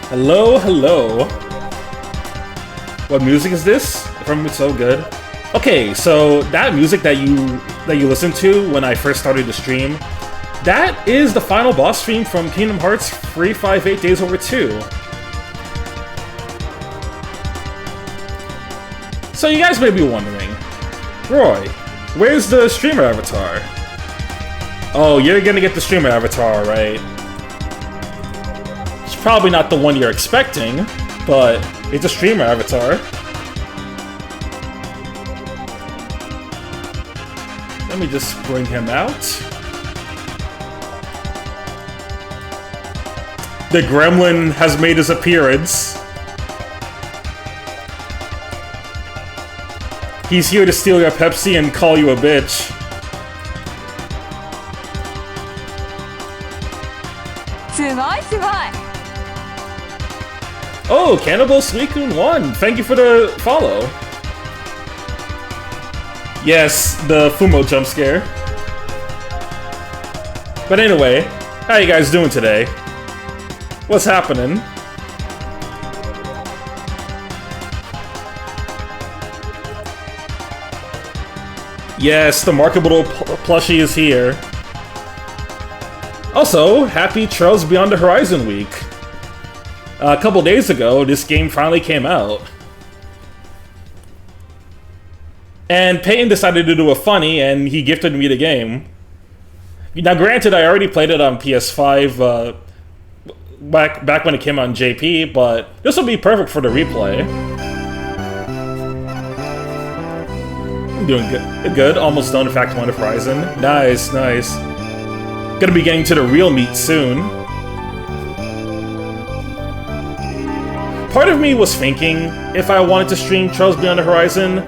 Hello, hello. What music is this? If I remember, it's so good. Okay, so that music that you listened to when I first started the stream, that is the final boss stream from Kingdom Hearts 358 Days Over 2. So you guys may be wondering, Roy, where's the streamer avatar? Oh, you're gonna get the streamer avatar, right? It's probably not the one you're expecting, but it's a streamer avatar. Let me just bring him out. The gremlin has made his appearance. He's here to steal your Pepsi and call you a bitch. Oh, Cannibal Suicune 1! Thank you for the follow. Yes, the Fumo jump scare. But anyway, how you guys doing today? What's happening? Yes, the marketable plushie is here. Also, happy Trails Beyond the Horizon week. A couple days ago, this game finally came out. And Peyton decided to do a funny, and he gifted me the game. Now granted, I already played it on PS5 back when it came on JP, but this will be perfect for the replay. I'm doing good. Almost done with Act 1 of Horizon. Nice, nice. Gonna be getting to the real meat soon. Part of me was thinking if I wanted to stream Trails Beyond the Horizon,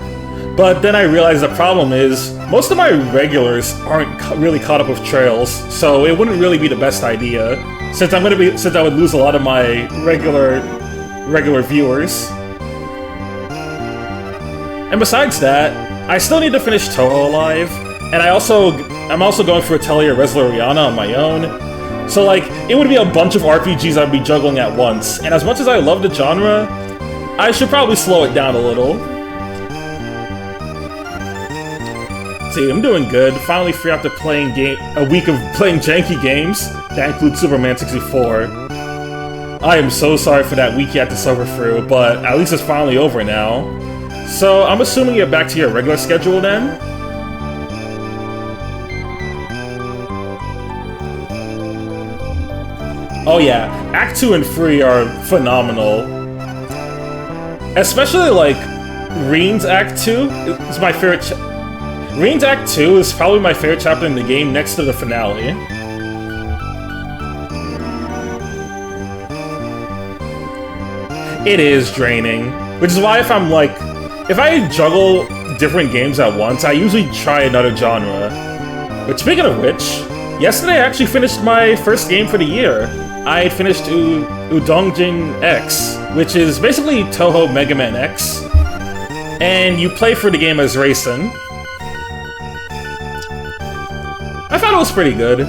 but then I realized the problem is most of my regulars aren't really caught up with Trails, so it wouldn't really be the best idea since I would lose a lot of my regular viewers. And besides that, I still need to finish Touhou Alive, and I'm also going for Atelier Resloriana on my own. So, like, it would be a bunch of RPGs I'd be juggling at once, and as much as I love the genre, I should probably slow it down a little. See, I'm doing good. Finally free after playing a week of playing janky games. That includes Superman 64. I am so sorry for that week you had to suffer through, but at least it's finally over now. So, I'm assuming you're back to your regular schedule then? Oh yeah, Act 2 and 3 are phenomenal. Especially, like, Reen's Act 2 is my favorite Reen's Act 2 is probably my favorite chapter in the game next to the finale. It is draining, which is why if I juggle different games at once, I usually try another genre. But speaking of which, yesterday I actually finished my first game for the year. I had finished Udongjin X, which is basically Touhou Mega Man X, and you play for the game as Racing. I thought it was pretty good.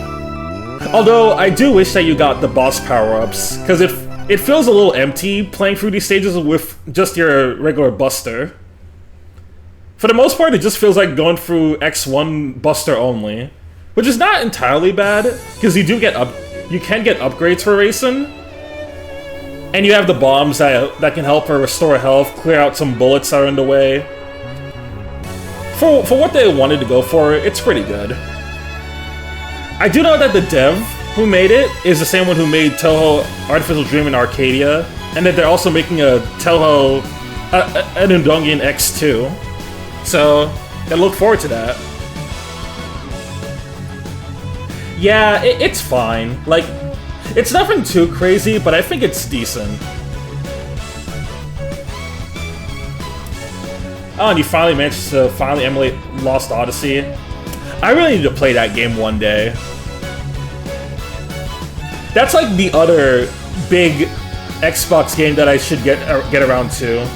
Although, I do wish that you got the boss power-ups, because it feels a little empty playing through these stages with just your regular Buster. For the most part, it just feels like going through X1 Buster only, which is not entirely bad, because you can get upgrades for Racing, and you have the bombs that can help her restore health, clear out some bullets that are in the way. For what they wanted to go for, it's pretty good. I do know that the dev who made it is the same one who made Touhou Artificial Dream in Arcadia, and that they're also making a Touhou an Udongjin X 2. So, I look forward to that. Yeah, it's fine. Like, it's nothing too crazy, but I think it's decent. Oh, and you finally managed to emulate Lost Odyssey. I really need to play that game one day. That's like the other big Xbox game that I should get around to.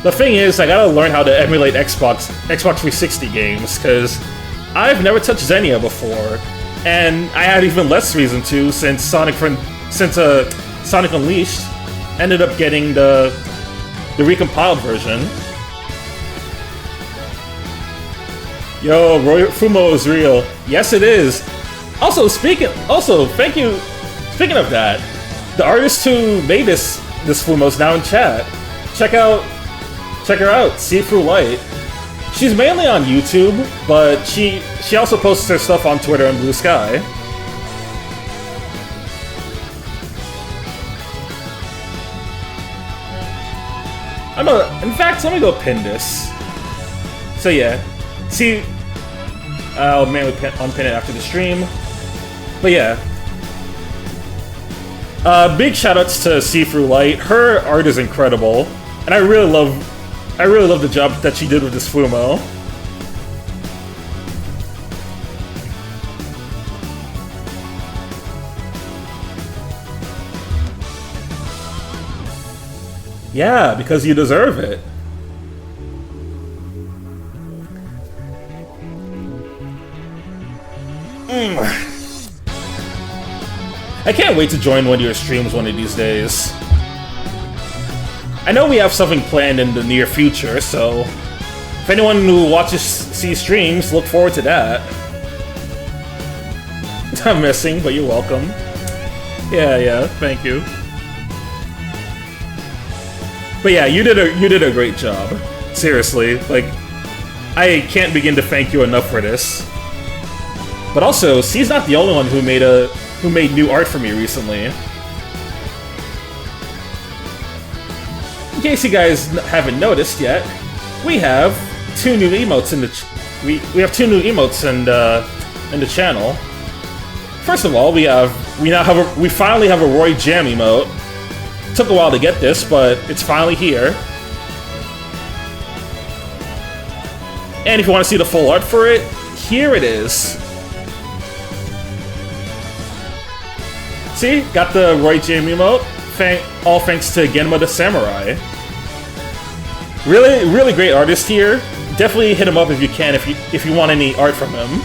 The thing is, I gotta learn how to emulate Xbox 360 games, because I've never touched Xenia before, and I had even less reason to since Sonic Unleashed ended up getting the recompiled version. Yo, Fumo is real. Yes, it is. Also, thank you. Speaking of that, the artist who made this Fumo is now in chat. Check her out. See Through Light. She's mainly on YouTube, but she also posts her stuff on Twitter and Blue Sky. In fact, let me go pin this. So yeah, see, I'll mainly unpin it after the stream. But yeah, big shoutouts to See Through Light. Her art is incredible, and I really love the job that she did with this Fumo. Yeah, because you deserve it. I can't wait to join one of your streams one of these days. I know we have something planned in the near future, so if anyone who watches C streams, look forward to that. I'm missing, but you're welcome. Yeah, thank you. But yeah, you did a great job. Seriously, like, I can't begin to thank you enough for this. But also, C's not the only one who made new art for me recently. In case you guys haven't noticed yet, we have two new emotes in the we have two new emotes in the channel. First of all, we finally have a Roy Jam emote. Took a while to get this, but it's finally here. And if you want to see the full art for it, here it is. See? Got the Roy Jam emote. All thanks to Genma the Samurai. Really great artist here. Definitely hit him up if you can, if you want any art from him.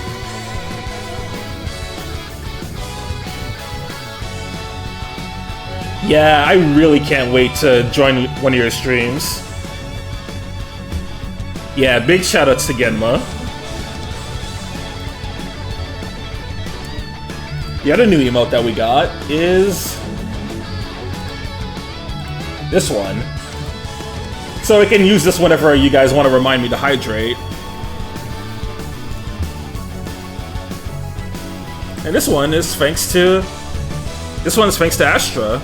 Yeah, I really can't wait to join one of your streams. Yeah, big shoutouts to Genma. The other new emote that we got is this one. So I can use this whenever you guys want to remind me to hydrate. And this one is thanks to Astra.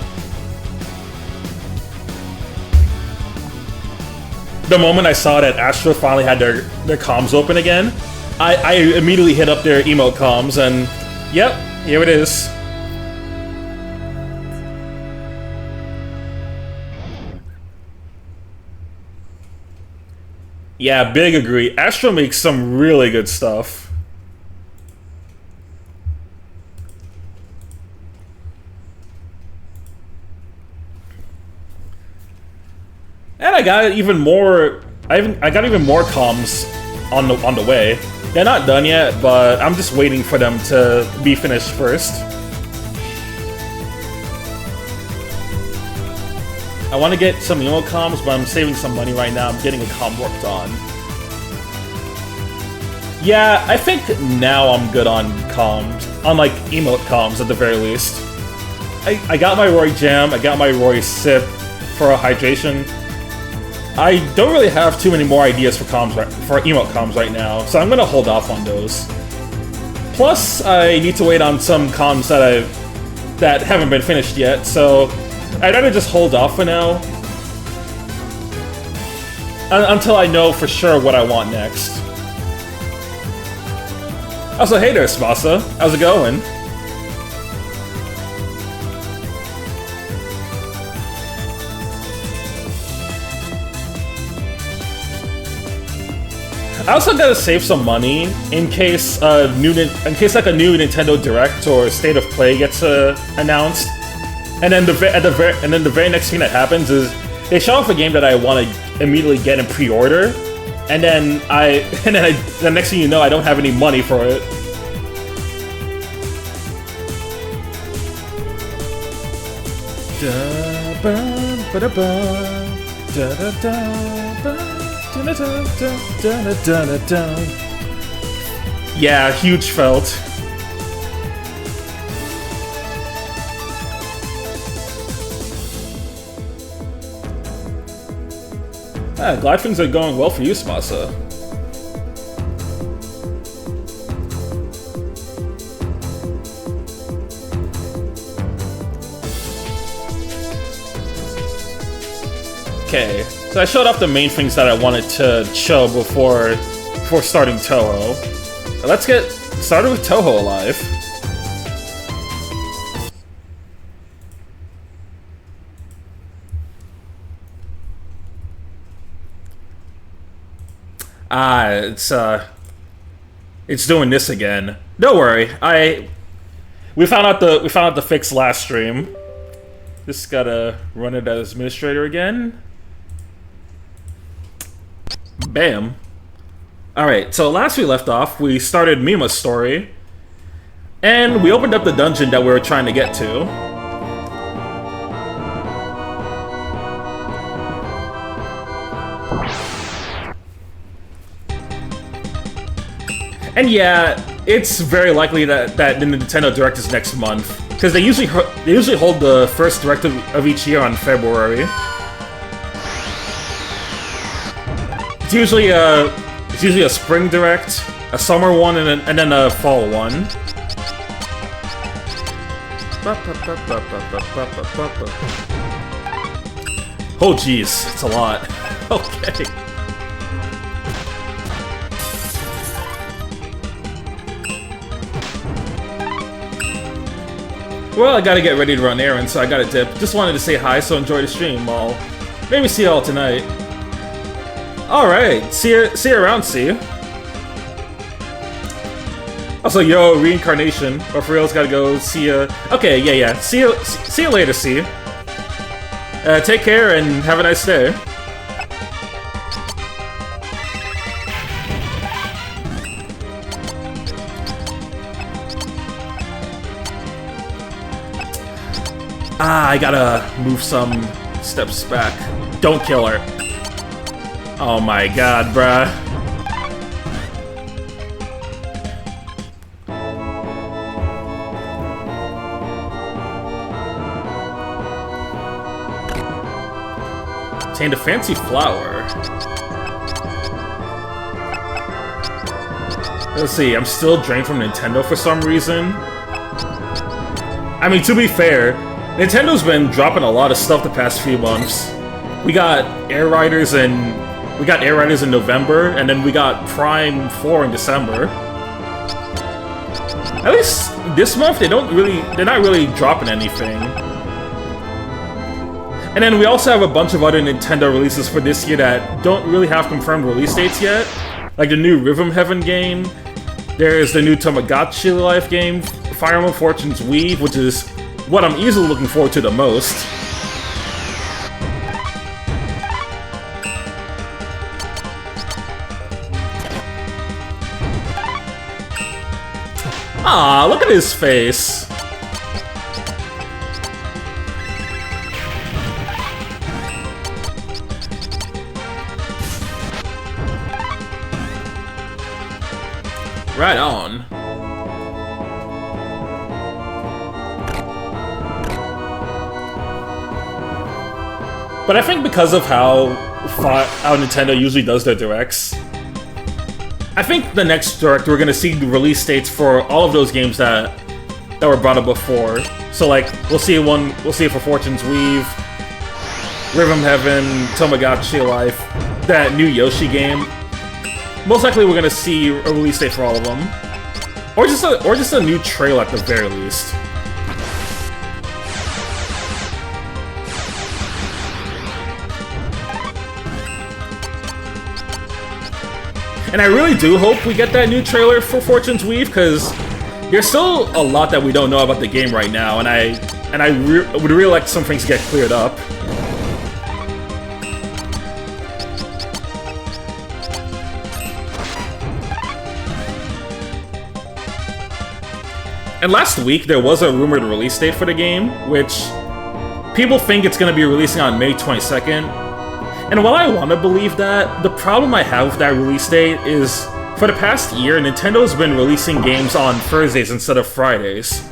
The moment I saw that Astra finally had their comms open again, I immediately hit up their emote comms, and yep, here it is. Yeah, big agree. Astra makes some really good stuff. And I got even more. I got even more comms on the way. They're not done yet, but I'm just waiting for them to be finished first. I want to get some emote comms, but I'm saving some money right now. I'm getting a comm worked on. Yeah, I think now I'm good on comms, on like emote comms at the very least. I got my Roy Jam, I got my Roy Sip for a hydration. I don't really have too many more ideas for emote comms right now, so I'm gonna hold off on those. Plus, I need to wait on some comms that haven't been finished yet, so I'd rather just hold off for now until I know for sure what I want next. Also, hey there, Smasa. How's it going? I also gotta save some money in case like a new Nintendo Direct or State of Play gets announced, and then the very next thing that happens is they show off a game that I want to immediately get and pre-order, and then the next thing you know, I don't have any money for it. Yeah, huge felt. Glad things are going well for you, Smasa. Okay, so I showed off the main things that I wanted to show before starting Touhou. Let's get started with Touhou Alive. It's doing this again. Don't worry, we found out the fix last stream. Just gotta run it as administrator again. Bam. Alright, so last we left off, we started Mima's story, and we opened up the dungeon that we were trying to get to. And yeah, it's very likely that the Nintendo Direct is next month, because they usually hold the first Direct of each year on February. It's usually a spring Direct, a summer one, and then a fall one. Oh jeez, it's a lot. Okay. Well, I gotta get ready to run errands, so I gotta dip. Just wanted to say hi, so enjoy the stream. I'll maybe see y'all tonight. Alright, see you around, see you. Also, yo, reincarnation. But for reals, gotta go see ya. Okay, yeah. See you later, see you. Take care and have a nice day. I gotta move some steps back. Don't kill her. Oh my god, bruh. Obtained a fancy flower. Let's see, I'm still drained from Nintendo for some reason. I mean, to be fair, Nintendo's been dropping a lot of stuff the past few months. We got Air Riders in November, and then we got Prime 4 in December. At least this month they're not really dropping anything. And then we also have a bunch of other Nintendo releases for this year that don't really have confirmed release dates yet. Like the new Rhythm Heaven game, there's the new Tamagotchi Life game, Fire Emblem Fortune's Weave, which is what I'm easily looking forward to the most. Ah, look at his face. Right on. But I think because of how Nintendo usually does their directs, I think the next Direct we're gonna see the release dates for all of those games that were brought up before. So like we'll see it for Fortune's Weave, Rhythm Heaven, Tamagotchi Life, that new Yoshi game. Most likely we're gonna see a release date for all of them, or just a new trailer at the very least. And I really do hope we get that new trailer for Fortune's Weave, because there's still a lot that we don't know about the game right now, and I would really like some things to get cleared up. And last week there was a rumored release date for the game, which people think it's going to be releasing on May 22nd. And while I want to believe that, the problem I have with that release date is, for the past year, Nintendo's been releasing games on Thursdays instead of Fridays.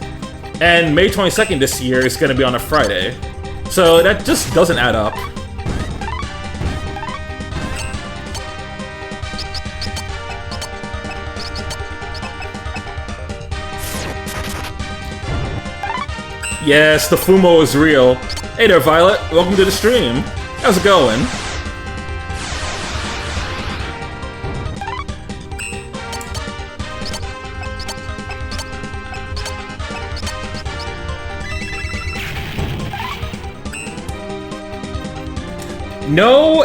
And May 22nd this year is going to be on a Friday. So that just doesn't add up. Yes, the FUMO is real. Hey there, Violet. Welcome to the stream. How's it going? No,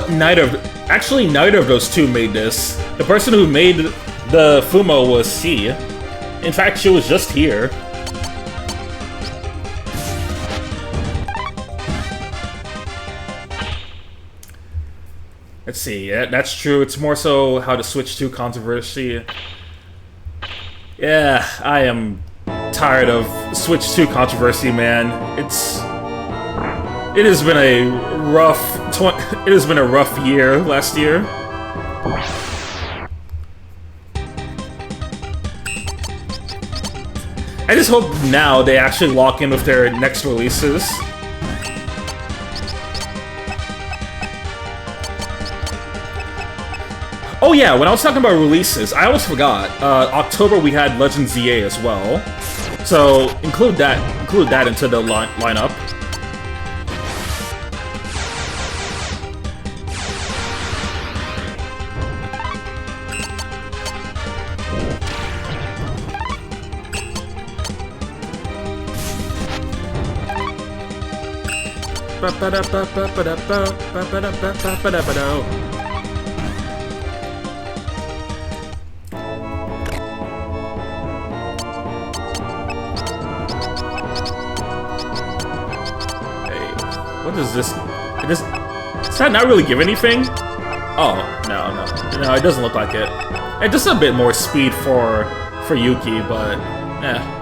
actually neither of those two made this. The person who made the FUMO was C. In fact, she was just here. Let's see, yeah, that's true. It's more so how to Switch 2 controversy. Yeah, I am tired of Switch 2 controversy, man. It has been a rough year last year. I just hope now they actually lock in with their next releases. Oh yeah, when I was talking about releases, I almost forgot. October we had Legends ZA as well, so include that into the lineup. What is this? Does that not really give anything? Oh, no, it doesn't look like it. Just a bit more speed for Yuki, but eh.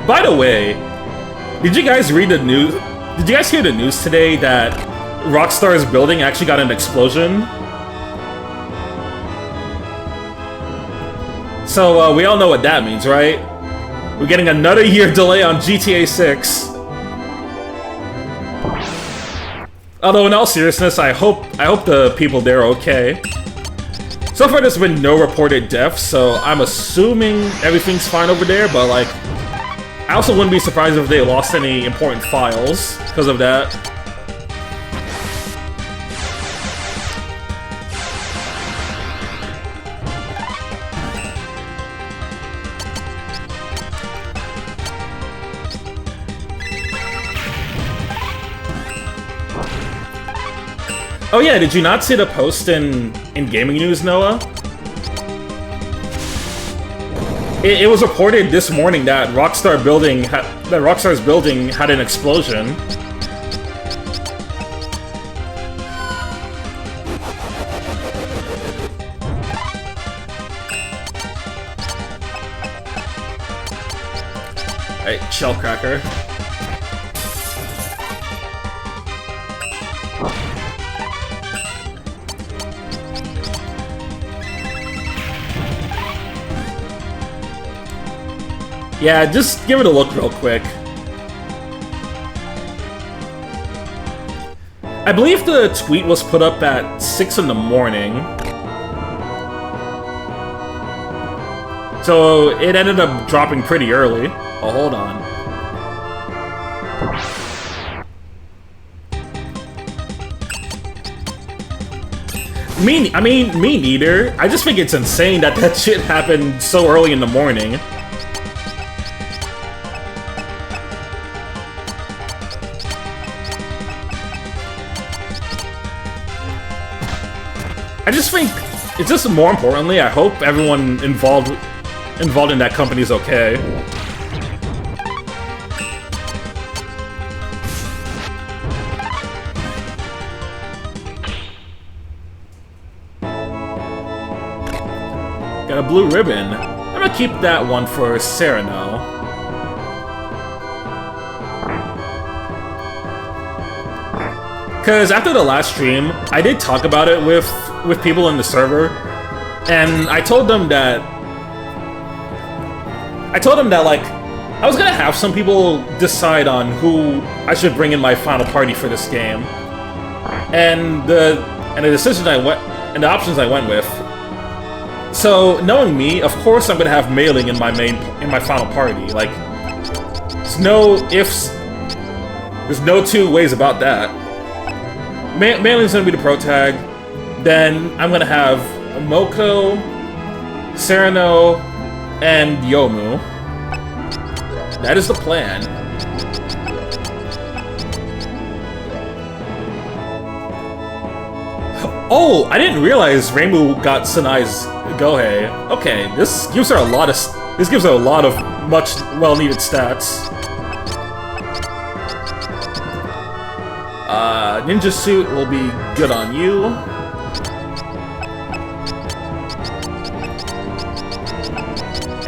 By the way, did you guys read the news? Did you guys hear the news today that Rockstar's building actually got an explosion? So we all know what that means, right? We're getting another year delay on GTA 6. Although in all seriousness, I hope the people there are okay. So far there's been no reported deaths, so I'm assuming everything's fine over there, but like, I also wouldn't be surprised if they lost any important files because of that. Oh yeah, did you not see the post in Gaming News, Noah? It was reported this morning that Rockstar's building had an explosion. Hey, Shellcracker. Yeah, just give it a look real quick. I believe the tweet was put up at 6 in the morning. So it ended up dropping pretty early. Oh, hold on. Me neither. I just think it's insane that that shit happened so early in the morning. I just think, it's just more importantly, I hope everyone involved in that company is okay. Got a blue ribbon. I'm gonna keep that one for Sereno. Because after the last stream, I did talk about it with people in the server, and I told them that like I was gonna have some people decide on who I should bring in my final party for this game, and the decision the options I went with. So knowing me, of course I'm gonna have Mailing in my final party. Like, there's no ifs, there's no two ways about that. Mailing's gonna be the pro tag. Then I'm gonna have Moko, Sereno, and Yomu. That is the plan. Oh, I didn't realize Rainbow got Sanai's Gohei. Okay, this gives her a lot of much well-needed stats. Ninja Suit will be good on you.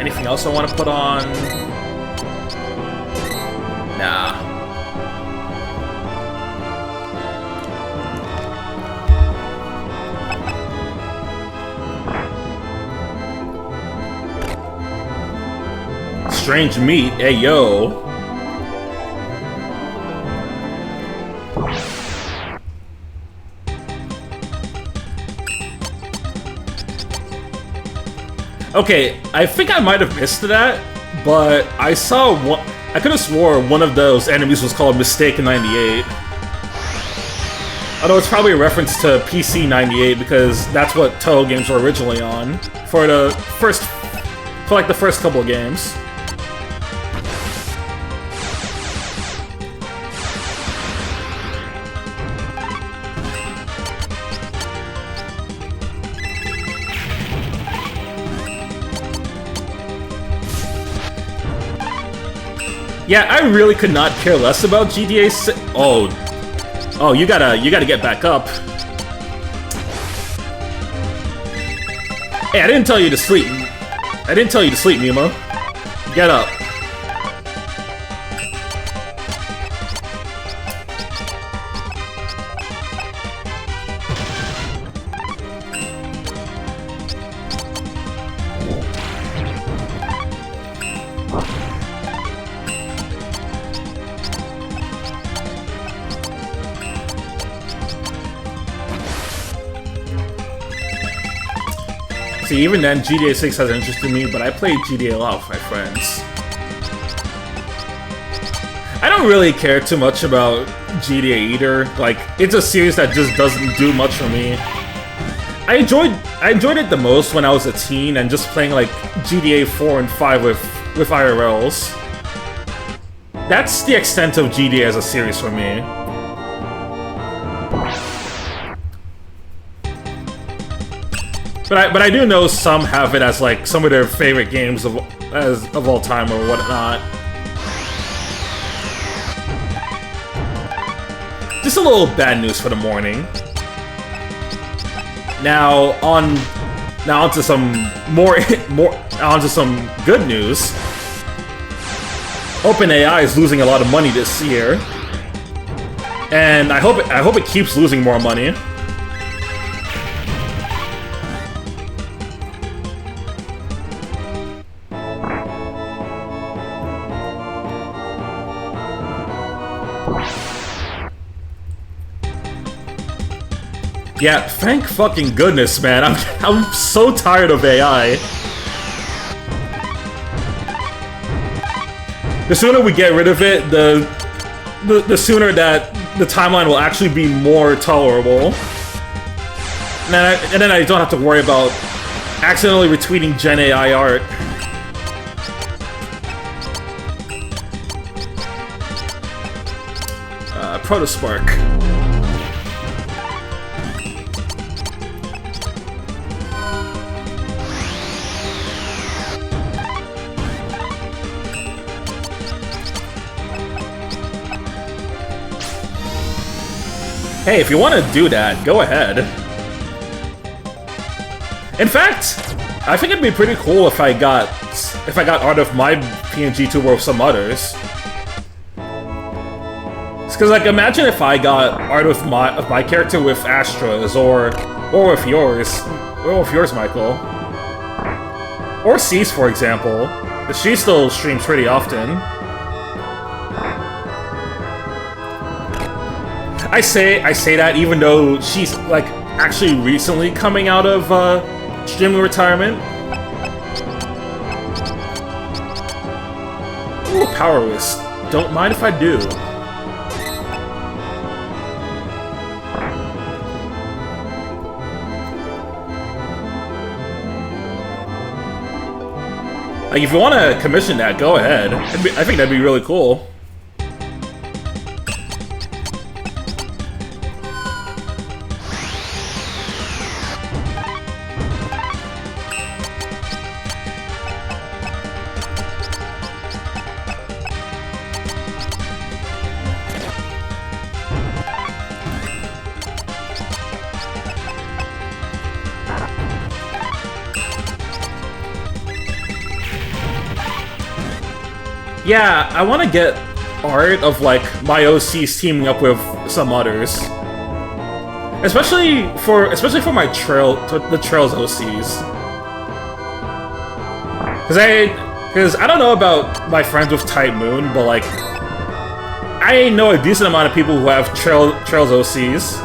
Anything else I want to put on? Nah. Strange meat, hey yo. Okay, I think I might have missed that, but I saw one. I could have swore one of those enemies was called Mistaken 98. Although it's probably a reference to PC 98 because that's what Touhou games were originally on for the first couple of games. Yeah, I really could not care less about GTA 6. Oh, you gotta get back up. Hey, I didn't tell you to sleep. I didn't tell you to sleep, Mima. Get up. See, even then, GTA 6 hasn't interested me, but I played GTA a lot with my friends. I don't really care too much about GTA either. Like, it's a series that just doesn't do much for me. I enjoyed it the most when I was a teen and just playing like GTA 4 and 5 with IRLs. That's the extent of GTA as a series for me. But I do know some have it as like some of their favorite games of all time or whatnot. Just a little bad news for the morning. Now onto some onto some good news. OpenAI is losing a lot of money this year, and I hope it keeps losing more money. Yeah, thank fucking goodness, man. I'm so tired of AI. The sooner we get rid of it, the sooner that the timeline will actually be more tolerable. And then I don't have to worry about accidentally retweeting Gen AI art. Protospark. Hey, if you want to do that, go ahead. In fact, I think it'd be pretty cool if I got if I got art of my PNG tuber with some others. It's because, like, imagine if I got art of my character with Astra's, or with yours, Michael. Or C's, for example. She still streams pretty often. I say that even though she's, like, actually recently coming out of streaming retirement. Ooh, powerless. Don't mind if I do. Like, if you want to commission that, go ahead. I think that'd be really cool. Yeah, I want to get art of, like, my OCs teaming up with some others. Especially for my the Trails OCs. Because I don't know about my friends with Type Moon, but, like, I know a decent amount of people who have Trails OCs.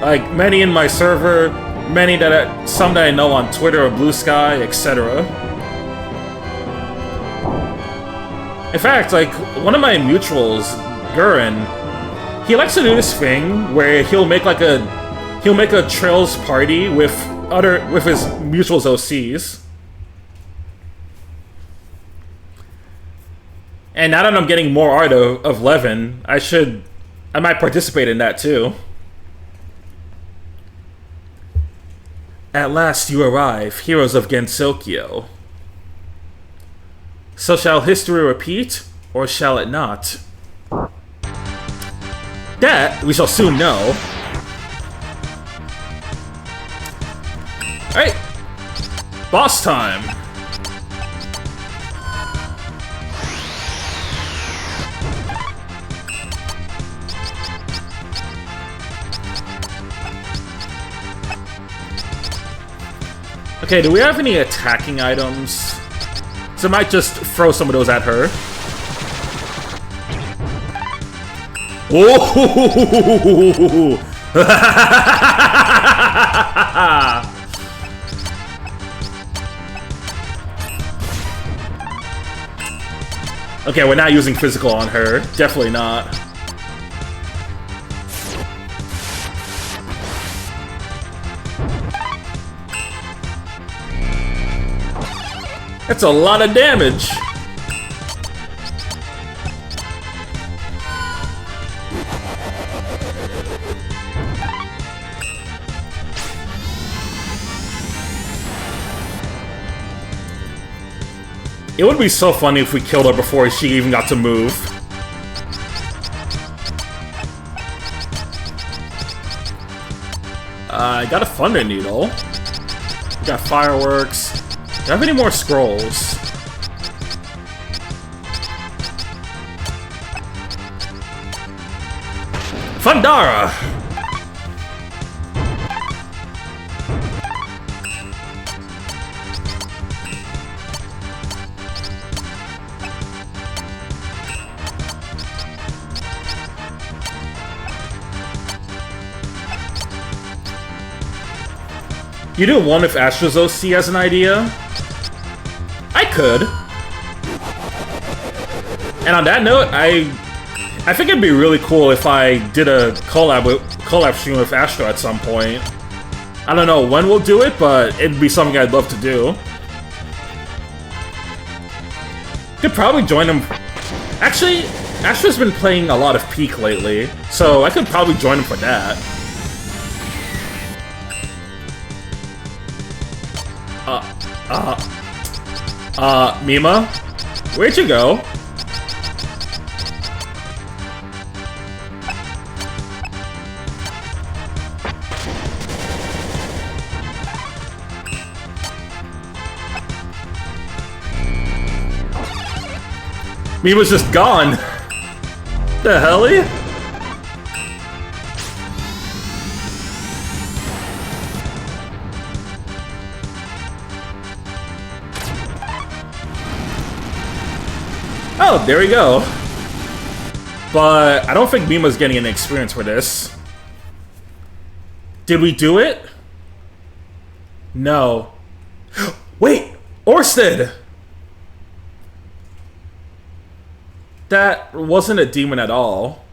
Like, many in my server, some that I know on Twitter or Blue Sky, etc. In fact, like, one of my mutuals, Gurin, he likes to do this thing where he'll make a Trails party with his mutuals OCs. And now that I'm getting more art of Levin, I might participate in that too. At last you arrive, heroes of Gensokyo. So shall history repeat, or shall it not? That we shall soon know. Alright, boss time. Okay, do we have any attacking items? So I might just throw some of those at her. Whoa! Okay, we're not using physical on her. Definitely not. That's a lot of damage. It would be so funny if we killed her before she even got to move. I got a Thunder Needle. We got fireworks. Do I have any more scrolls? Fundara! You do one if Astra's OC has an idea? I could. And on that note, I think it'd be really cool if I did a collab stream with Astra at some point. I don't know when we'll do it, but it'd be something I'd love to do. Could probably join him. Actually, Astra's been playing a lot of Peak lately, so I could probably join him for that. Mima? Where'd you go? Me was just gone. The helly? Oh, there we go. But I don't think Mima's getting any experience for this. Did we do it? No. Wait! Orsted! That wasn't a demon at all.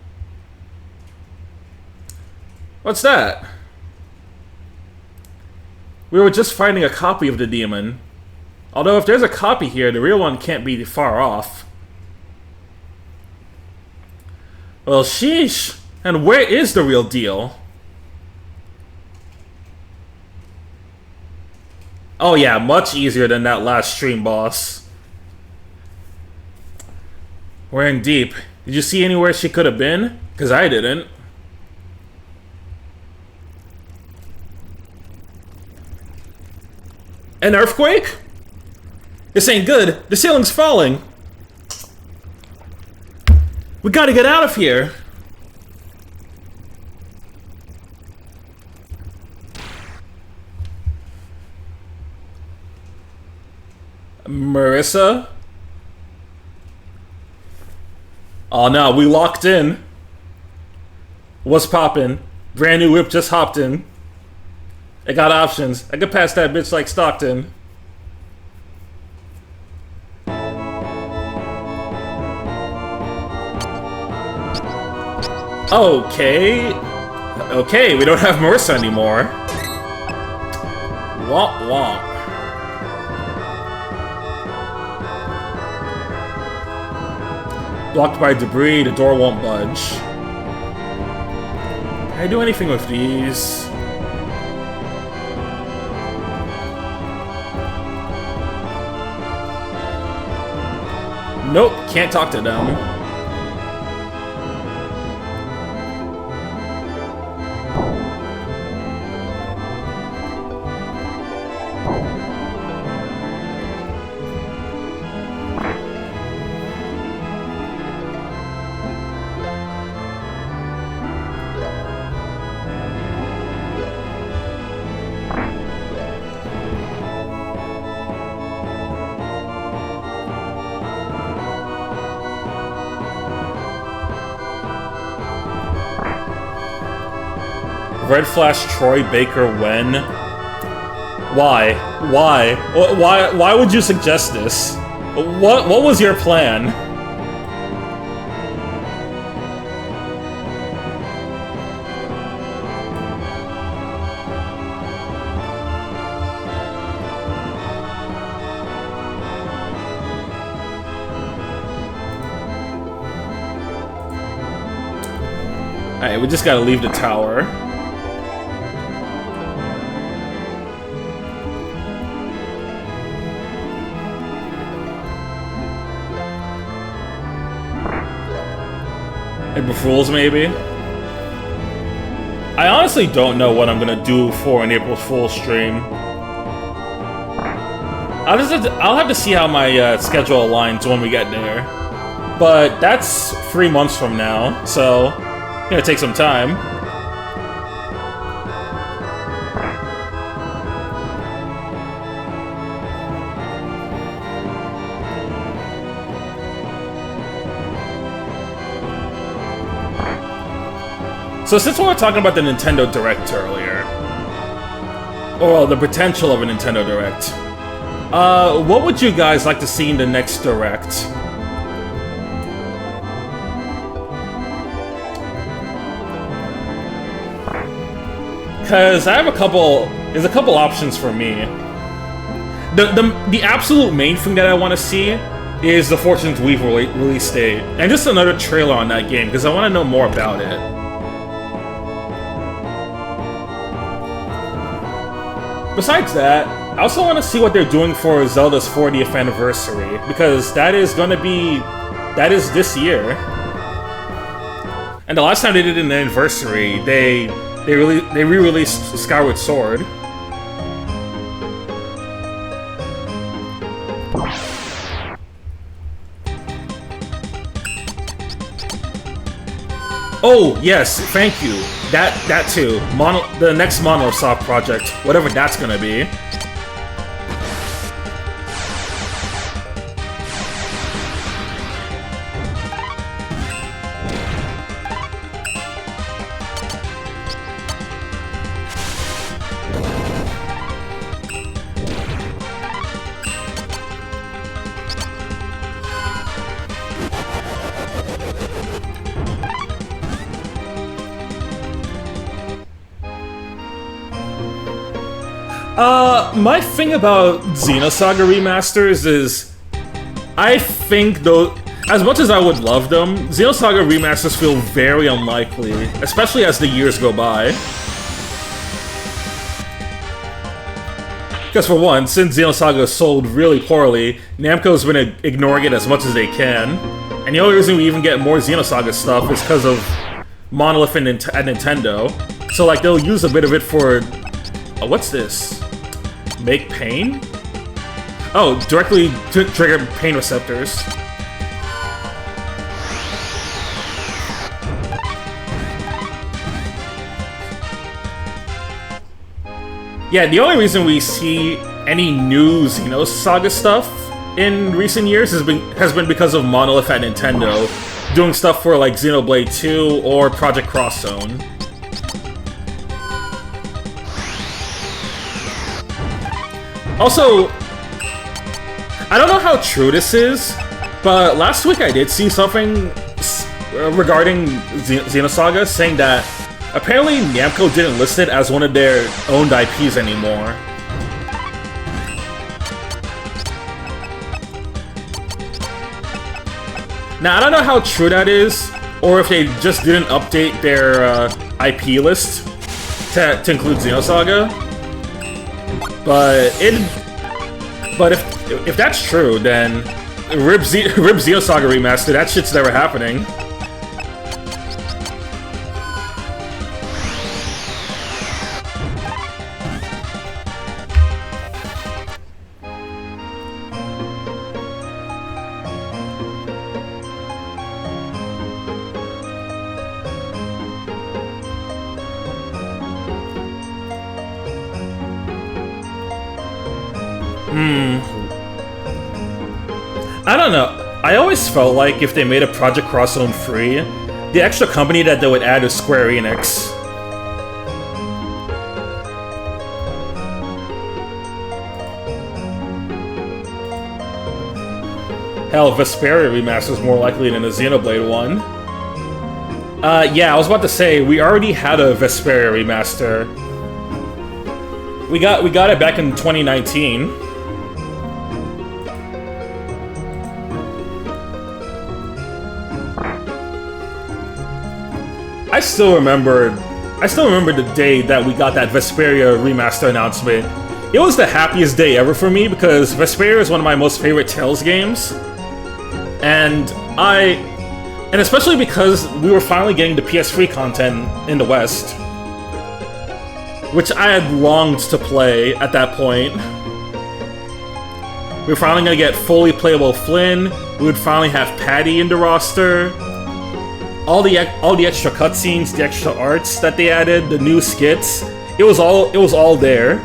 What's that? We were just finding a copy of the demon. Although if there's a copy here, the real one can't be far off. Well, sheesh. And where is the real deal? Oh yeah, much easier than that last stream boss. We're in deep. Did you see anywhere she could have been? Because I didn't. An earthquake? This ain't good. The ceiling's falling. We gotta get out of here. Marissa? Oh no, we locked in. What's poppin'? Brand new whip just hopped in. I got options. I could pass that bitch like Stockton. Okay. Okay, we don't have Marissa anymore. Womp womp. Blocked by debris, the door won't budge. Can I do anything with these? Nope, can't talk to them. Red Flash Troy Baker when? Why? Why? Why would you suggest this? What was your plan? Alright, we just gotta leave the tower. April Fools, maybe? I honestly don't know what I'm gonna do for an April Fool's stream. I'll have to see how my schedule aligns when we get there. But that's 3 months from now, so it's gonna take some time. So since we were talking about the Nintendo Direct earlier, or the potential of a Nintendo Direct, what would you guys like to see in the next Direct? Because I have there's a couple options for me. The absolute main thing that I want to see is the Fortune's Weave release date, and just another trailer on that game, because I want to know more about it. Besides that, I also want to see what they're doing for Zelda's 40th anniversary, because that is this year. And the last time they did an anniversary, they re-released Skyward Sword. Oh yes, thank you. That too. The next Monosoft project, whatever that's gonna be. My thing about Xenosaga remasters is, I think though, as much as I would love them, Xenosaga remasters feel very unlikely, especially as the years go by. Because for one, since Xenosaga sold really poorly, Namco's been ignoring it as much as they can, and the only reason we even get more Xenosaga stuff is because of Monolith and Nintendo. So like they'll use a bit of it for, what's this? Make pain? Oh, directly to trigger pain receptors. Yeah, the only reason we see any new Xenosaga stuff in recent years has been because of Monolith at Nintendo doing stuff for like Xenoblade 2 or Project Cross Zone. Also, I don't know how true this is, but last week I did see something regarding Xenosaga saying that apparently Namco didn't list it as one of their owned IPs anymore. Now, I don't know how true that is, or if they just didn't update their IP list to include Xenosaga. But if that's true, then Rip Xenosaga Remaster, that shit's never happening. I don't know. I always felt like if they made a Project Cross Zone free, the extra company that they would add is Square Enix. Hell, Vesperia Remaster is more likely than a Xenoblade one. Yeah, I was about to say, we already had a Vesperia Remaster. We got it back in 2019. I still remember the day that we got that Vesperia Remaster announcement. It was the happiest day ever for me because Vesperia is one of my most favorite Tales games. And especially because we were finally getting the PS3 content in the West, which I had longed to play at that point. We were finally gonna get fully playable Flynn. We would finally have Patty in the roster. All the extra cutscenes, the extra arts that they added, the new skits, it was all there.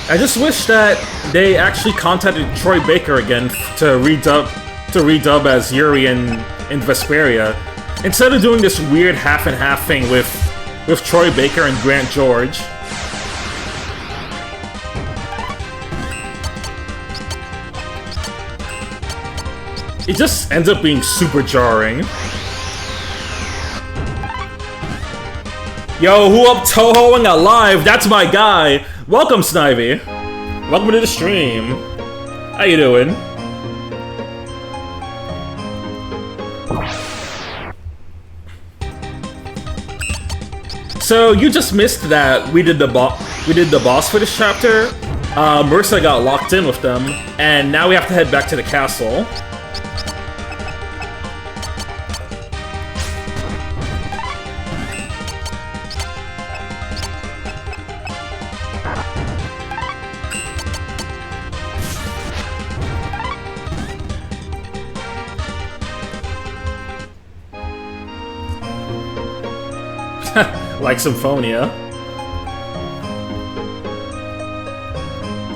I just wish that they actually contacted Troy Baker again to redub as Yuri in Vesperia, instead of doing this weird half and half thing with Troy Baker and Grant George. It just ends up being super jarring. Yo, who up Touhouing alive? That's my guy! Welcome, Snivy! Welcome to the stream. How you doing? So, you just missed that we did the boss for this chapter. Mercer got locked in with them, and now we have to head back to the castle. like Symphonia.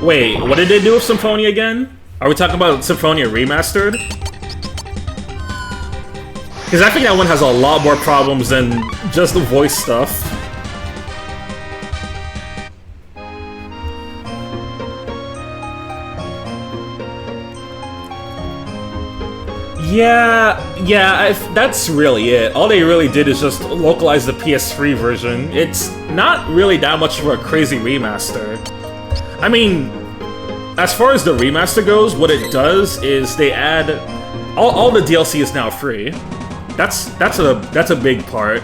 Wait, what did they do with Symphonia again? Are we talking about Symphonia Remastered? Because I think that one has a lot more problems than just the voice stuff. Yeah, that's really it. All they really did is just localize the PS3 version. It's not really that much of a crazy remaster. I mean, as far as the remaster goes, what it does is they add... All the DLC is now free. That's a big part.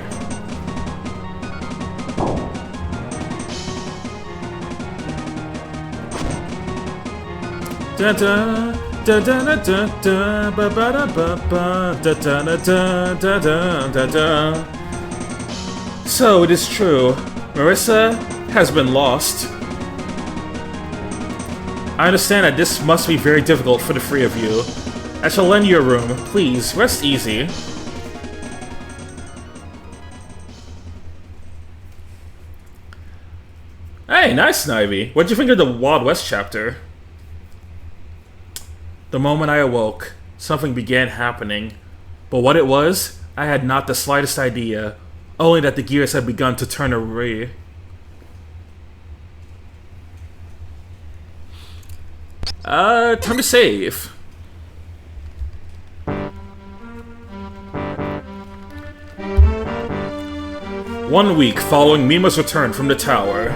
Da-da. Da da da da da ba ba da ba ba da da da da da da da da. So it is true, Marissa has been lost. I understand that this must be very difficult for the three of you. I shall lend you a room. Please rest easy. Hey, nice, Snivy. What'd you think of the Wild West chapter? The moment I awoke, something began happening. But what it was, I had not the slightest idea, only that the gears had begun to turn awry. Time to save. One week following Mima's return from the tower.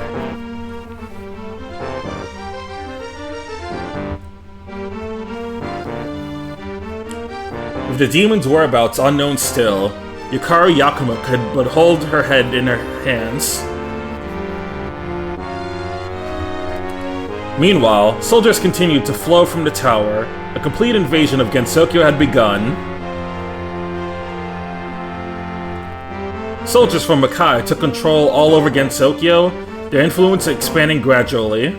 With the demon's whereabouts unknown still, Yukari Yakuma could but hold her head in her hands. Meanwhile, soldiers continued to flow from the tower. A complete invasion of Gensokyo had begun. Soldiers from Makai took control all over Gensokyo, their influence expanding gradually.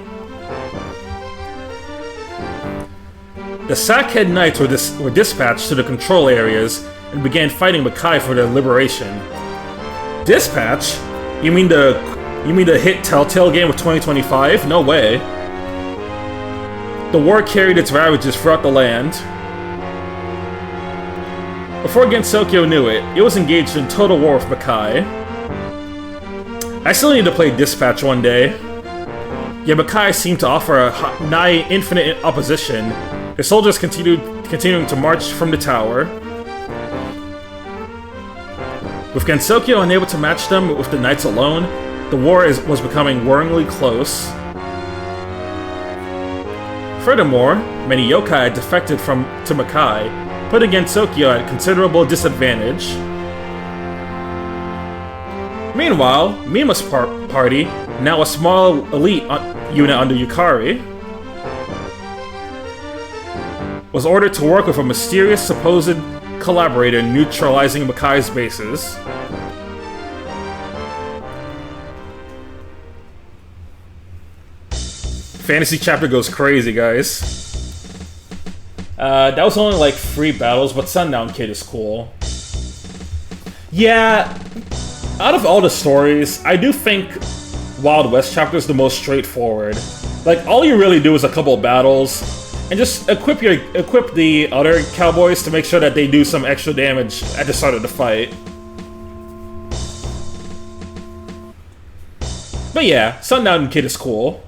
The Sackhead Knights were dispatched to the control areas and began fighting Makai for their liberation. Dispatch? You mean the hit Telltale game of 2025? No way. The war carried its ravages throughout the land. Before Gensokyo knew it, it was engaged in total war with Makai. I still need to play Dispatch one day. Yet Makai seemed to offer a nigh infinite opposition. The soldiers continuing to march from the tower. With Gensokyo unable to match them with the knights alone, the war was becoming worryingly close. Furthermore, many yokai had defected to Makai, putting Gensokyo at considerable disadvantage. Meanwhile, Mima's party, now a small elite unit under Yukari, was ordered to work with a mysterious supposed collaborator neutralizing Makai's bases. Fantasy chapter goes crazy, guys. That was only like 3 battles, but Sundown Kid is cool. Yeah, out of all the stories, I do think Wild West chapter is the most straightforward. Like, all you really do is a couple of battles, and just equip the other cowboys to make sure that they do some extra damage at the start of the fight. But yeah, Sundown Kid is cool.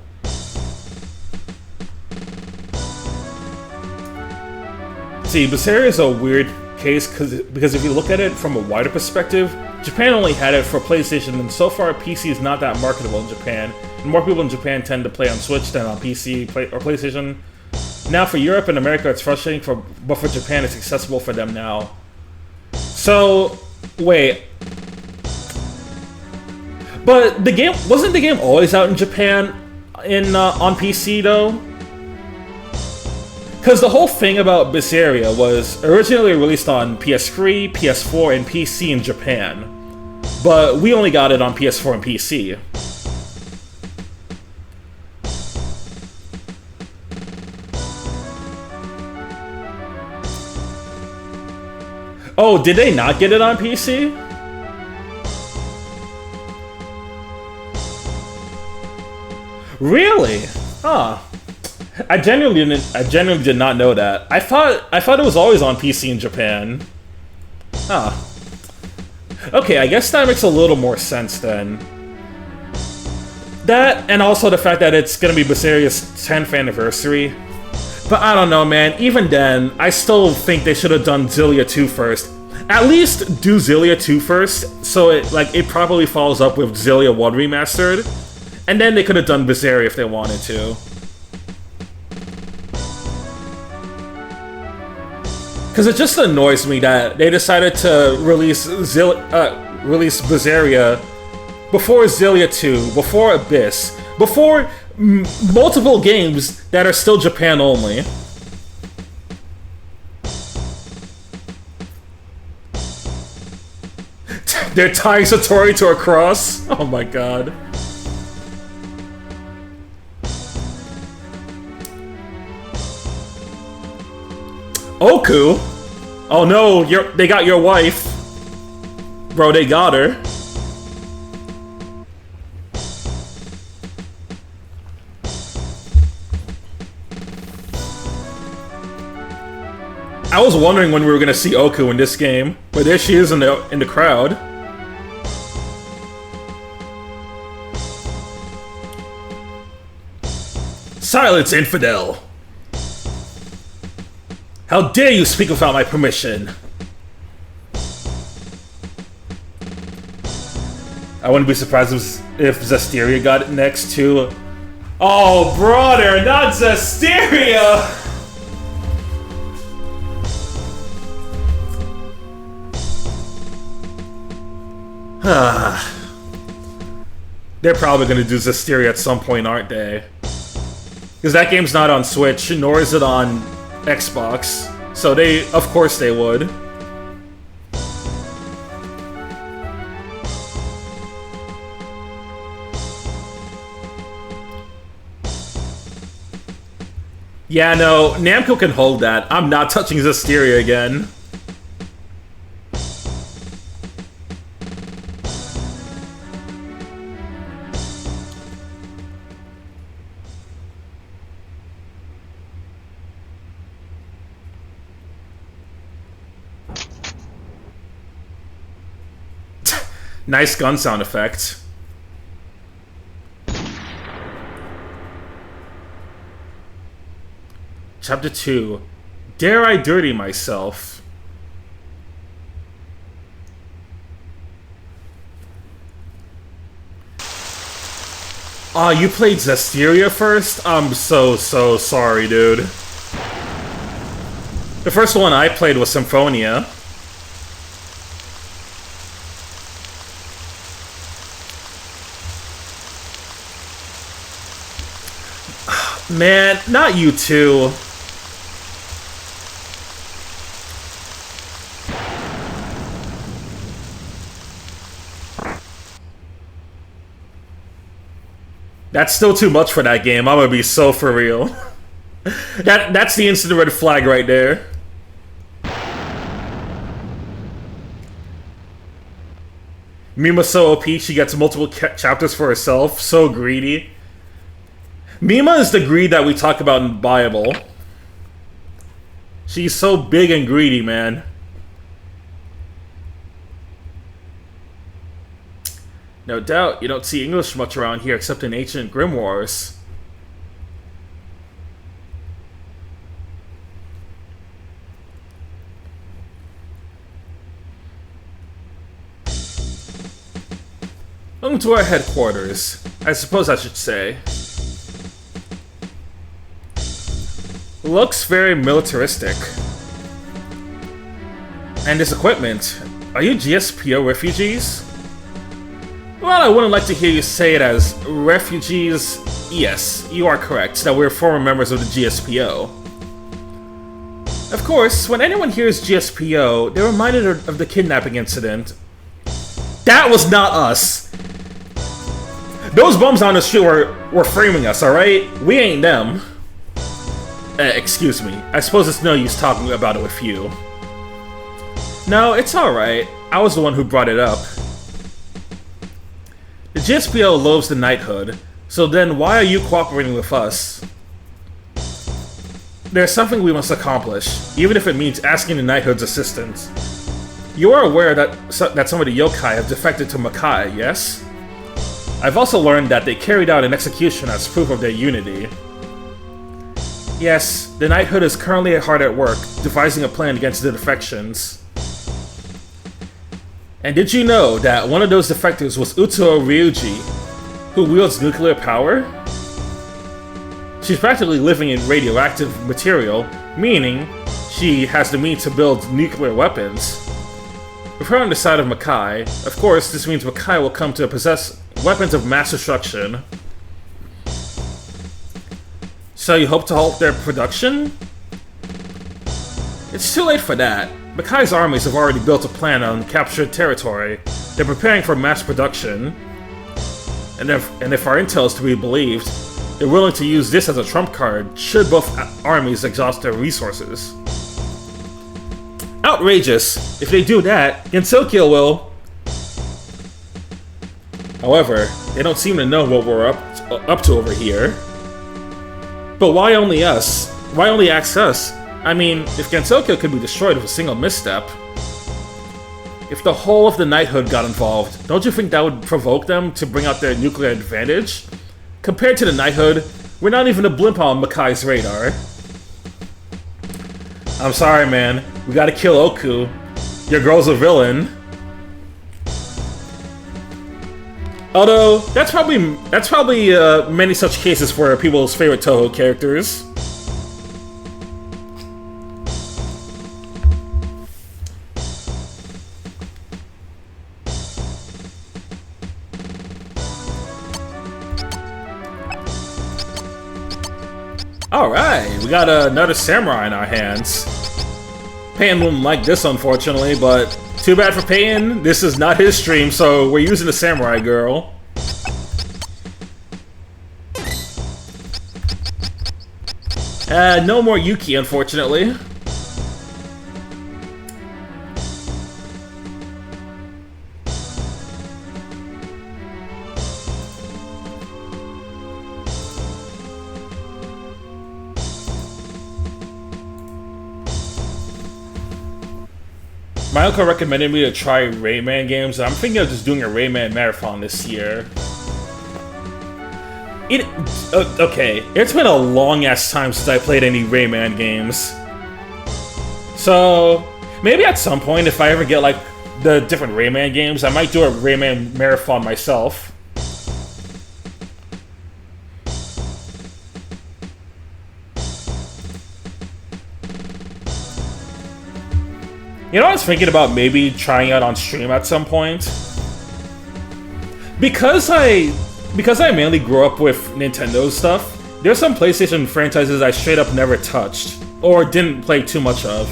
See, Berseria is a weird case because if you look at it from a wider perspective, Japan only had it for PlayStation, and so far PC is not that marketable in Japan. And more people in Japan tend to play on Switch than on PC or PlayStation. Now for Europe and America it's frustrating, but for Japan it's accessible for them now. So, wait. But wasn't the game always out in Japan on PC though? Because the whole thing about Berseria was originally released on PS3, PS4, and PC in Japan. But we only got it on PS4 and PC. Oh, did they not get it on PC? Really? Huh. I genuinely did not know that. I thought it was always on PC in Japan. Huh. Okay, I guess that makes a little more sense then. That, and also the fact that it's gonna be Berseриa's 10th anniversary. But I don't know, man. Even then, I still think they should have done Xillia 2 first. At least do Xillia 2 first, so it probably follows up with Xillia 1 Remastered. And then they could have done Berseria if they wanted to. Because it just annoys me that they decided to release Berseria before Xillia 2, before Abyss, before multiple games that are still Japan only. They're tying Satori to a cross? Oh my god. Oku? Oh no, they got your wife. Bro, they got her. I was wondering when we were gonna see Oku in this game, but there she is in the crowd. Silence, infidel! How dare you speak without my permission? I wouldn't be surprised if Zestiria got it next too. Oh, brother, not Zestiria! They're probably gonna do Zestiria at some point, aren't they? Because that game's not on Switch, nor is it on Xbox. So of course they would. Yeah, no, Namco can hold that. I'm not touching Zestiria again. Nice gun sound effect. Chapter 2. Dare I dirty myself? Aw, you played Zestiria first? I'm so sorry, dude. The first one I played was Symphonia. Man, not you too. That's still too much for that game. I'm gonna be so for real. That's the instant red flag right there. Mima's so OP, she gets multiple chapters for herself. So greedy. Mima is the greed that we talk about in the Bible. She's so big and greedy, man. No doubt, you don't see English much around here except in ancient grimoires. Welcome to our headquarters, I suppose I should say. Looks very militaristic. And this equipment. Are you GSPO refugees? Well, I wouldn't like to hear you say it as refugees. Yes, you are correct, that we're former members of the GSPO. Of course, when anyone hears GSPO, they're reminded of the kidnapping incident. That was not us! Those bums on the street were framing us, alright? We ain't them. Excuse me. I suppose it's no use talking about it with you. No, it's alright. I was the one who brought it up. The GSPO loathes the knighthood, So then why are you cooperating with us? There's something we must accomplish, even if it means asking the Knighthood's assistance. You are aware that some of the yokai have defected to Makai, yes? I've also learned that they carried out an execution as proof of their unity. Yes, the Knighthood is currently hard at work, devising a plan against the defections. And did you know that one of those defectors was Utuo Ryuji, who wields nuclear power? She's practically living in radioactive material, meaning she has the means to build nuclear weapons. With her on the side of Makai, of course, this means Makai will come to possess weapons of mass destruction. So you hope to halt their production? It's too late for that. Makai's armies have already built a plan on captured territory. They're preparing for mass production. And if our intel is to be believed, they're willing to use this as a trump card should both armies exhaust their resources. Outrageous! If they do that, Gensokyo will... However, they don't seem to know what we're up to over here. But why only us? Why only ask us? I mean, if Gensokyo could be destroyed with a single misstep... If the whole of the Knighthood got involved, don't you think that would provoke them to bring out their nuclear advantage? Compared to the Knighthood, we're not even a blimp on Makai's radar. I'm sorry, man. We gotta kill Oku. Your girl's a villain. Although, that's probably many such cases for people's favorite Touhou characters. Alright, we got another samurai in our hands. Pain wouldn't like this, unfortunately, but too bad for Pain. This is not his stream, so we're using the samurai girl. No more Yuki, unfortunately. My uncle recommended me to try Rayman games, and I'm thinking of just doing a Rayman marathon this year. Okay, it's been a long-ass time since I played any Rayman games. So, maybe at some point, if I ever get, like, the different Rayman games, I might do a Rayman marathon myself. You know, I was thinking about maybe trying out on stream at some point. Because I mainly grew up with Nintendo stuff, there's some PlayStation franchises I straight up never touched, or didn't play too much of.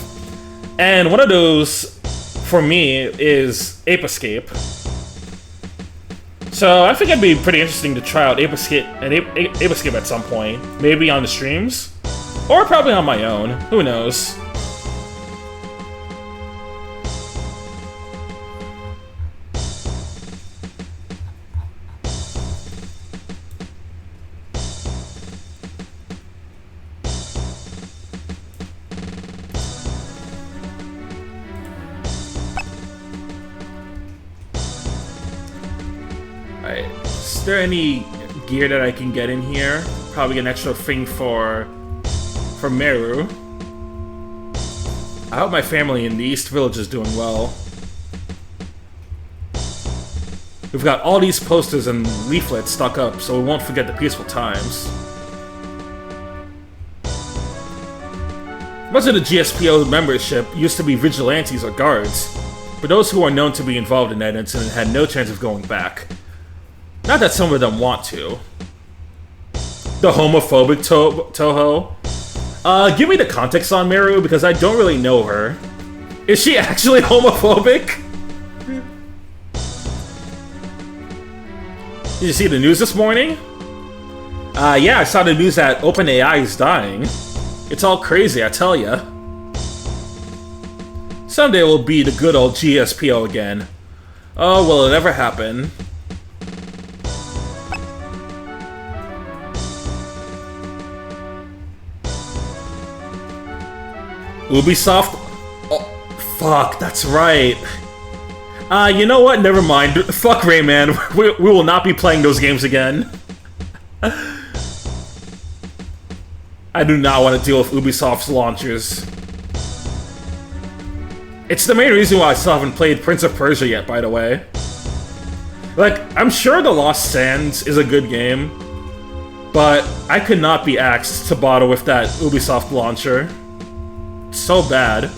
And one of those, for me, is Ape Escape. So I think it'd be pretty interesting to try out Ape Escape at some point. Maybe on the streams, or probably on my own, who knows. Is there any gear that I can get in here? Probably an extra thing for Meru. I hope my family in the East Village is doing well. We've got all these posters and leaflets stuck up, so we won't forget the peaceful times. Much of the GSPO membership used to be vigilantes or guards, but those who are known to be involved in that incident had no chance of going back. Not that some of them want to. The homophobic Touhou? Give me the context on Meru, because I don't really know her. Is she actually homophobic? Did you see the news this morning? Yeah, I saw the news that OpenAI is dying. It's all crazy, I tell ya. Someday we'll be the good old GSPO again. Oh, will it ever happen? Ubisoft... Oh, fuck, that's right. You know what? Never mind. Fuck Rayman. We will not be playing those games again. I do not want to deal with Ubisoft's launchers. It's the main reason why I still haven't played Prince of Persia yet, by the way. Like, I'm sure The Lost Sands is a good game, but I could not be asked to bother with that Ubisoft launcher. It's so bad.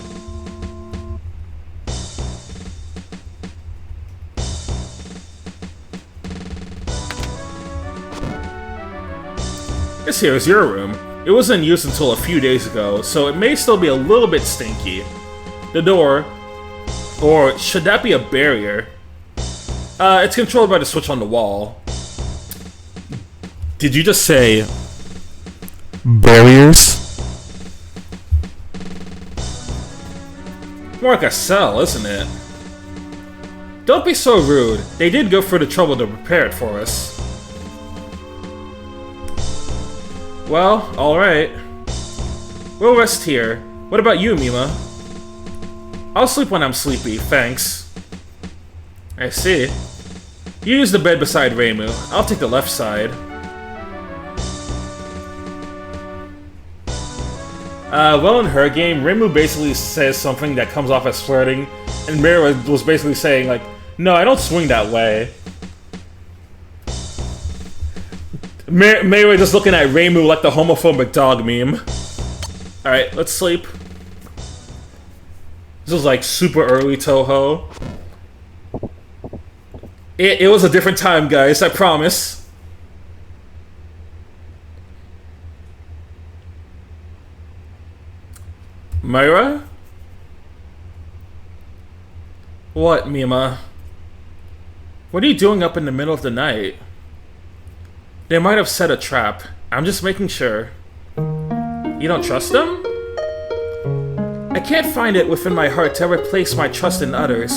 This here is your room. It wasn't in use until a few days ago, so it may still be a little bit stinky. The door, or should that be a barrier? It's controlled by the switch on the wall. Did you just say... barriers? More like a cell, isn't it? Don't be so rude. They did go through the trouble to prepare it for us. Well, alright. We'll rest here. What about you, Mima? I'll sleep when I'm sleepy, thanks. I see. You use the bed beside Reimu. I'll take the left side. Well, in her game, Reimu basically says something that comes off as flirting, and Mira was basically saying, like, no, I don't swing that way. Mira just looking at Reimu like the homophobic dog meme. Alright, let's sleep. This was like super early Touhou. It was a different time, guys, I promise. Myra? What, Mima? What are you doing up in the middle of the night? They might have set a trap. I'm just making sure. You don't trust them? I can't find it within my heart to ever place my trust in others.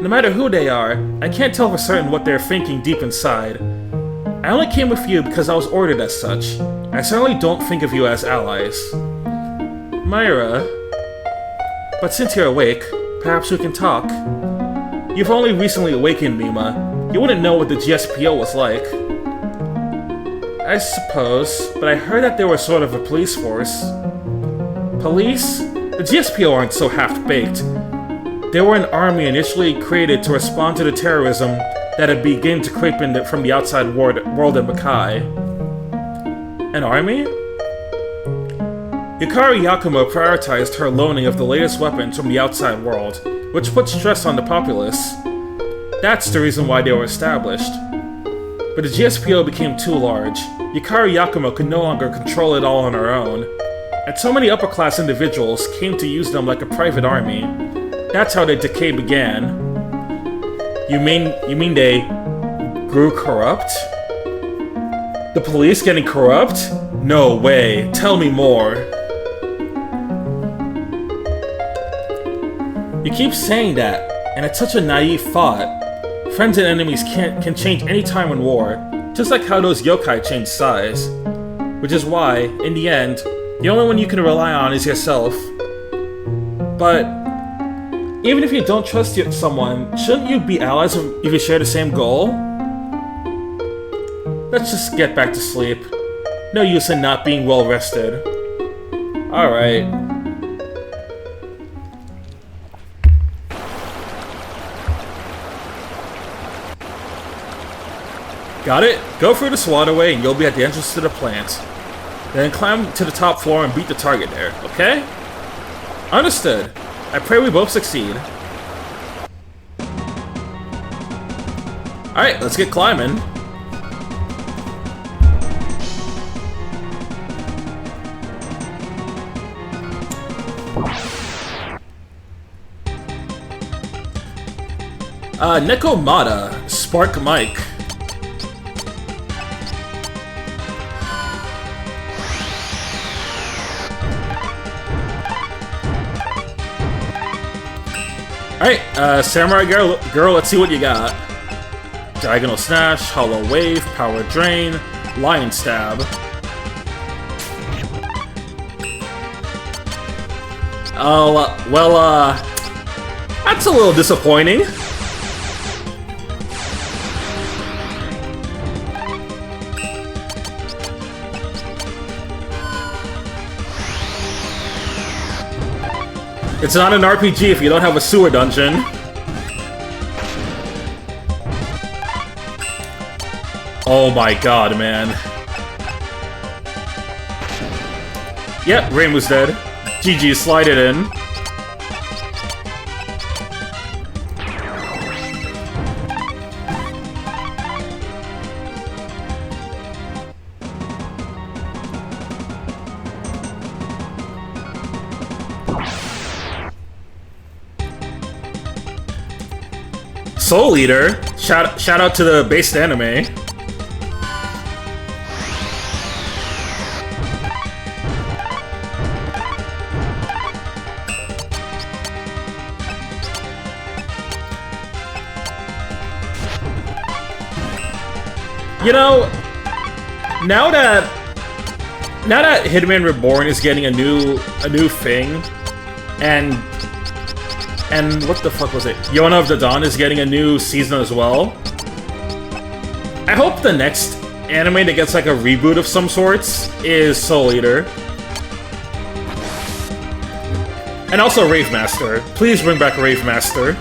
No matter who they are, I can't tell for certain what they're thinking deep inside. I only came with you because I was ordered as such. I certainly don't think of you as allies. Myra... But since you're awake, perhaps we can talk. You've only recently awakened, Mima. You wouldn't know what the GSPO was like. I suppose, but I heard that they were sort of a police force. Police? The GSPO aren't so half-baked. They were an army initially created to respond to the terrorism that had begun to creep in from the outside world in Makai. An army? Yukari Yakumo prioritized her loaning of the latest weapons from the outside world, which put stress on the populace. That's the reason why they were established. But the GSPO became too large. Yukari Yakumo could no longer control it all on her own, and so many upper-class individuals came to use them like a private army. That's how the decay began. You mean they grew corrupt? The police getting corrupt? No way. Tell me more. You keep saying that, and it's such a naive thought. Friends and enemies can change any time in war, just like how those yokai change size. Which is why, in the end, the only one you can rely on is yourself. But even if you don't trust someone, shouldn't you be allies if you share the same goal? Let's just get back to sleep. No use in not being well rested. Alright. Got it? Go through this waterway and you'll be at the entrance to the plant. Then climb to the top floor and beat the target there, okay? Understood. I pray we both succeed. Alright, let's get climbing. Nekomata, Spark Mike. Alright, Samurai Girl, let's see what you got. Diagonal Snatch, Hollow Wave, Power Drain, Lion Stab. Oh, well, that's a little disappointing. It's not an RPG if you don't have a sewer dungeon. Oh my god, man. Yep, Rainbow's dead. GG, slide it in. Soul Eater? Shout out to the based anime. You know, now that Hitman Reborn is getting a new thing, and what the fuck was it? Yona of the Dawn is getting a new season as well. I hope the next anime that gets like a reboot of some sorts is Soul Eater. And also Rave Master. Please bring back Rave Master.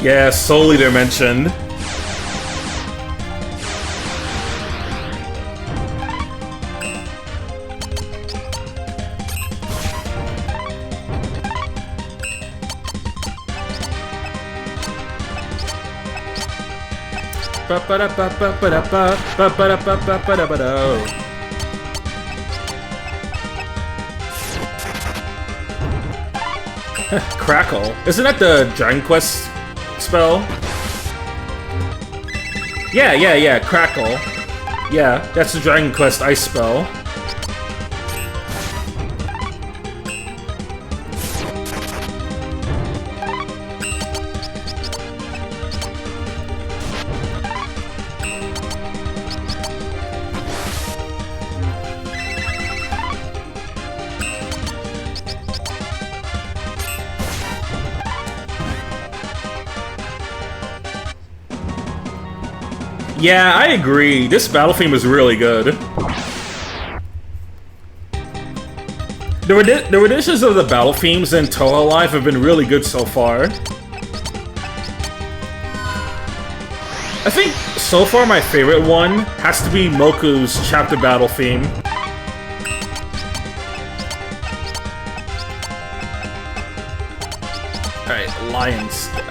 Yeah, Soul Eater mentioned. Crackle. Isn't that the Dragon Quest spell? Yeah, Crackle. Yeah, that's the Dragon Quest ice spell. Yeah, I agree. This battle theme is really good. The renditions of the battle themes in Touhou Live have been really good so far. I think so far my favorite one has to be Moku's chapter battle theme. Alright, Lion's Step.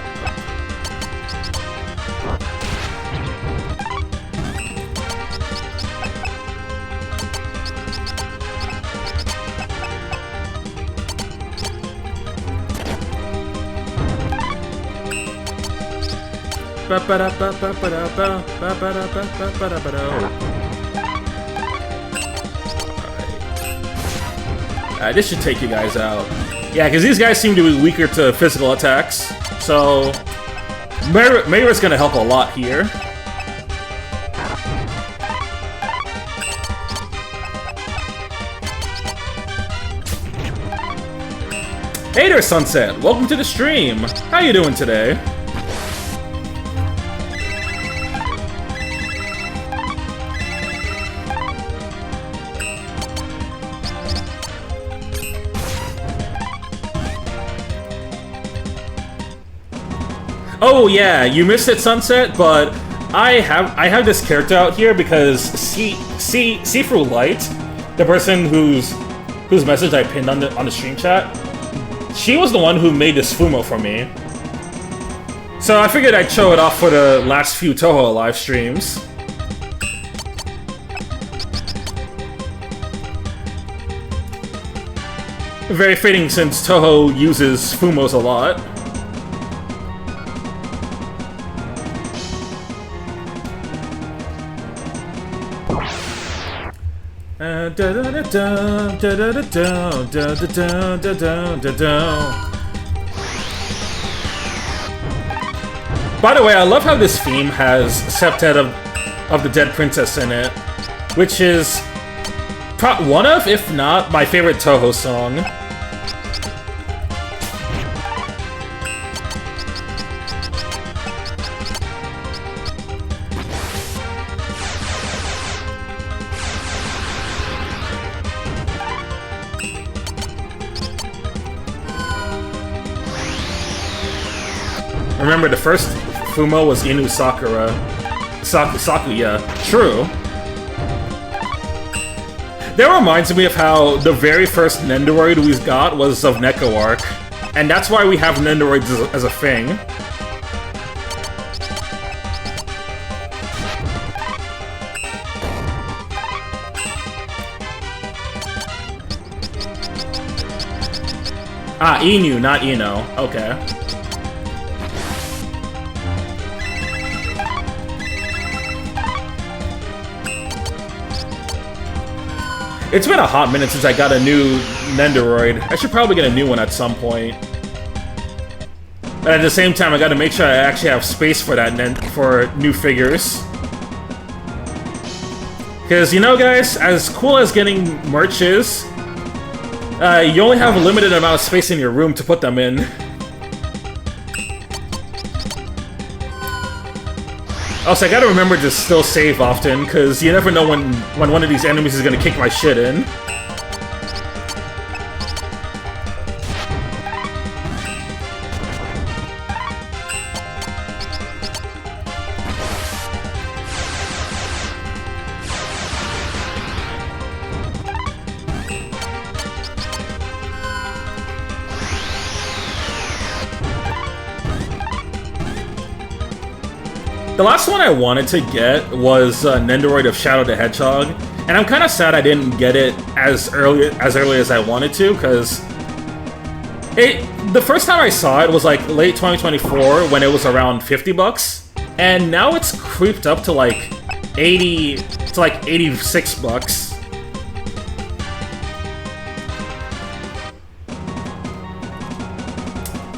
Alright, this should take you guys out. Yeah, because these guys seem to be weaker to physical attacks, so Mayra's gonna help a lot here. Hey there, Sunset! Welcome to the stream! How you doing today? Oh yeah, you missed it, Sunset, but I have this character out here because See-Through Light, the person whose message I pinned on the stream chat, she was the one who made this Fumo for me. So I figured I'd show it off for the last few Touhou live streams. Very fitting since Touhou uses Fumos a lot. By the way, I love how this theme has Septet of the Dead Princess in it, which is one of, if not, my favorite Touhou song. Remember, the first Fumo was Inu Sakura. Sakuya. True. That reminds me of how the very first Nendoroid we got was of Neko Arc. And that's why we have Nendoroids as a thing. Ah, Inu, not Ino. Okay. It's been a hot minute since I got a new Nendoroid. I should probably get a new one at some point. But at the same time, I gotta make sure I actually have space for that for new figures. Because, you know guys, as cool as getting merch is, you only have a limited amount of space in your room to put them in. Also, I gotta remember to still save often, because you never know when one of these enemies is gonna kick my shit in. The last one I wanted to get was Nendoroid of Shadow the Hedgehog, and I'm kind of sad I didn't get it as early as I wanted to, because the first time I saw it was like late 2024 when it was around 50 bucks, and now it's creeped up to like 86 bucks.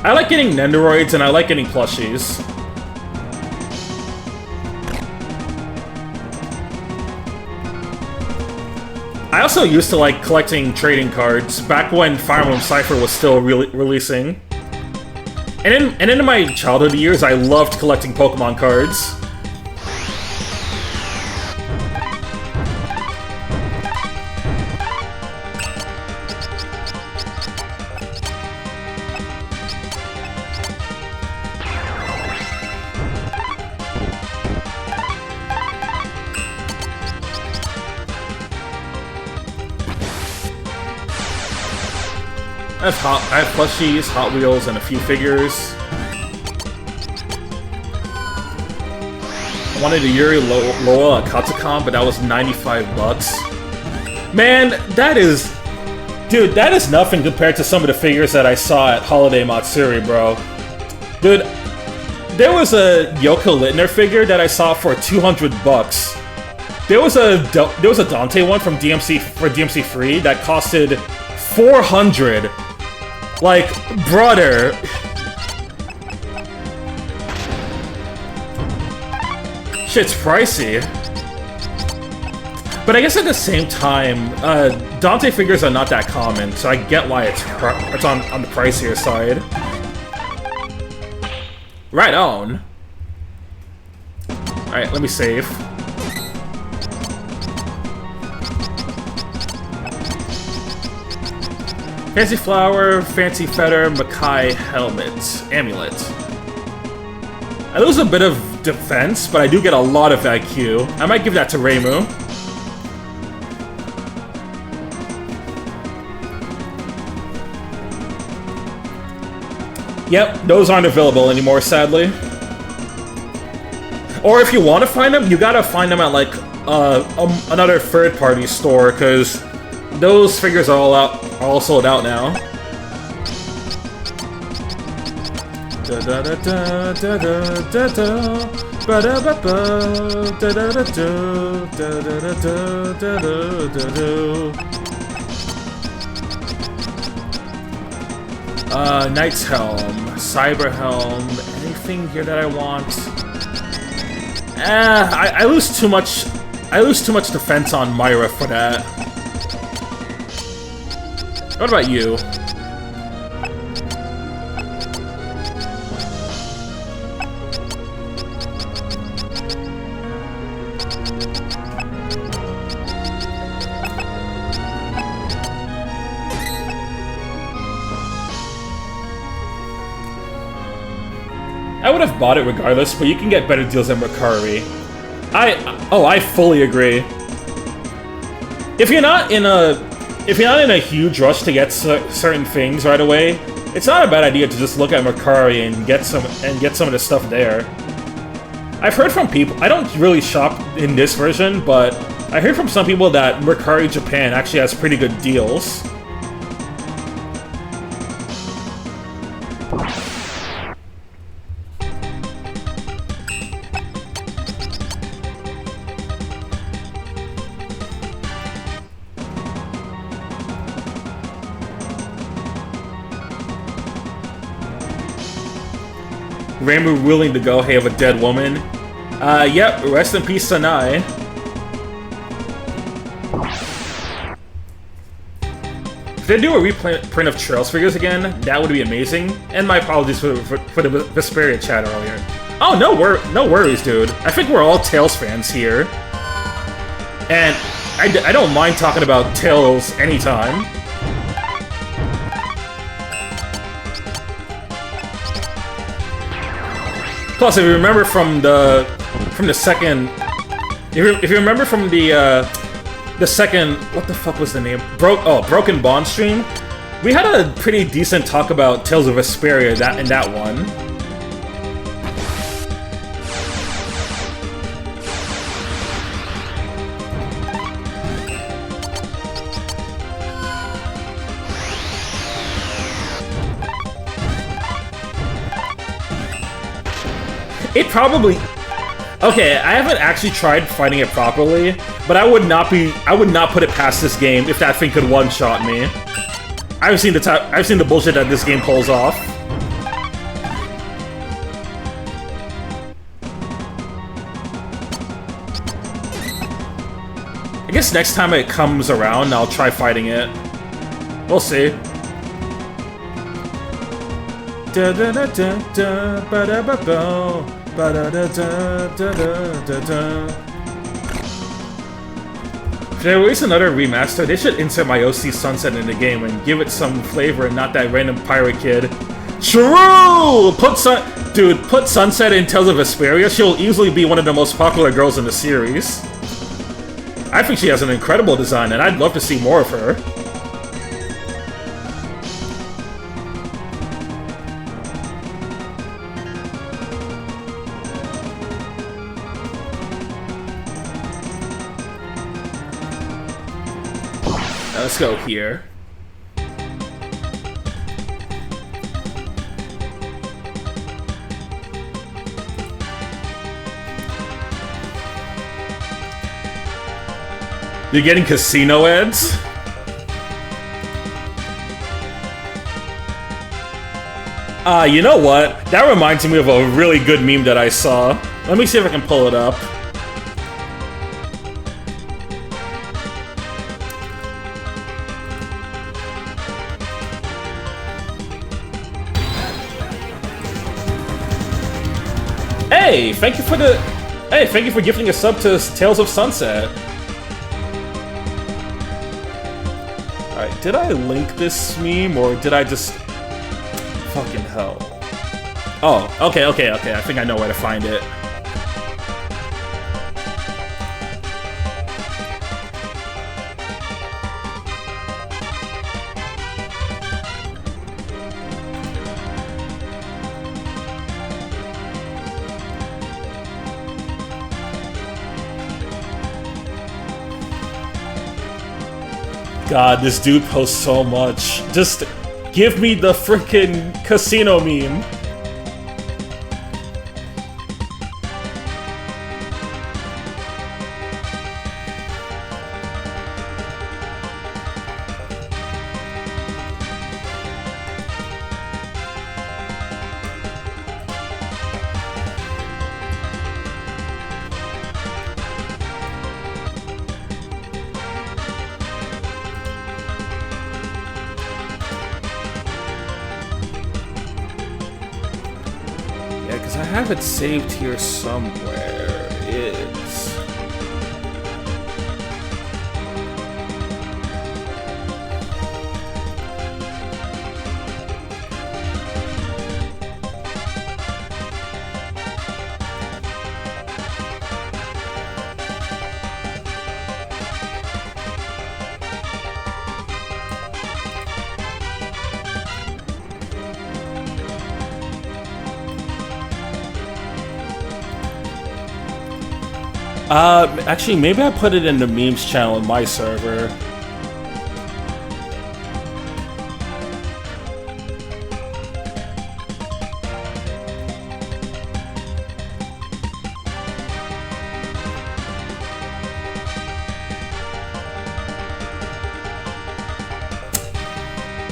I like getting Nendoroids and I like getting plushies. I also used to like collecting trading cards back when Fire Emblem Cypher was still releasing. And in my childhood years, I loved collecting Pokemon cards. I have plushies, Hot Wheels, and a few figures. I wanted a Yuri Loa at Katsucon, but that was 95 bucks. Man, that is... Dude, that is nothing compared to some of the figures that I saw at Holiday Matsuri, bro. Dude, there was a Yoko Littner figure that I saw for 200 bucks. There was a Dante one from DMC Free that costed 400. Like, brother. Shit's pricey. But I guess at the same time, Dante figures are not that common, so I get why it's on the pricier side. Right on. Alright, let me save. Fancy Flower, Fancy Feather, Makai Helmet, Amulet. I lose a bit of defense, but I do get a lot of IQ. I might give that to Reimu. Yep, those aren't available anymore, sadly. Or if you want to find them, you gotta find them at like another third-party store, because those figures are all sold out now. Da da da da da da da da. Ba da ba ba. Da da da da da da da da da da da. Knight's Helm, Cyber Helm, anything here that I want? I lose too much. I lose too much defense on Myra for that. What about you? I would have bought it regardless, but you can get better deals than Mercari. I fully agree. If you're not in a huge rush to get certain things right away, it's not a bad idea to just look at Mercari and get some of the stuff there. I've heard from people. I don't really shop in this version, but I heard from some people that Mercari Japan actually has pretty good deals. Ramu willing to go have a dead woman. Yep, rest in peace, Sanai. If they do a reprint of Trails figures again, that would be amazing. And my apologies for the Vesperia chat earlier. Oh, no worries, dude. I think we're all Tails fans here. And I don't mind talking about Tails anytime. Plus, if you remember from the second, if you remember from the second, what the fuck was the name? Broken Bond stream. We had a pretty decent talk about Tales of Vesperia in that one. It probably... Okay, I haven't actually tried fighting it properly, but I would not put it past this game if that thing could one-shot me. I've seen the bullshit that this game pulls off. I guess next time it comes around, I'll try fighting it. We'll see. Da da da da da ba da ba bo. Ba da da da da da da. If they release another remaster, they should insert my OC Sunset in the game and give it some flavor and not that random pirate kid. True! Put Sunset in Tales of Vesperia, she'll easily be one of the most popular girls in the series. I think she has an incredible design, and I'd love to see more of her. Let's go here. You're getting casino ads? You know what? That reminds me of a really good meme that I saw. Let me see if I can pull it up. Hey, thank you for gifting a sub to Tales of Sunset. Alright, did I link this meme or did I just... Fucking hell. Oh, okay, I think I know where to find it. God, this dude posts so much. Just give me the frickin' casino meme. have it saved here somewhere. It's... Actually, maybe I put it in the memes channel in my server.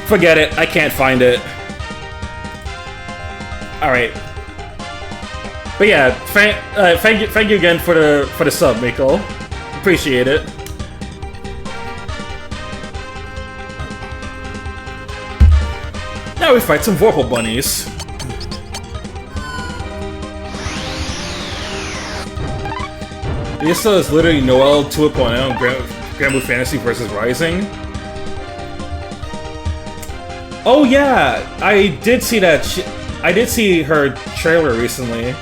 Forget it, I can't find it. Alright. But yeah, thank you again for the sub, Miko. Appreciate it. Now we fight some Vorpal bunnies. This is literally Noelle 2.0 and Grand Blue Fantasy vs. Rising. Oh yeah, I did see that. I did see her trailer recently.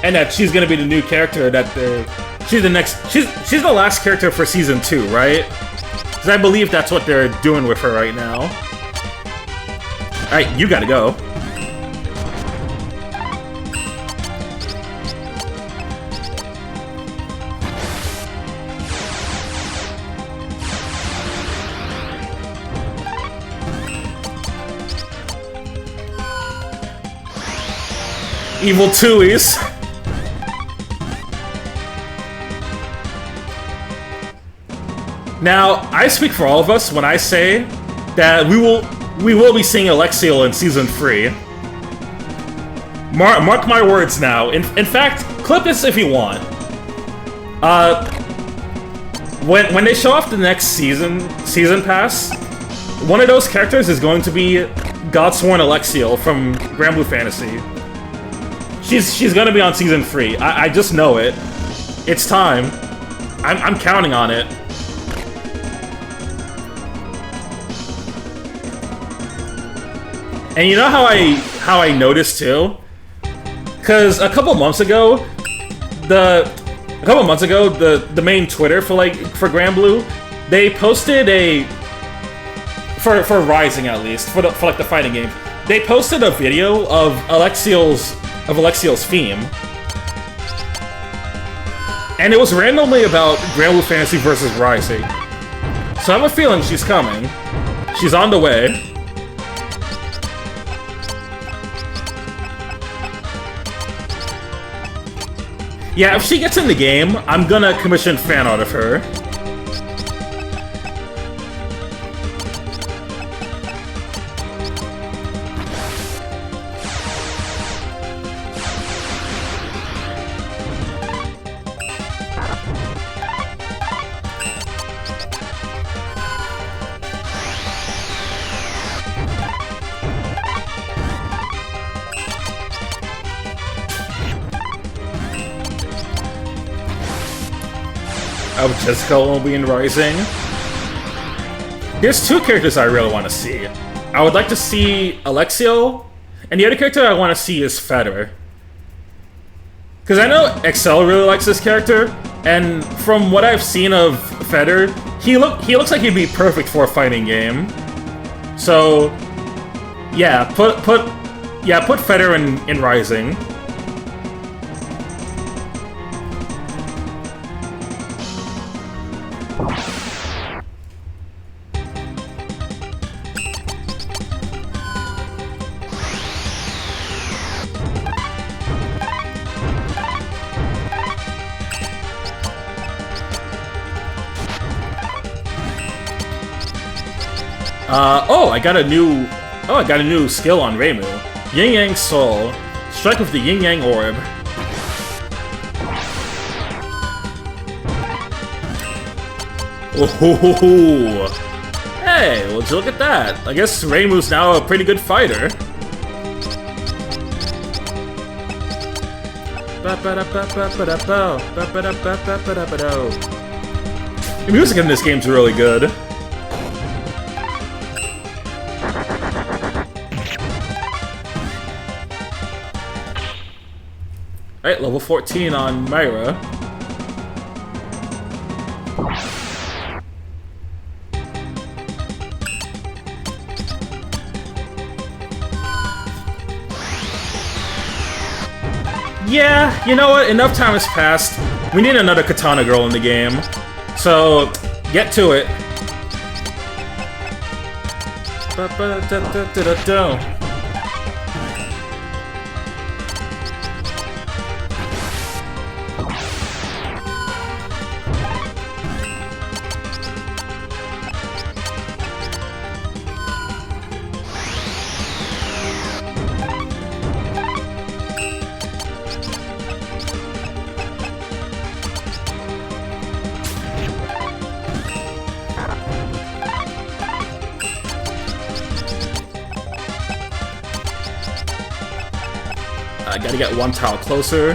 And that she's gonna be the new character that she's the last character for season 2, right? Because I believe that's what they're doing with her right now. Alright, you gotta go. Evil Tuies. Now, I speak for all of us when I say that we will be seeing Alexiel in Season 3. Mark my words now. In fact, clip this if you want. When they show off the next season pass, one of those characters is going to be Godsworn Alexiel from Grand Blue Fantasy. She's gonna be on Season 3. I just know it. It's time. I'm counting on it. And you know how I noticed too? Cause a couple months ago, the main Twitter for Grand Blue, they posted for Rising at least, for like the fighting game, they posted a video of Alexiel's theme. And it was randomly about Grand Blue Fantasy vs. Rising. So I have a feeling she's coming. She's on the way. Yeah, if she gets in the game, I'm gonna commission fan art of her. Oh, Jessica will be in Rising. There's two characters I really want to see. I would like to see Alexiel, and the other character I want to see is Feather. Because I know Excel really likes this character, and from what I've seen of Feather, he looks like he'd be perfect for a fighting game. So, yeah, put Feather in Rising. I got a new skill on Reimu. Yin Yang Soul. Strike with the Yin Yang Orb. Oh, hey, well, look at that. I guess Reimu's now a pretty good fighter. The music in this game's really good. Alright, level 14 on Myra. Yeah, you know what? Enough time has passed. We need another Katana girl in the game. So, get to it. I gotta get one tile closer.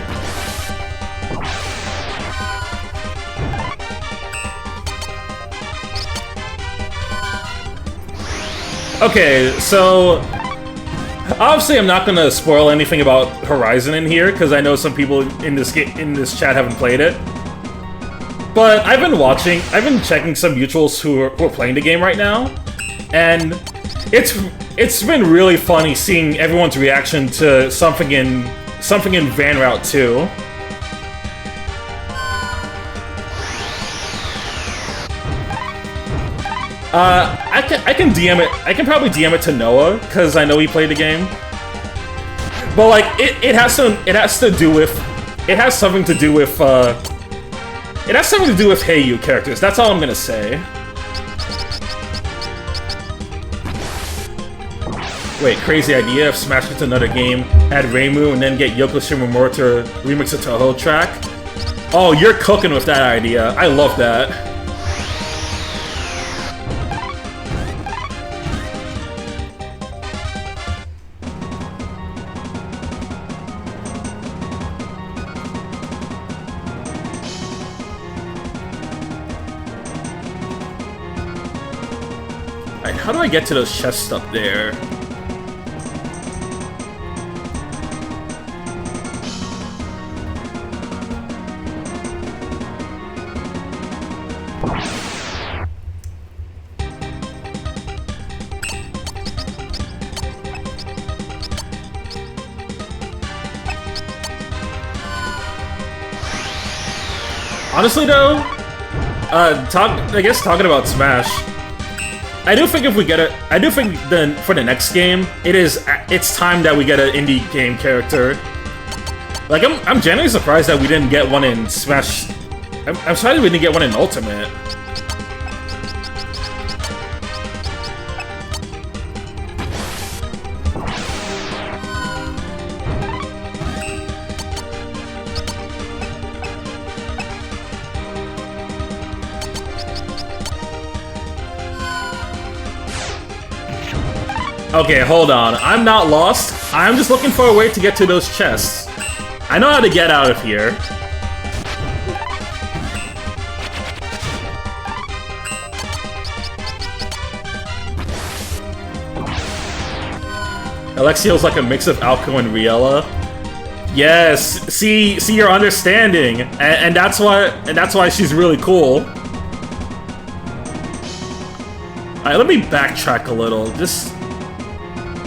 Okay, so obviously I'm not gonna spoil anything about Horizon in here because I know some people in this chat haven't played it. But I've been checking some mutuals who are playing the game right now, and it's been really funny seeing everyone's reaction to something in Van Route 2. I can DM it. I can probably DM it to Noah because I know he played the game. But like it has something to do with Hey You characters. That's all I'm gonna say. Wait, crazy idea if Smash gets another game, add Reimu, and then get Yoko Shimomura to remix a Touhou track? Oh, you're cooking with that idea. I love that. Alright, how do I get to those chests up there? Honestly, though, talking about Smash, I do think if we get it, I do think then for the next game, it's time that we get an indie game character. Like, I'm genuinely surprised that we didn't get one in Smash. I'm surprised we didn't get one in Ultimate. Okay, hold on. I'm not lost. I'm just looking for a way to get to those chests. I know how to get out of here. Alexio's like a mix of Alco and Riella. Yes, see your understanding, and that's why she's really cool. All right, let me backtrack a little. Just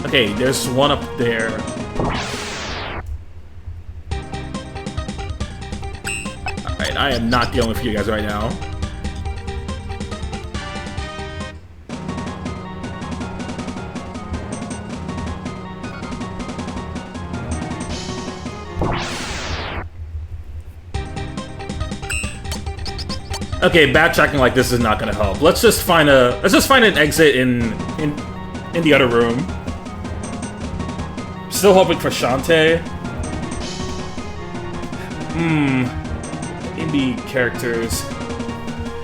okay. There's one up there. All right, I am not dealing with you guys right now. Okay, backtracking like this is not gonna help. Let's just find an exit in the other room. Still hoping for Shantae. Indie characters.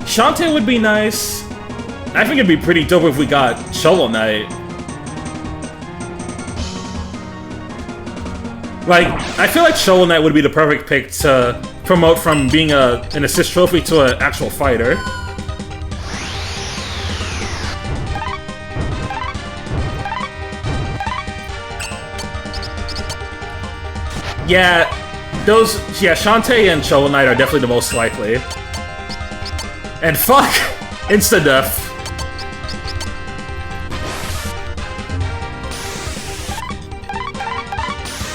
Shantae would be nice. I think it'd be pretty dope if we got Shovel Knight. Like, I feel like Shovel Knight would be the perfect pick to promote from being an assist trophy to an actual fighter. Yeah, Shantae and Shovel Knight are definitely the most likely. And fuck! Insta-death.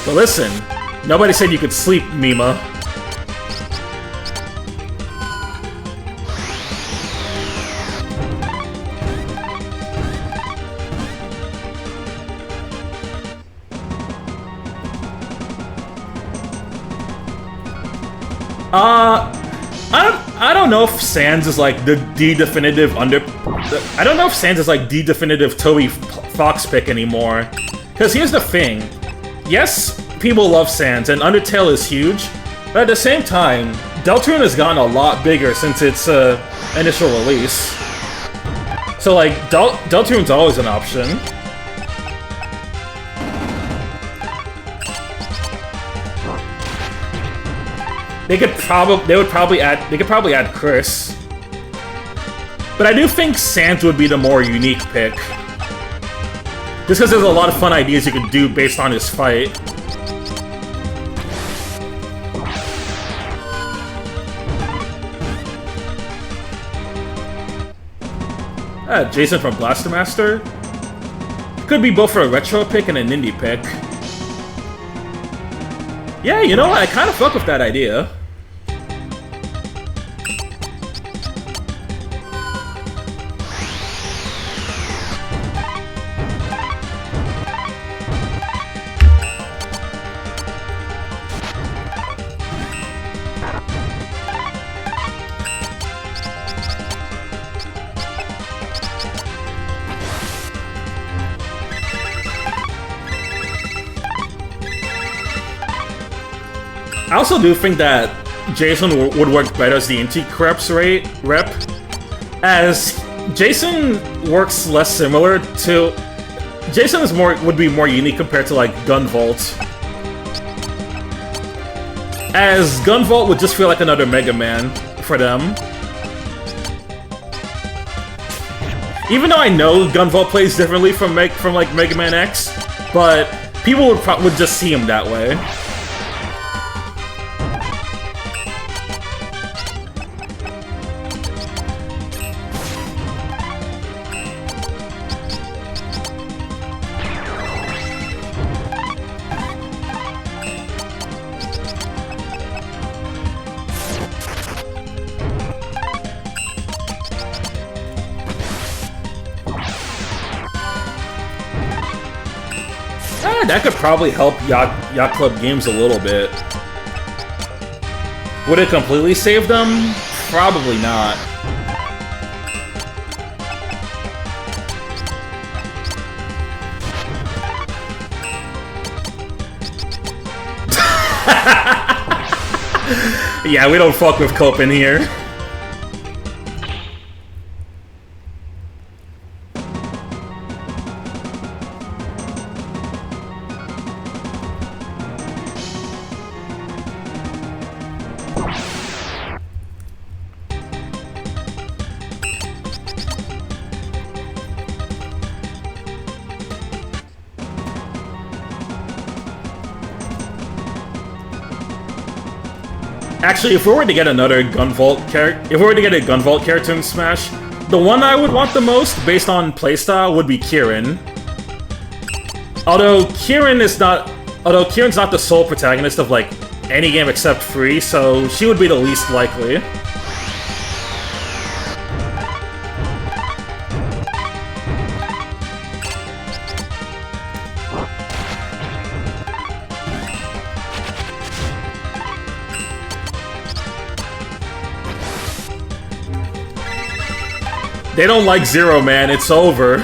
But listen, nobody said you could sleep, Mima. I don't know if Sans is like the definitive I don't know if Sans is like the definitive Toby Fox pick anymore. Because here's the thing. Yes, people love Sans, and Undertale is huge, but at the same time, Deltarune has gotten a lot bigger since its initial release. So like, Deltarune's always an option. They could probably add Chris. But I do think Sans would be the more unique pick. Just because there's a lot of fun ideas you could do based on his fight. Jason from Blaster Master. Could be both for a retro pick and an indie pick. Yeah, you know what? I kind of fuck with that idea. I also do think that Jason would work better as the anti-creps rep, as Jason works less similar to... Jason would be more unique compared to like Gunvolt. As Gunvolt would just feel like another Mega Man for them. Even though I know Gunvolt plays differently from like Mega Man X, but people would just see him that way. That could probably help Yacht Club games a little bit. Would it completely save them? Probably not. Yeah, we don't fuck with Cope in here. Actually, if we were to get another Gunvolt character in Smash, the one I would want the most, based on playstyle, would be Kirin. Although Kirin's not the sole protagonist of like any game except Free, so she would be the least likely. They don't like Zero, man. It's over.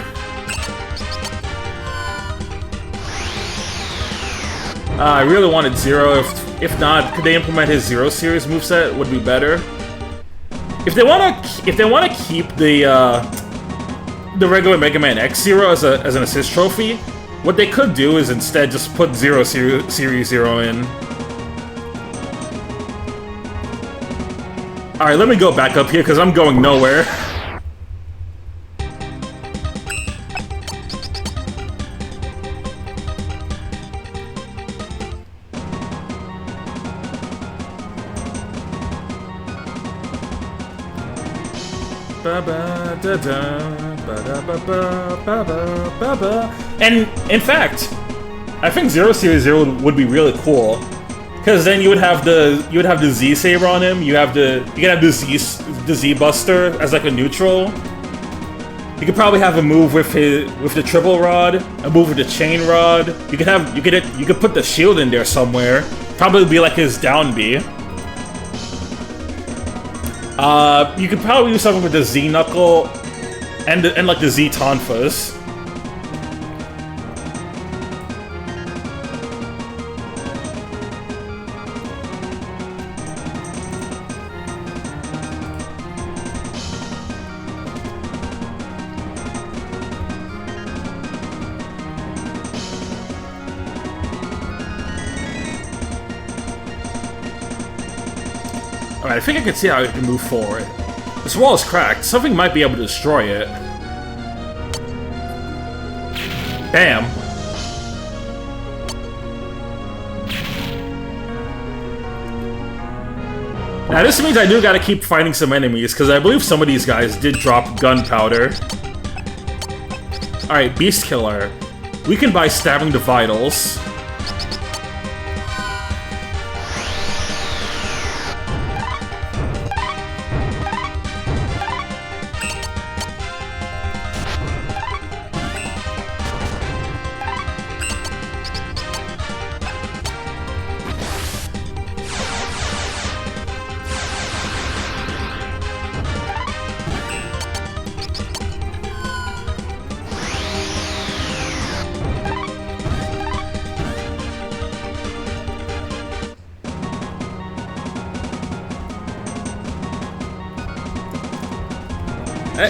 I really wanted Zero. If not, could they implement his Zero Series moveset? Would be better. If they wanna keep the regular Mega Man X Zero as an assist trophy, What they could do is instead just put Series Zero in. Alright, let me go back up here because I'm going nowhere. And in fact, I think Series Zero would be really cool, because then you would have the Z Saber on him. You could have the Z Buster as like a neutral. You could probably have a move with the triple rod, a move with the chain rod. You could put the shield in there somewhere. Probably be like his down B. You could probably do something with the Z Knuckle and like the Z Tonfas. Alright, I think I can see how I can move forward. This wall is cracked. Something might be able to destroy it. Bam. Now this means I do gotta keep fighting some enemies, because I believe some of these guys did drop gunpowder. Alright, Beast Killer. We can buy Stabbing the Vitals.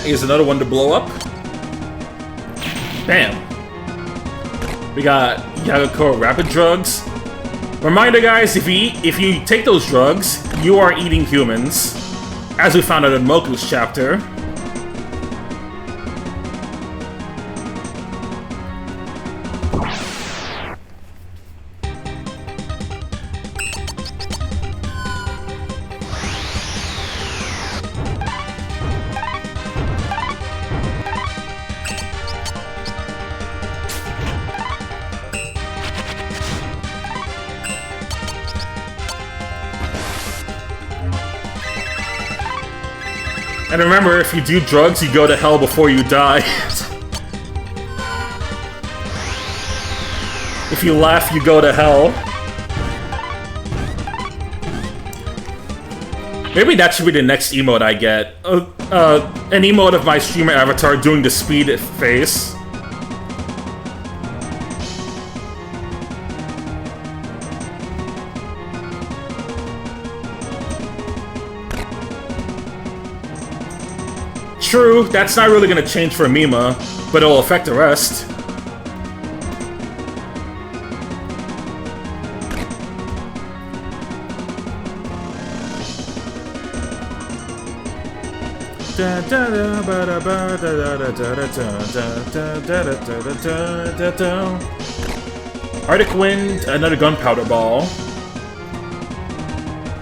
Here's another one to blow up. Bam. We got Yagakura Rapid Drugs. Reminder, guys, if you take those drugs, you are eating humans, as we found out in Moku's chapter. And remember, if you do drugs, you go to hell before you die. If you laugh, you go to hell. Maybe that should be the next emote I get. An emote of my streamer avatar doing the speed face. True, that's not really gonna change for Mima, but it'll affect the rest. Arctic Wind, another gunpowder ball.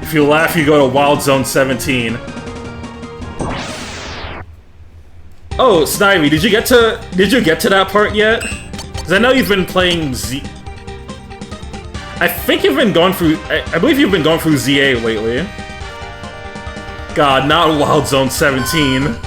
If you laugh, you go to Wild Zone 17. Oh, Snivy, did you get to that part yet? Because I know you've been playing Z. I think you've been going through. I believe you've been going through ZA lately. God, not Wild Zone 17.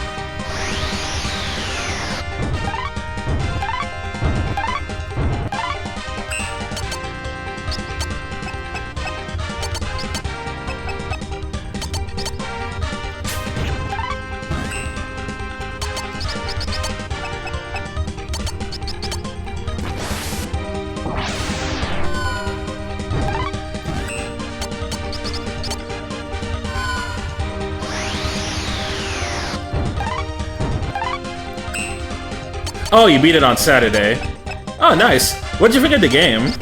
Oh, you beat it on Saturday. Oh, nice. What'd you think of the game?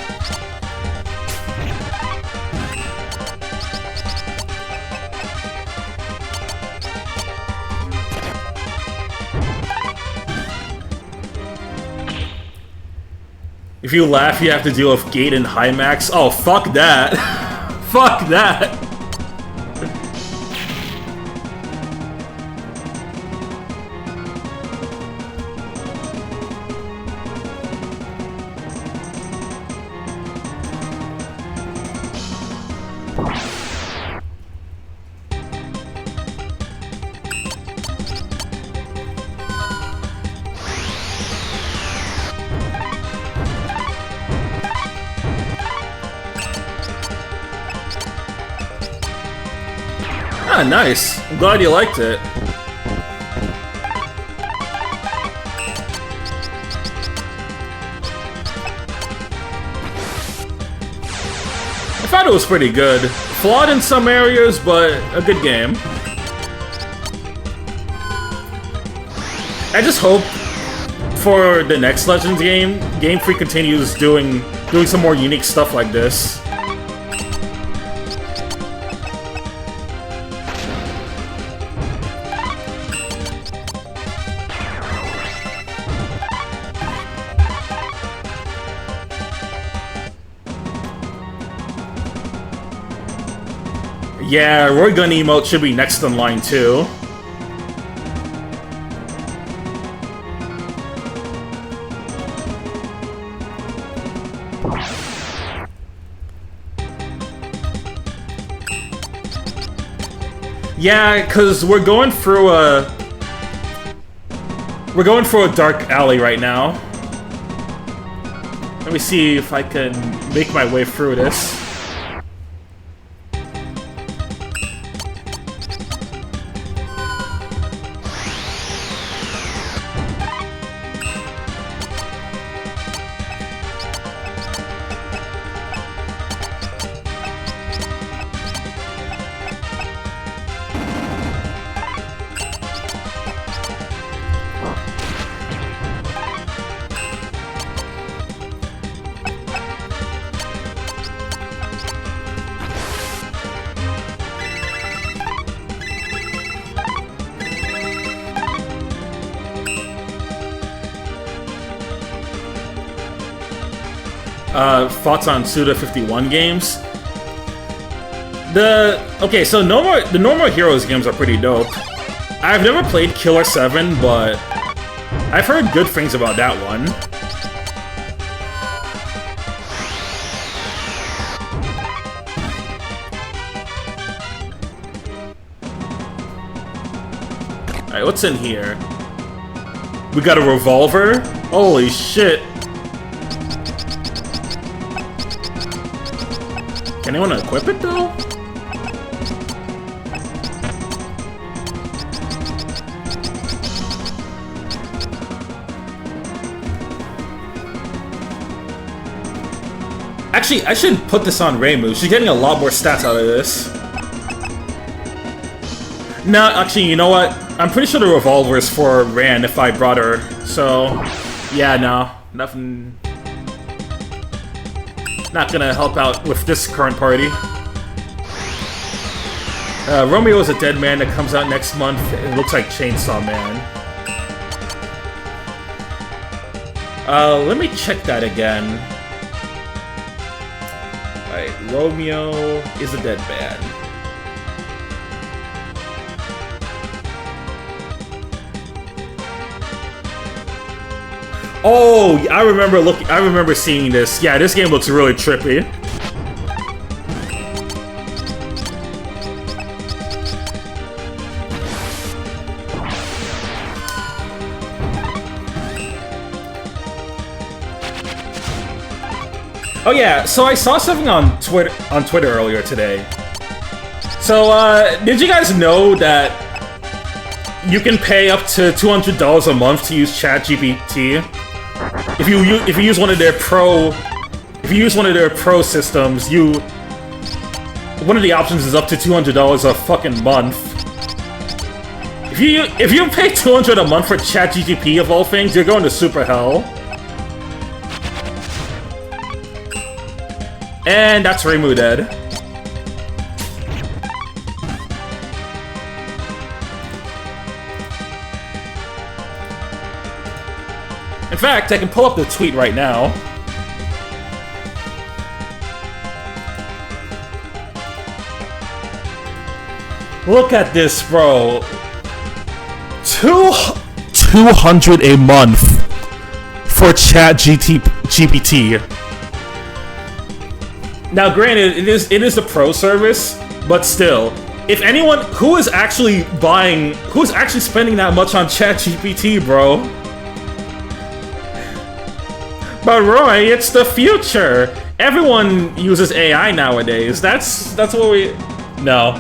If you laugh, you have to deal with Gate and High Max. Oh, fuck that. Fuck that. Ah, nice. I'm glad you liked it. I thought it was pretty good. Flawed in some areas, but a good game. I just hope for the next Legends game, Game Freak continues doing some more unique stuff like this. Yeah, Roy Gun emote should be next in line too. Yeah, cause we're going through a dark alley right now. Let me see if I can make my way through this. Thoughts on Suda51 games? Okay, so the normal Heroes games are pretty dope. I've never played Killer 7, but I've heard good things about that one. Alright, what's in here? We got a revolver? Holy shit. Can anyone equip it, though? Actually, I should put this on Reimu. She's getting a lot more stats out of this. No, actually, you know what? I'm pretty sure the revolver is for Ran if I brought her. So, yeah, no. Nothing... Not gonna help out with this current party. Romeo is a Dead Man that comes out next month. It looks like Chainsaw Man. Let me check that again. Alright, Romeo is a Dead Man. Oh, I remember seeing this. Yeah, this game looks really trippy. Oh yeah, so I saw something on Twitter earlier today. So, did you guys know that you can pay up to $200 a month to use ChatGPT? If you use one of their pro systems, one of the options is up to $200 a fucking month. If you pay $200 a month for ChatGPT of all things, you're going to super hell. And that's Reimu dead. In fact, I can pull up the tweet right now. Look at this, bro. 200 a month for GPT. Now, granted, it is the pro service, but still, if anyone who is actually spending that much on ChatGPT, bro. But Roy, it's the future. Everyone uses AI nowadays. That's what we. No,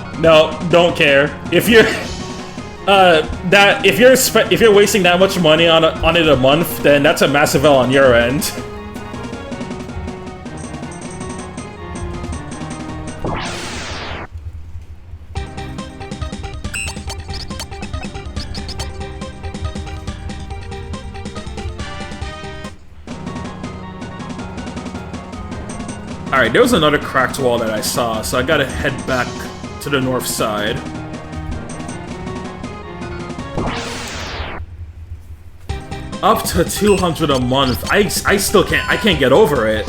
don't care. If you're if you're wasting that much money on it a month, then that's a massive L on your end. Alright, there was another cracked wall that I saw, so I gotta head back to the north side. Up to 200 a month. I still can't get over it.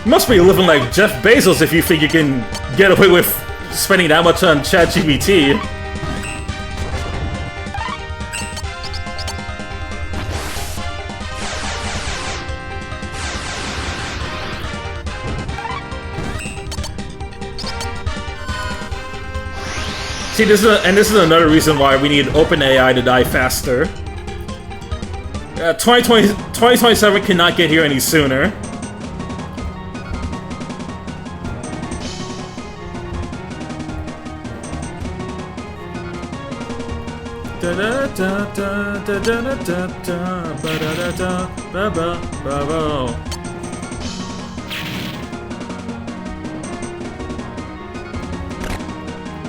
You must be living like Jeff Bezos if you think you can get away with spending that much on ChatGPT. See, this is another reason why we need OpenAI to die faster. 2027 cannot get here any sooner.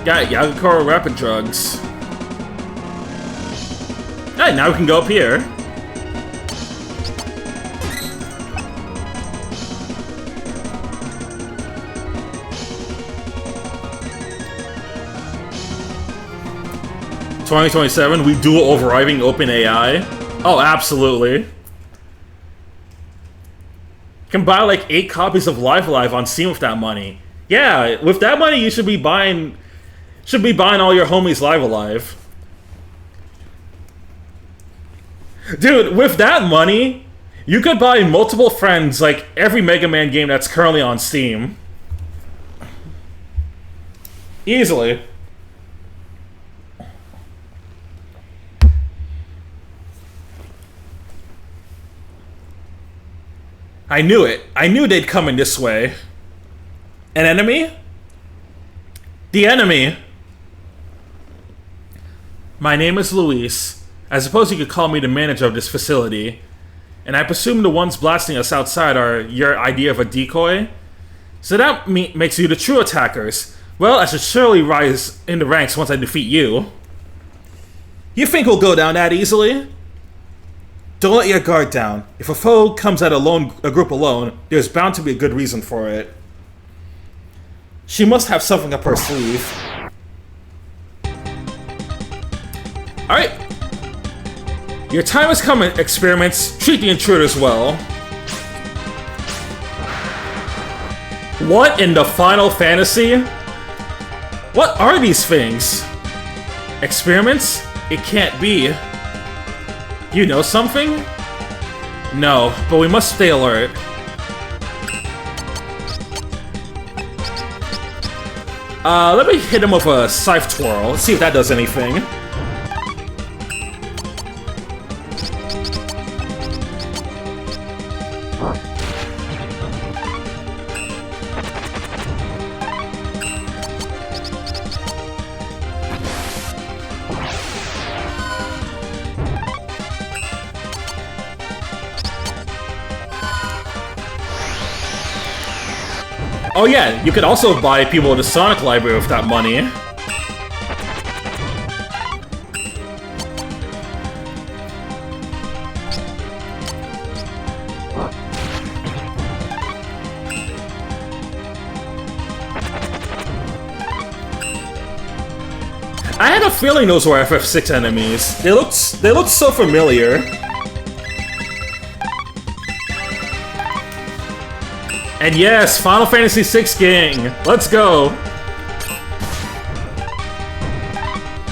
Got it, Yagakoro Rapid Drugs. Alright, now we can go up here. $2027, we dual overriding OpenAI. Oh, absolutely. You can buy like 8 copies of Live Live on Steam with that money. Yeah, with that money you should be buying all your homies Live Alive. Dude, with that money, you could buy multiple friends like every Mega Man game that's currently on Steam. Easily. I knew it. I knew they'd come in this way. An enemy? The enemy! My name is Luis. I suppose you could call me the manager of this facility. And I presume the ones blasting us outside are your idea of a decoy? So that makes you the true attackers. Well, I should surely rise in the ranks once I defeat you. You think we'll go down that easily? Don't let your guard down. If a foe comes at a group alone, there's bound to be a good reason for it. She must have something up her sleeve. Alright. Your time has come, experiments. Treat the intruders well. What in the Final Fantasy? What are these things? Experiments? It can't be. You know something? No, but we must stay alert. Let me hit him with a Scythe Twirl. Let's see if that does anything. Oh yeah, you could also buy people the Sonic library with that money. I had a feeling those were FF6 enemies. They looked so familiar. And yes, Final Fantasy VI gang. Let's go.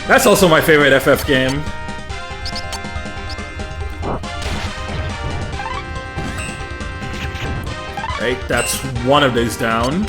That's also my favorite FF game. Right, that's one of these down.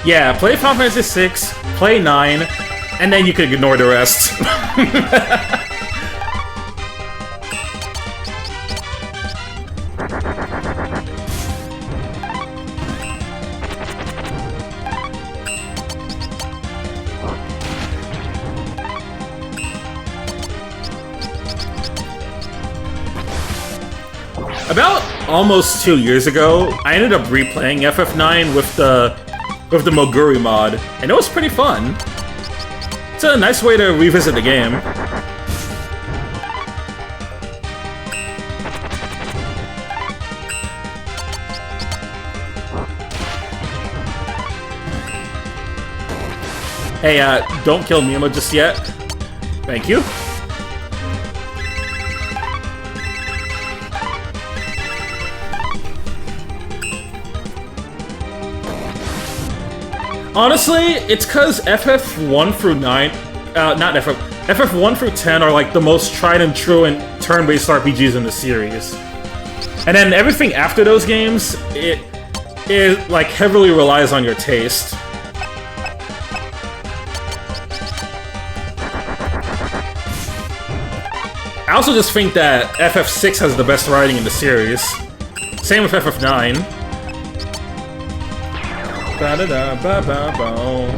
Yeah, play Final Fantasy VI, play 9, and then you can ignore the rest. About almost 2 years ago, I ended up replaying FF9 with the Moguri mod, and it was pretty fun. It's a nice way to revisit the game. Hey, don't kill Mima just yet. Thank you. Honestly, it's cause FF1 through 9, not FF1 through 10 are like the most tried and true and turn-based RPGs in the series. And then everything after those games, it like heavily relies on your taste. I also just think that FF6 has the best writing in the series. Same with FF9. Ba-da-da-ba-ba-bo.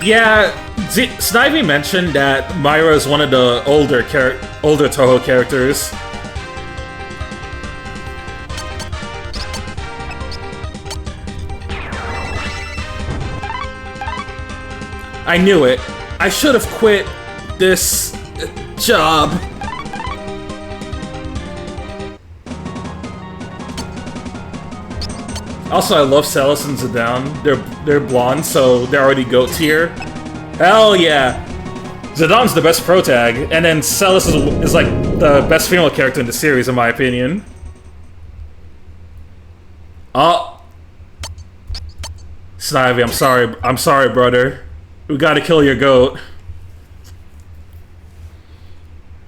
Yeah, Snivy mentioned that Myra is one of the older Touhou characters. I knew it. I should have quit this job. Also, I love Celis and Zidane. They're blonde, so they're already GOAT tier. Hell yeah! Zidane's the best pro tag, and then Celis is like the best female character in the series, in my opinion. Oh, Snivy, I'm sorry, brother. We gotta kill your GOAT.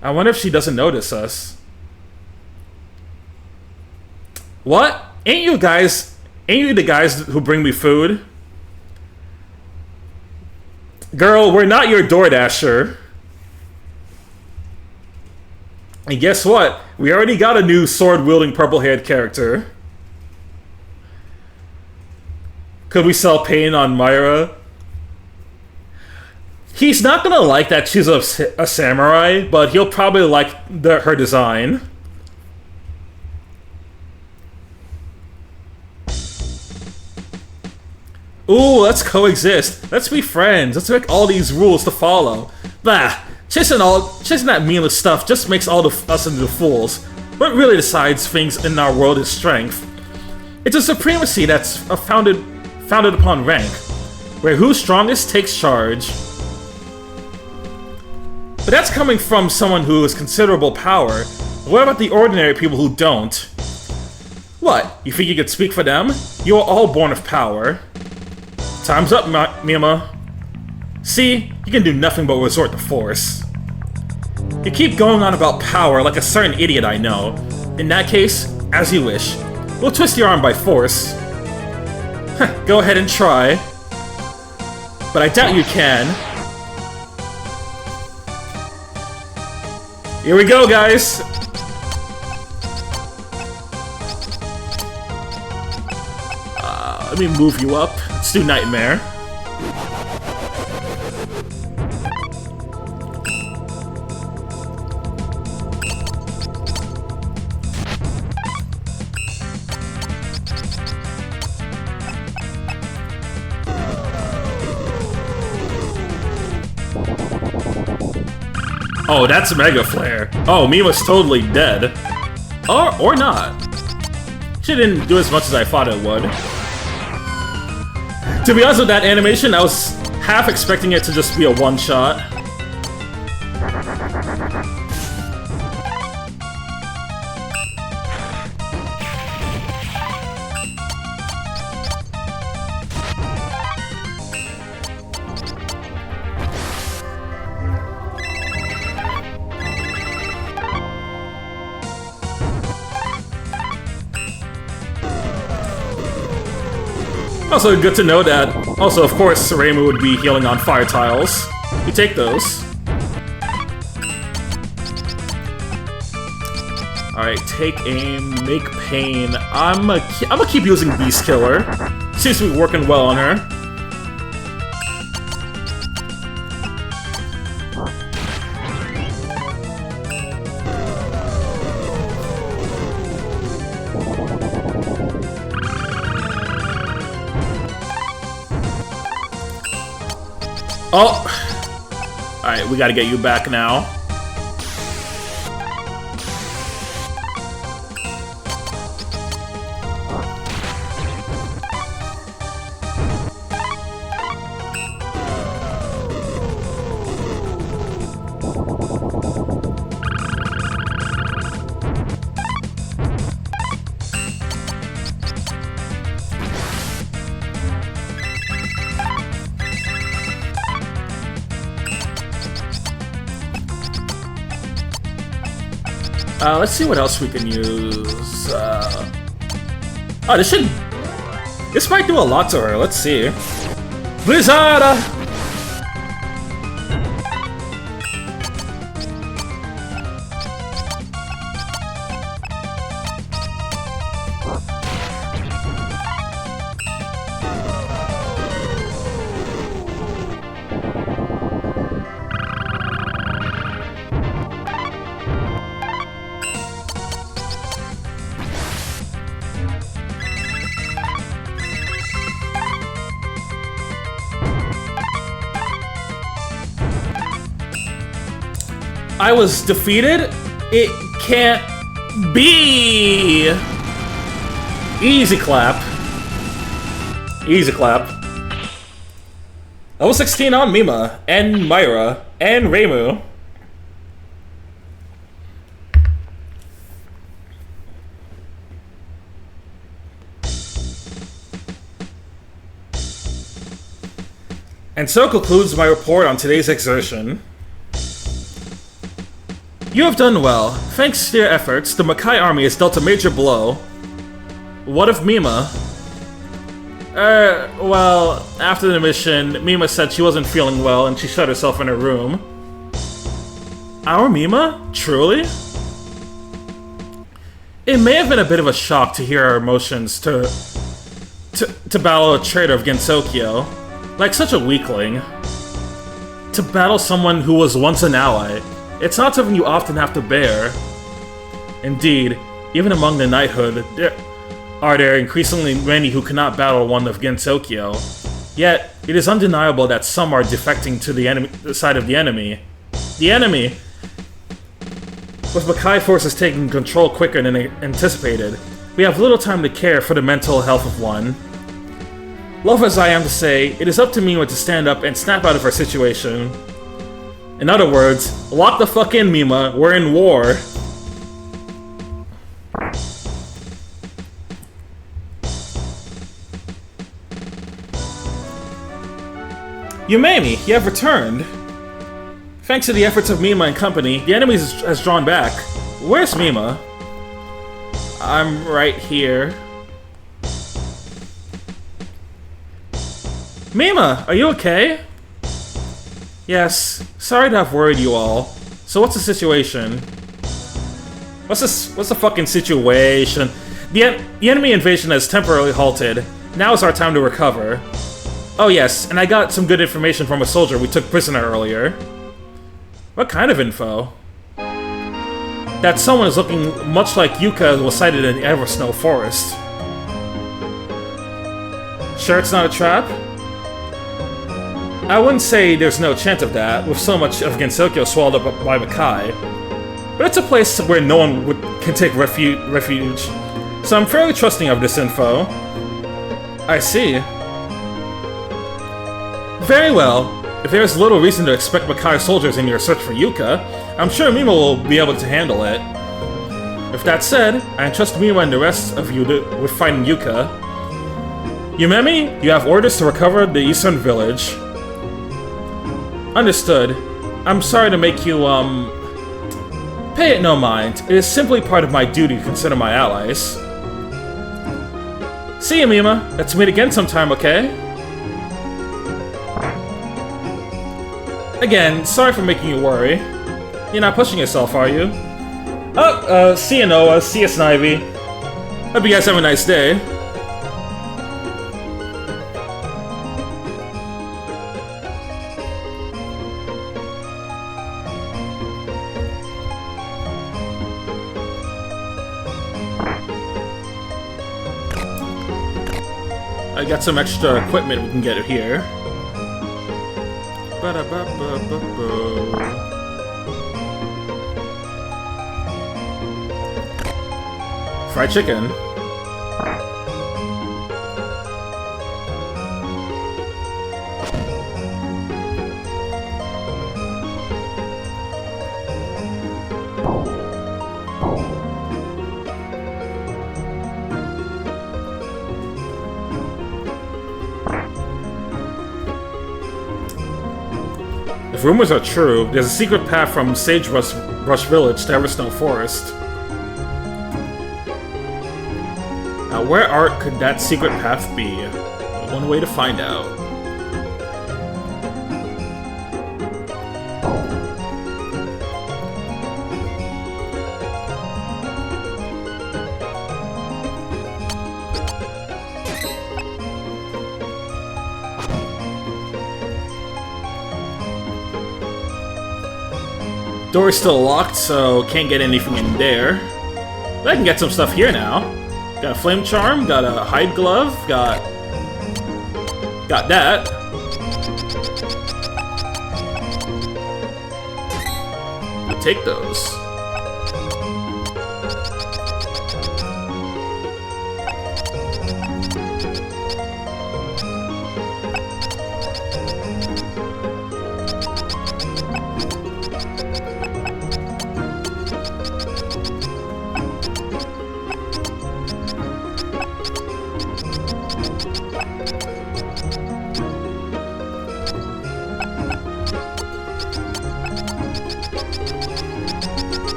I wonder if she doesn't notice us. What? Ain't you the guys who bring me food? Girl, we're not your DoorDasher. And guess what? We already got a new sword-wielding purple-haired character. Could we sell Pain on Myra? He's not gonna like that she's a samurai, but he'll probably like her design. Ooh, let's coexist. Let's be friends. Let's make all these rules to follow. Bah, chasing that meaningless stuff just makes all of us into fools. What really decides things in our world is strength. It's a supremacy that's founded upon rank, where who's strongest takes charge. But that's coming from someone who has considerable power. What about the ordinary people who don't? What, you think you could speak for them? You are all born of power. Time's up, Mima. See, you can do nothing but resort to force. You keep going on about power like a certain idiot I know. In that case, as you wish. We'll twist your arm by force. Go ahead and try. but I doubt you can. Here we go, guys! Let me move you up. Let's do Nightmare. Oh, that's Mega Flare. Oh, Mima's totally dead. Or not. She didn't do as much as I thought it would. To be honest with that animation, I was half expecting it to just be a one-shot. Also good to know that, also of course, Reimu would be healing on fire tiles. You take those. Alright, take aim, make pain. I'm gonna keep using Beast Killer. Seems to be working well on her. Oh! Alright, we gotta get you back now. Let's see what else we can use. Oh, this might do a lot to her. Let's see. Blizzard! I was defeated? It can't be! Easy clap. Easy clap. Level 16 on Mima, and Myra, and Reimu. And so concludes my report on today's exertion. You have done well. Thanks to your efforts, the Makai army has dealt a major blow. What of Mima? Well, after the mission, Mima said she wasn't feeling well and she shut herself in her room. Our Mima? Truly? It may have been a bit of a shock to hear our emotions to battle a traitor of Gensokyo. Like such a weakling. To battle someone who was once an ally. It's not something you often have to bear. Indeed, even among the knighthood, there are increasingly many who cannot battle one of Gensokyo. Yet, it is undeniable that some are defecting to the side of the enemy. The enemy! With Makai forces taking control quicker than anticipated, we have little time to care for the mental health of one. Love as I am to say, it is up to Mima to stand up and snap out of our situation. In other words, lock the fuck in, Mima. We're in war. Yumemi, you have returned. Thanks to the efforts of Mima and company, the enemy has drawn back. Where's Mima? I'm right here. Mima, are you okay? Yes, sorry to have worried you all. So what's the situation? What's the fucking situation? The enemy invasion has temporarily halted. Now is our time to recover. Oh yes, and I got some good information from a soldier we took prisoner earlier. What kind of info? That someone is looking much like Yuka was sighted in the Eversnow Forest. Sure it's not a trap? I wouldn't say there's no chance of that, with so much of Gensokyo swallowed up by Makai. But it's a place where no one can take refuge, so I'm fairly trusting of this info. I see. Very well. If there's little reason to expect Makai soldiers in your search for Yuka, I'm sure Mima will be able to handle it. With that said, I entrust Mima and the rest of you with finding Yuka. Yumemi, you have orders to recover the eastern village. Understood. I'm sorry to make you, pay it no mind. It is simply part of my duty to consider my allies. See you, Mima. Let's meet again sometime, okay? Again, sorry for making you worry. You're not pushing yourself, are you? Oh, see you, Noah. See you, Snivy. Hope you guys have a nice day. I got some extra equipment we can get here. Fried chicken. If rumors are true, there's a secret path from Sagebrush Village to Eversnow Forest. Now, where could that secret path be? One way to find out. Door's still locked, so can't get anything in there. But I can get some stuff here now. Got a flame charm, got a hide glove, got that. I'll take those.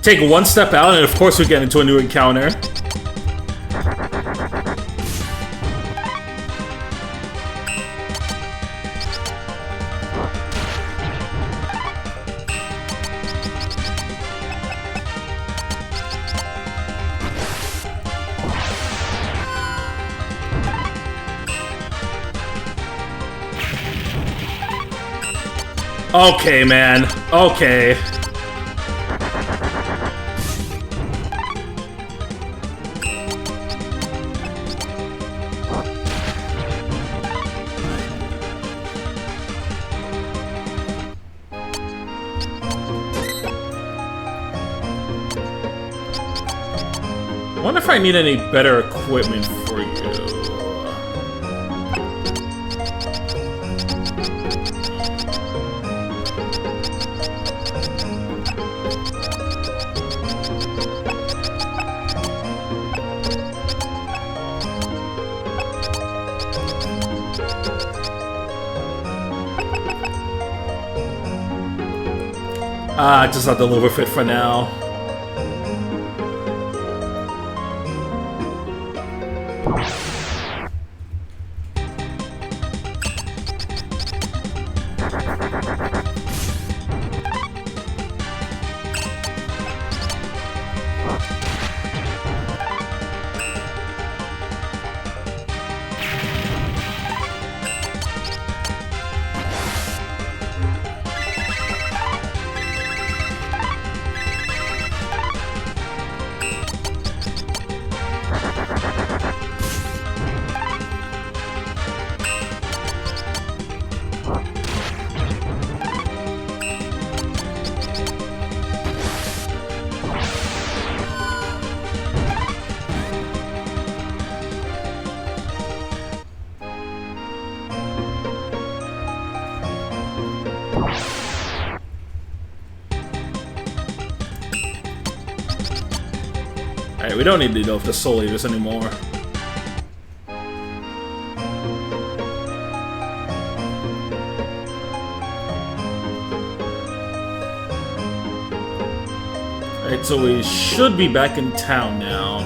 Take one step out, and of course we get into a new encounter. Okay, man. Okay. I wonder if I need any better equipment for you. Just have to live with it for now. Alright, we don't need to deal with the Soul Eaters anymore. Alright, so we should be back in town now.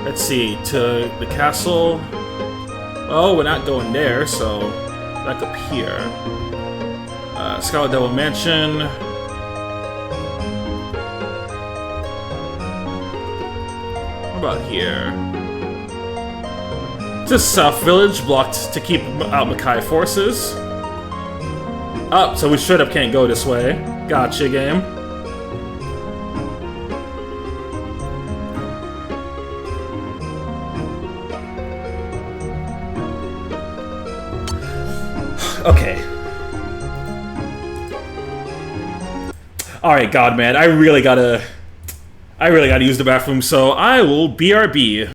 Let's see, to the castle. Oh, we're not going there, so back up here. Scarlet Devil Mansion. What about here? This South Village, blocked to keep out Makai forces. Oh, so we straight up can't go this way. Gotcha, game. Okay. Alright, God, man, I really gotta use the bathroom, so I will BRB.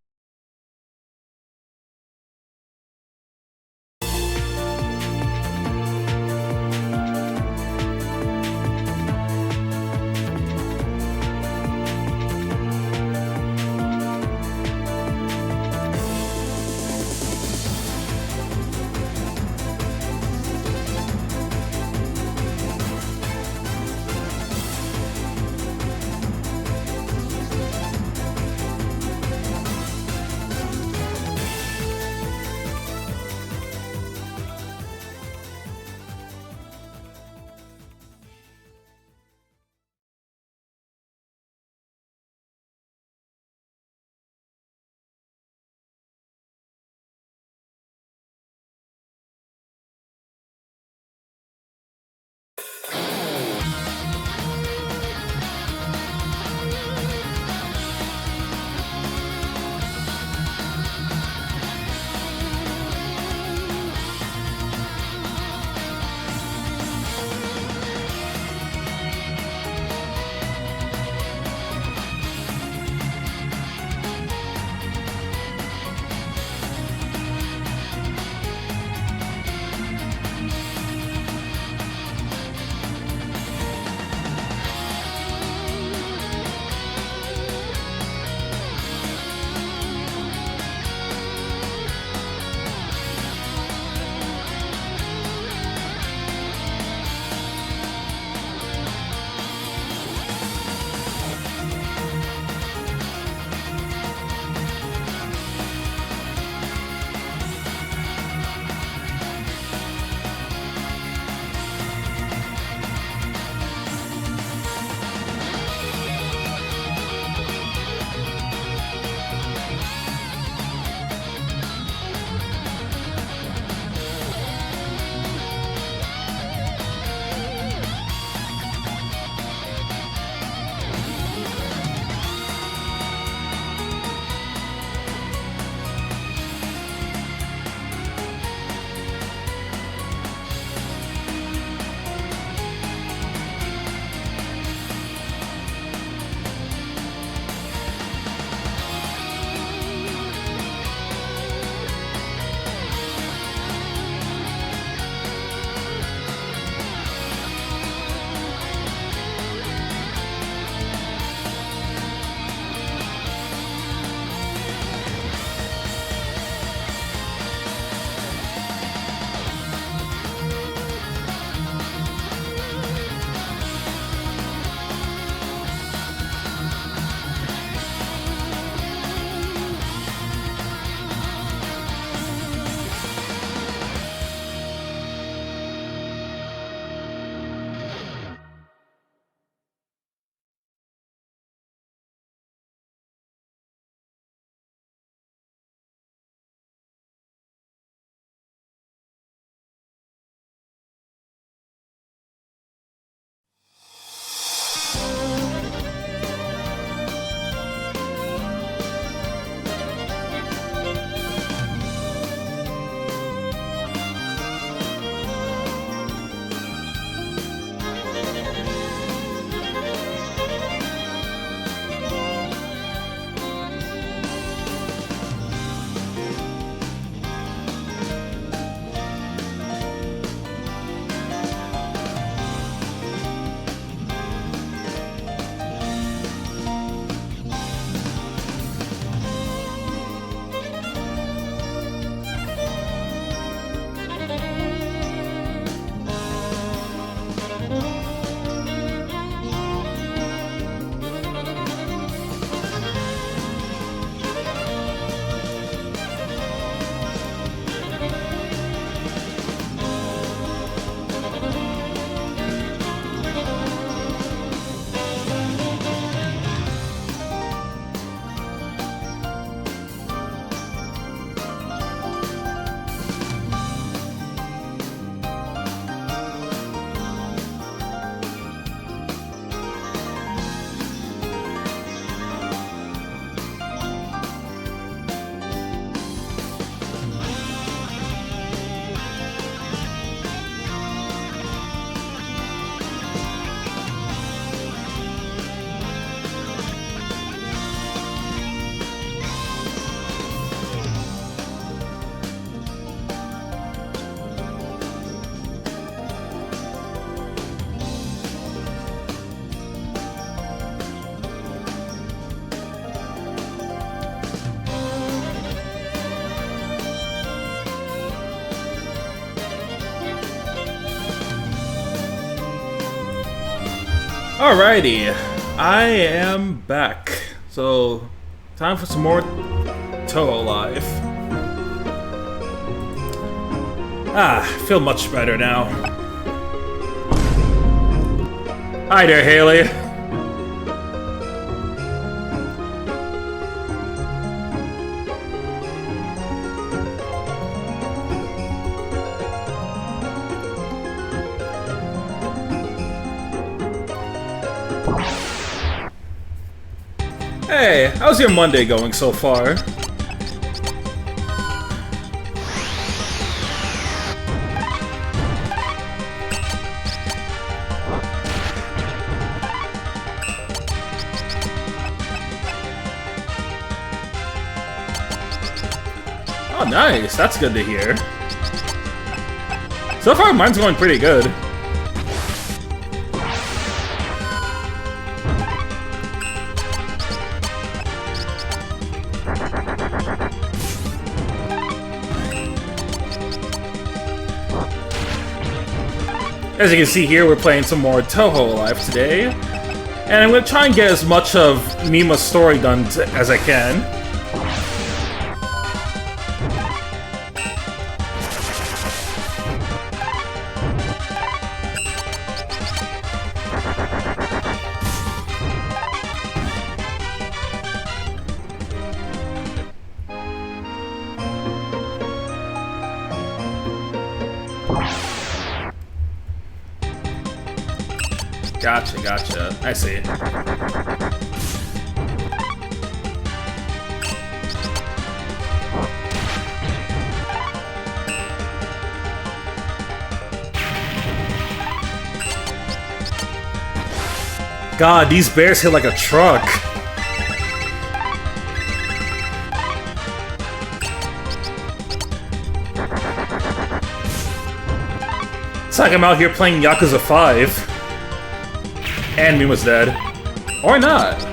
Alrighty, I am back. So, time for some more Touhou Live. Feel much better now. Hi there, Haley. Hey, how's your Monday going so far? Oh, nice. That's good to hear. So far, mine's going pretty good. As you can see here, we're playing some more Touhou Live today. And I'm going to try and get as much of Mima's story done as I can. Gotcha. I see. God, these bears hit like a truck. It's like I'm out here playing Yakuza 5. And Mima's dead. Or not.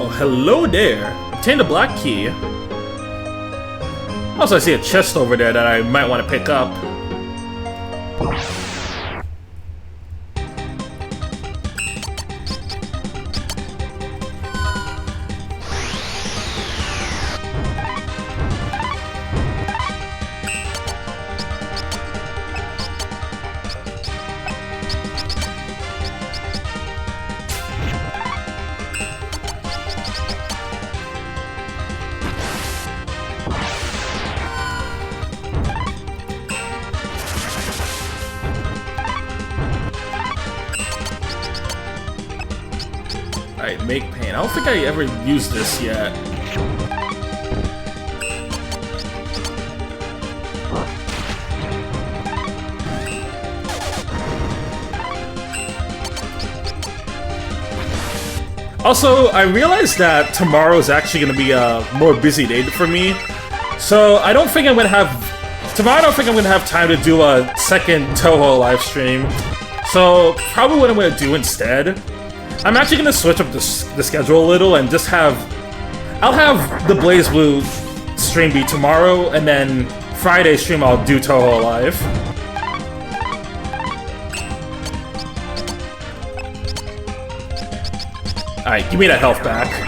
Oh, hello there! Obtained a black key. Also, I see a chest over there that I might want to pick up. Alright, make pain. I don't think I ever used this yet. Also, I realized that tomorrow is actually going to be a more busy day for me. So, I don't think I'm going to have... Tomorrow I don't think I'm going to have time to do a second Touhou live stream. So, probably what I'm going to do instead... I'm actually going to switch up the schedule a little and just have... I'll have the Blaze Blue stream be tomorrow, and then Friday stream I'll do Touhou Live. Alright, give me that health back.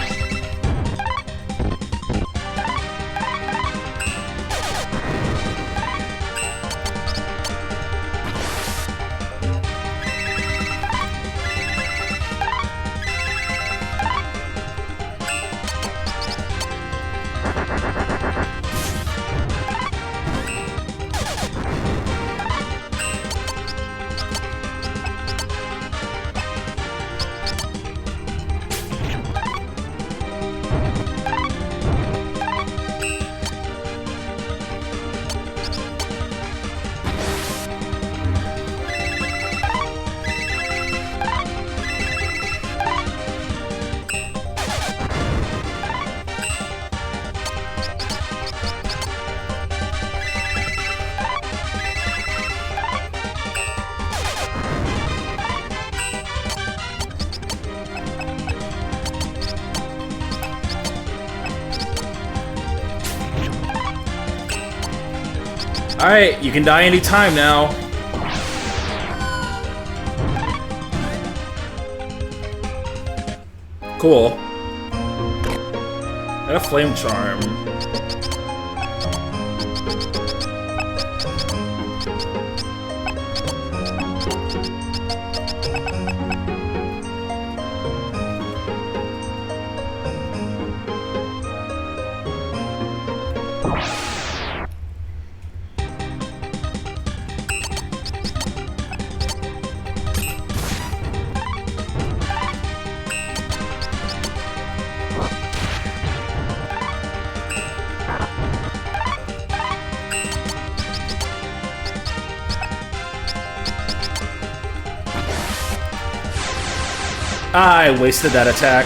Alright, you can die anytime now. Cool. Got a flame charm. I wasted that attack.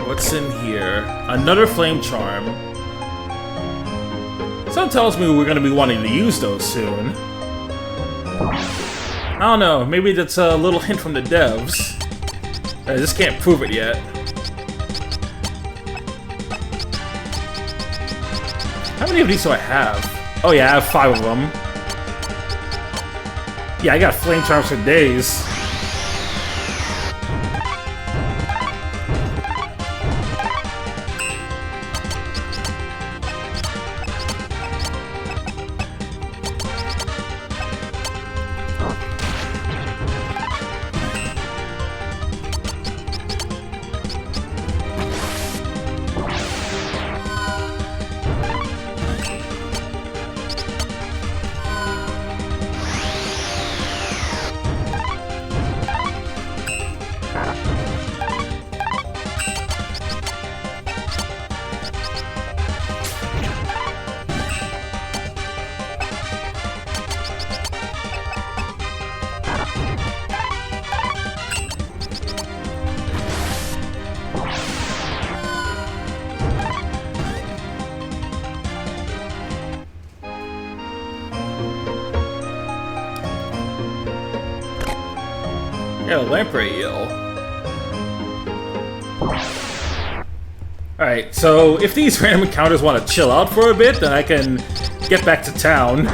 What's in here? Another flame charm. Something tells me we're gonna be wanting to use those soon. I don't know, maybe that's a little hint from the devs. I just can't prove it yet. How many of these do I have? Oh yeah, I have 5 of them. Yeah, I got flame charms for days. Yeah, a lamprey eel. Alright, so if these random encounters want to chill out for a bit, then I can get back to town.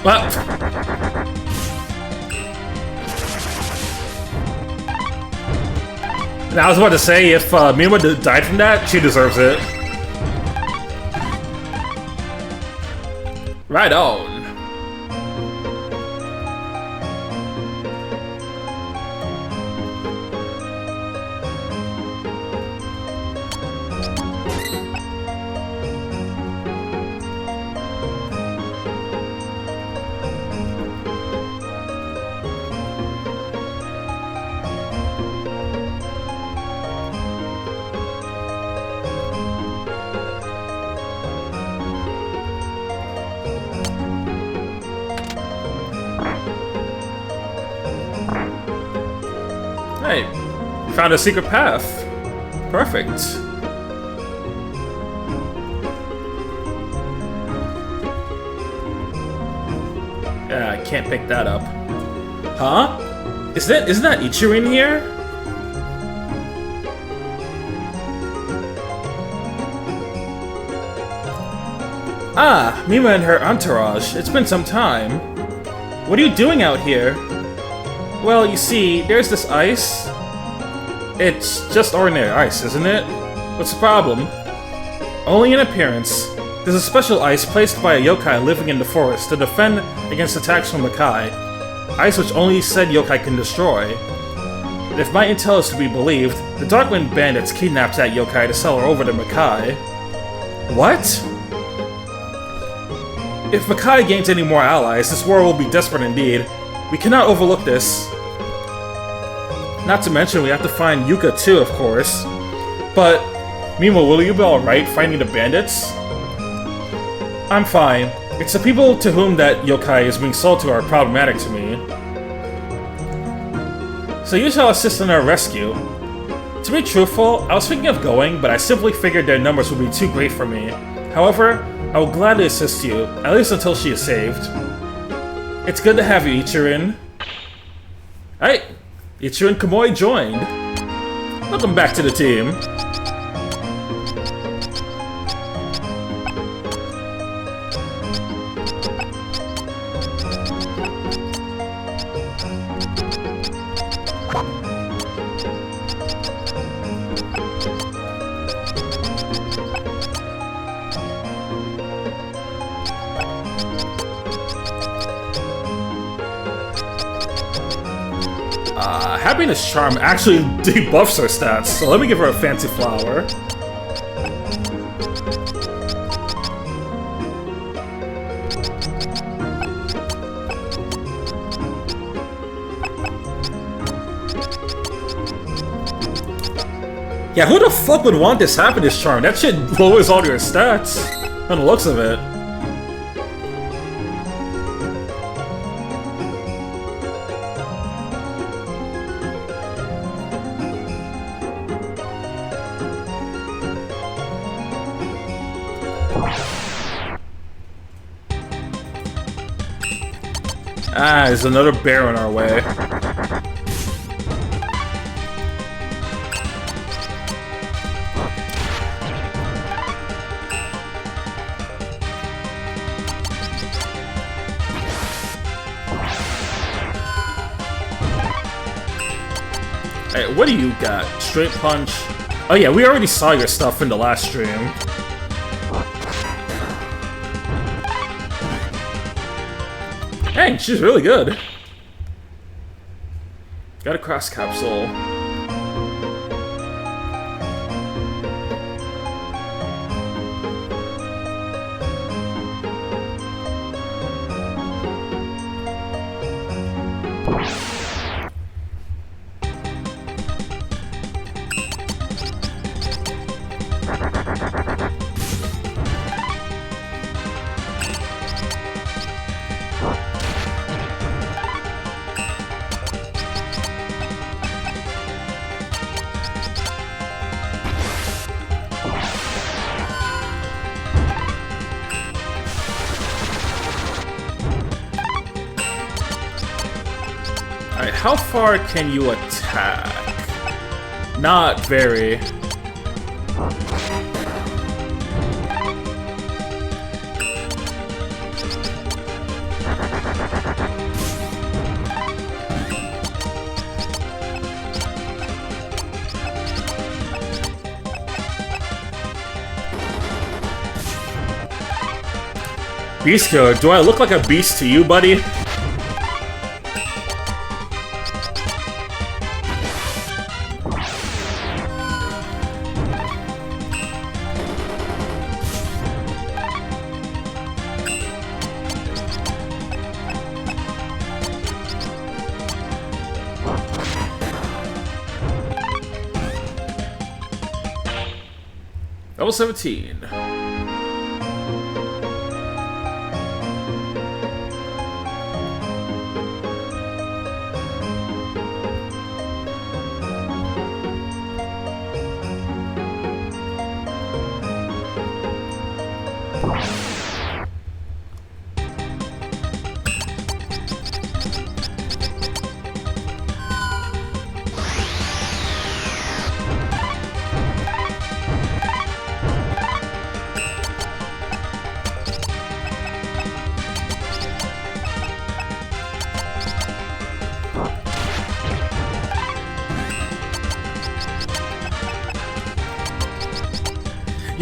Well, I was about to say, if Mima died from that, she deserves it. Right on. Hey, found a secret path. Perfect. Yeah, I can't pick that up. Huh? Isn't that Ichirin here? Ah, Mima and her entourage. It's been some time. What are you doing out here? Well, you see, there's this ice. It's just ordinary ice, isn't it? What's the problem? Only in appearance. There's a special ice placed by a yokai living in the forest to defend against attacks from Makai. Ice which only said yokai can destroy. If my intel is to be believed, the Darkwind bandits kidnapped that yokai to sell her over to Makai. What? If Makai gains any more allies, this war will be desperate indeed. We cannot overlook this. Not to mention, we have to find Yuka too, of course. But, Mima, will you be alright fighting the bandits? I'm fine. It's the people to whom that yokai is being sold to are problematic to me. So you shall assist in our rescue. To be truthful, I was thinking of going, but I simply figured their numbers would be too great for me. However, I will gladly assist you, at least until she is saved. It's good to have you, Ichirin. Hey, Ichirin Kamui joined. Welcome back to the team. Happiness Charm actually debuffs her stats, so let me give her a fancy flower. Yeah, who the fuck would want this Happiness Charm? That shit lowers all your stats, on the looks of it. Ah, there's another bear on our way. Hey, what do you got? Straight punch? Oh yeah, we already saw your stuff in the last stream. Dang, she's really good. Got a cross capsule. Alright, how far can you attack? Not very. Beast Killer, do I look like a beast to you, buddy? Level 17.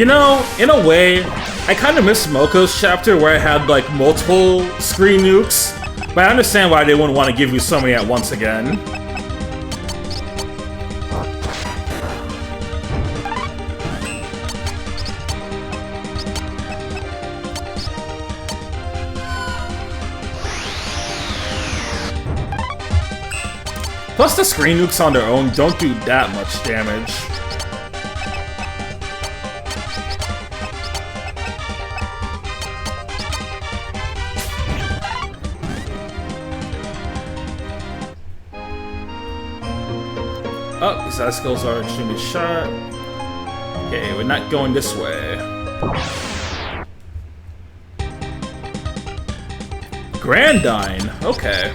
You know, in a way, I kind of miss Moko's chapter where it had, like, multiple screen nukes, but I understand why they wouldn't want to give you so many at once again. Plus, the screen nukes on their own don't do that much damage. Oh, these icicles are extremely sharp. Okay, we're not going this way. Grandine, okay.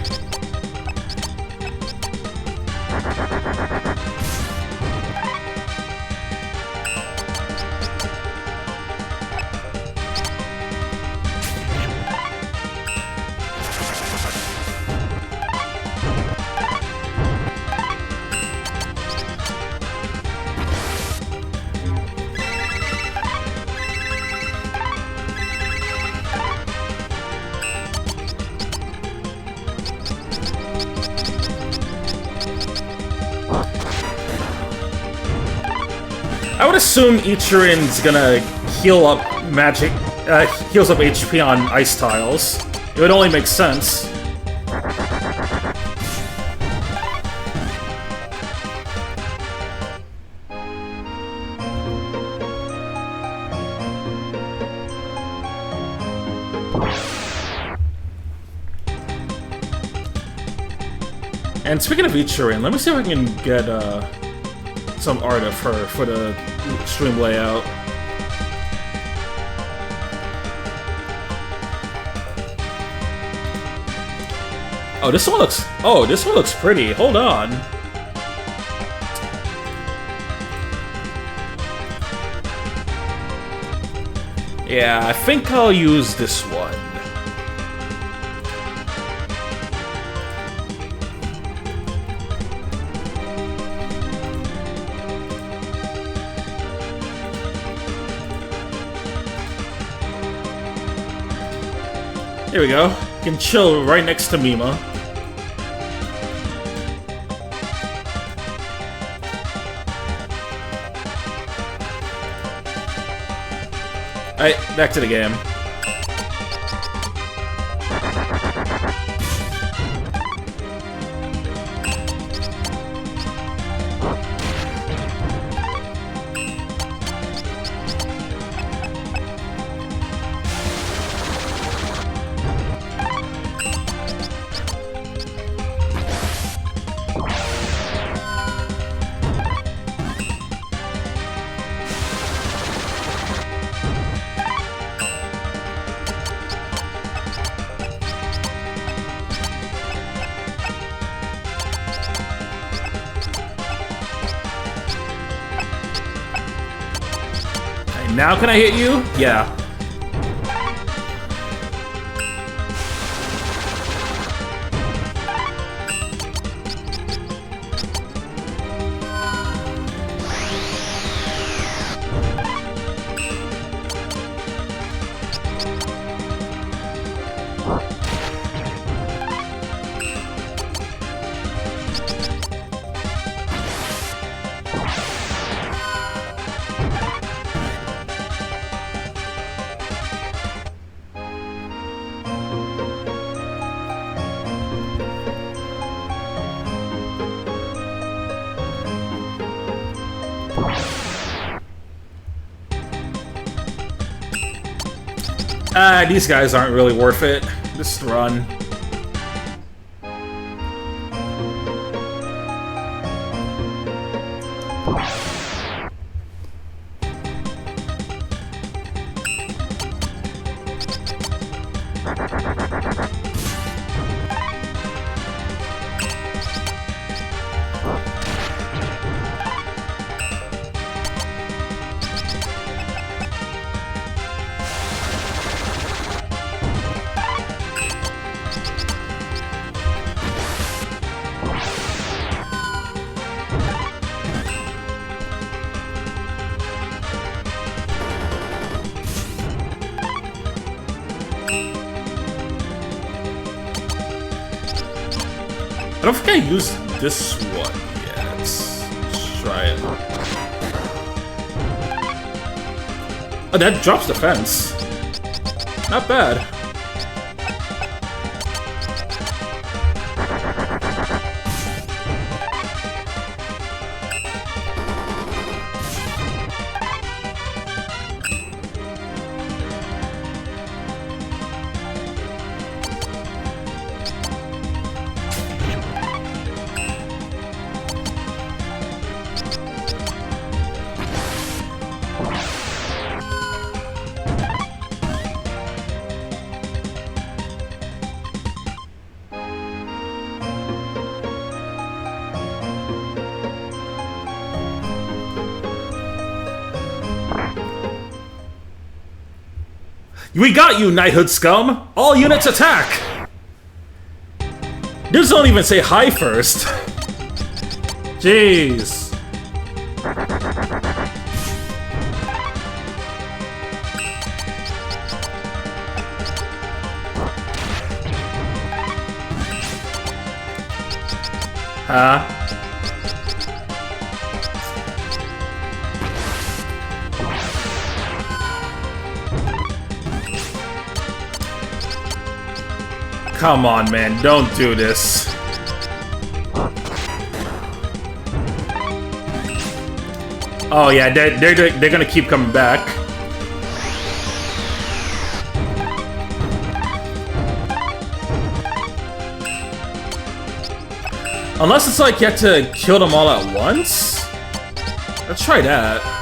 I would assume Ichirin's gonna heal up magic, heals up HP on ice tiles. It would only make sense. And speaking of Ichirin, let me see if I can get, some art of her for the stream layout. Oh, this one looks pretty. Hold on. Yeah, I think I'll use this one. Here we go. You can chill right next to Mima. Alright, back to the game. Now can I hit you? Yeah. These guys aren't really worth it. Just run. I don't think I used this one yet. Let's try it. Oh, that drops defense. Not bad. We got you, Knighthood scum! All units attack! Dudes don't even say hi first. Jeez. Huh? Come on, man, don't do this. Oh yeah, they're gonna keep coming back. Unless it's like you have to kill them all at once? Let's try that.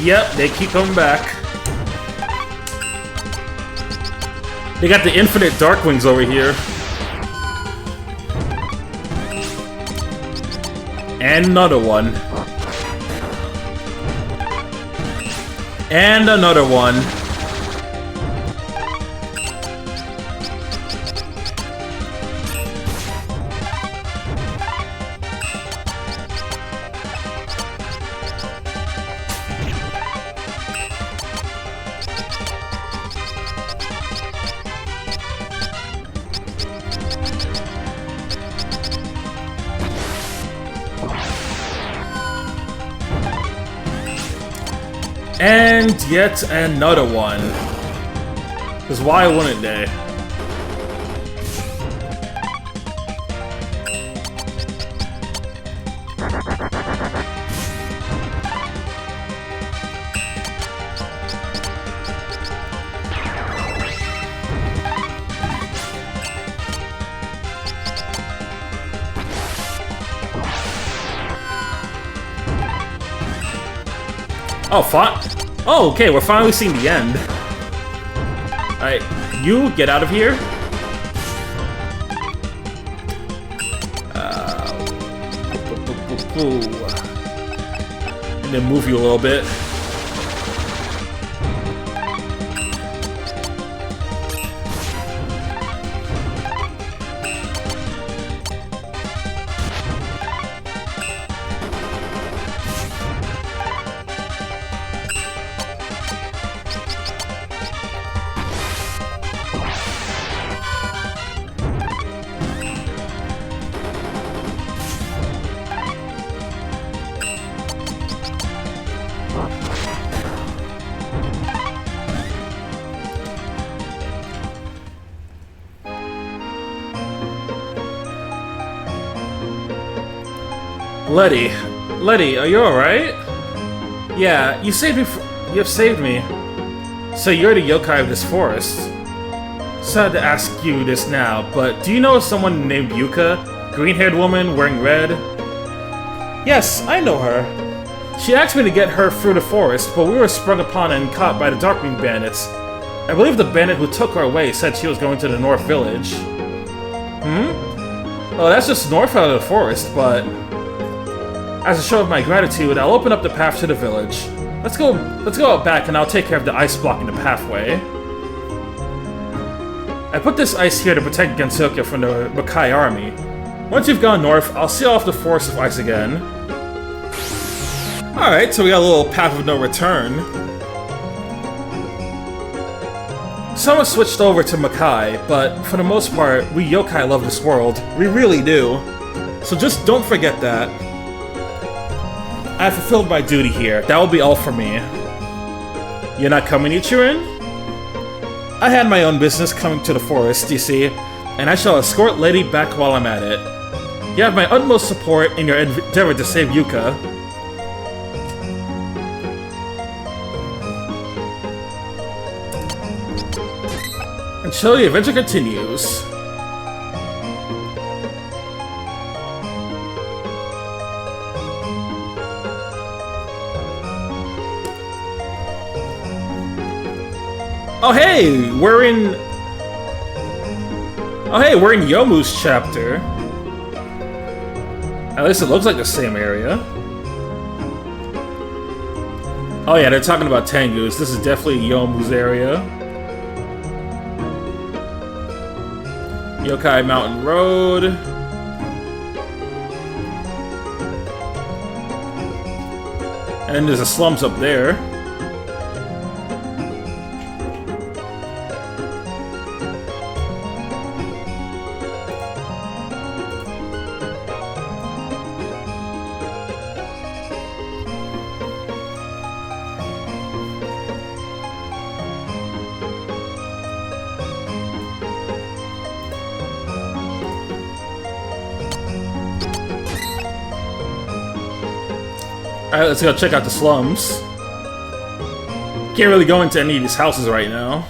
Yep, they keep coming back. They got the infinite Darkwings over here. And another one. And another one. And yet another one. Because why wouldn't they? Oh, fine. Oh, okay, we're finally seeing the end. Alright, you get out of here. And then move you a little bit. Letty, are you alright? Yeah, you saved me. You have saved me. So you're the yokai of this forest. Sad to ask you this now, but do you know someone named Yuka? Green-haired woman wearing red? Yes, I know her. She asked me to get her through the forest, but we were sprung upon and caught by the Darkwing Bandits. I believe the bandit who took her away said she was going to the North Village. Well, that's just north out of the forest, but... as a show of my gratitude, I'll open up the path to the village. Let's go out back and I'll take care of the ice blocking the pathway. I put this ice here to protect Gensokyo from the Makai army. Once you've gone north, I'll seal off the forest of ice again. Alright, so we got a little path of no return. Someone switched over to Makai, but for the most part, we yokai love this world. We really do. So just don't forget that. I have fulfilled my duty here. That will be all for me. You're not coming, Ichirin? I had my own business coming to the forest, you see, and I shall escort Lady back while I'm at it. You have my utmost support in your endeavor to save Yuka. Until the adventure continues. Oh hey, we're in Yomu's chapter. At least it looks like the same area. Oh yeah, they're talking about Tengu's. This is definitely Yomu's area. Yokai Mountain Road. And then there's the slums up there. Alright, let's go check out the slums. Can't really go into any of these houses right now.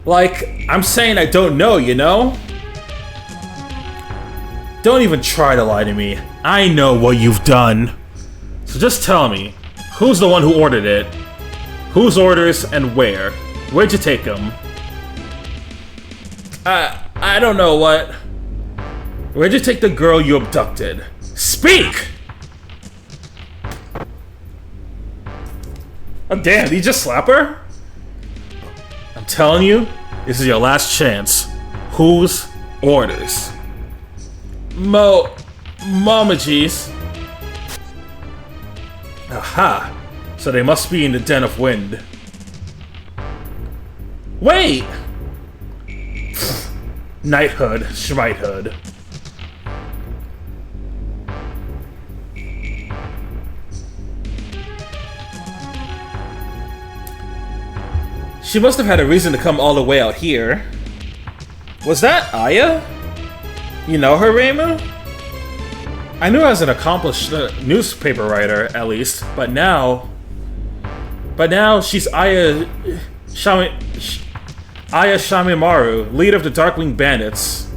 Like, I'm saying I don't know, you know? Don't even try to lie to me. I know what you've done. So just tell me, who's the one who ordered it? Whose orders and where? Where'd you take him? I don't know what. Where'd you take the girl you abducted? Speak! Oh damn, did you just slap her? I'm telling you, this is your last chance. Whose orders? Momaji's. Aha! So they must be in the Den of Wind. Wait! Knighthood, Schmighthood. She must have had a reason to come all the way out here. Was that Aya? You know her, Reimu? I knew her as an accomplished newspaper writer, at least, but now she's Aya Shamimaru, leader of the Darkwing Bandits.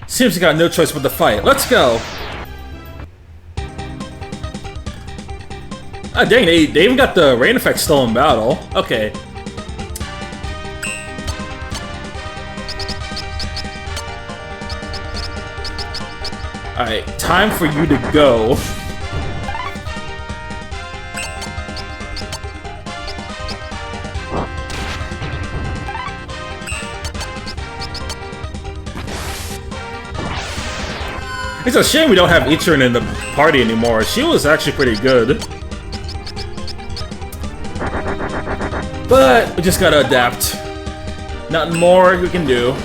Seems we got no choice but to fight. Let's go! Ah, dang, they even got the rain effect still in battle. Okay. Alright, time for you to go. It's a shame we don't have Ichirin in the party anymore. She was actually pretty good. But we just gotta adapt. Nothing more we can do.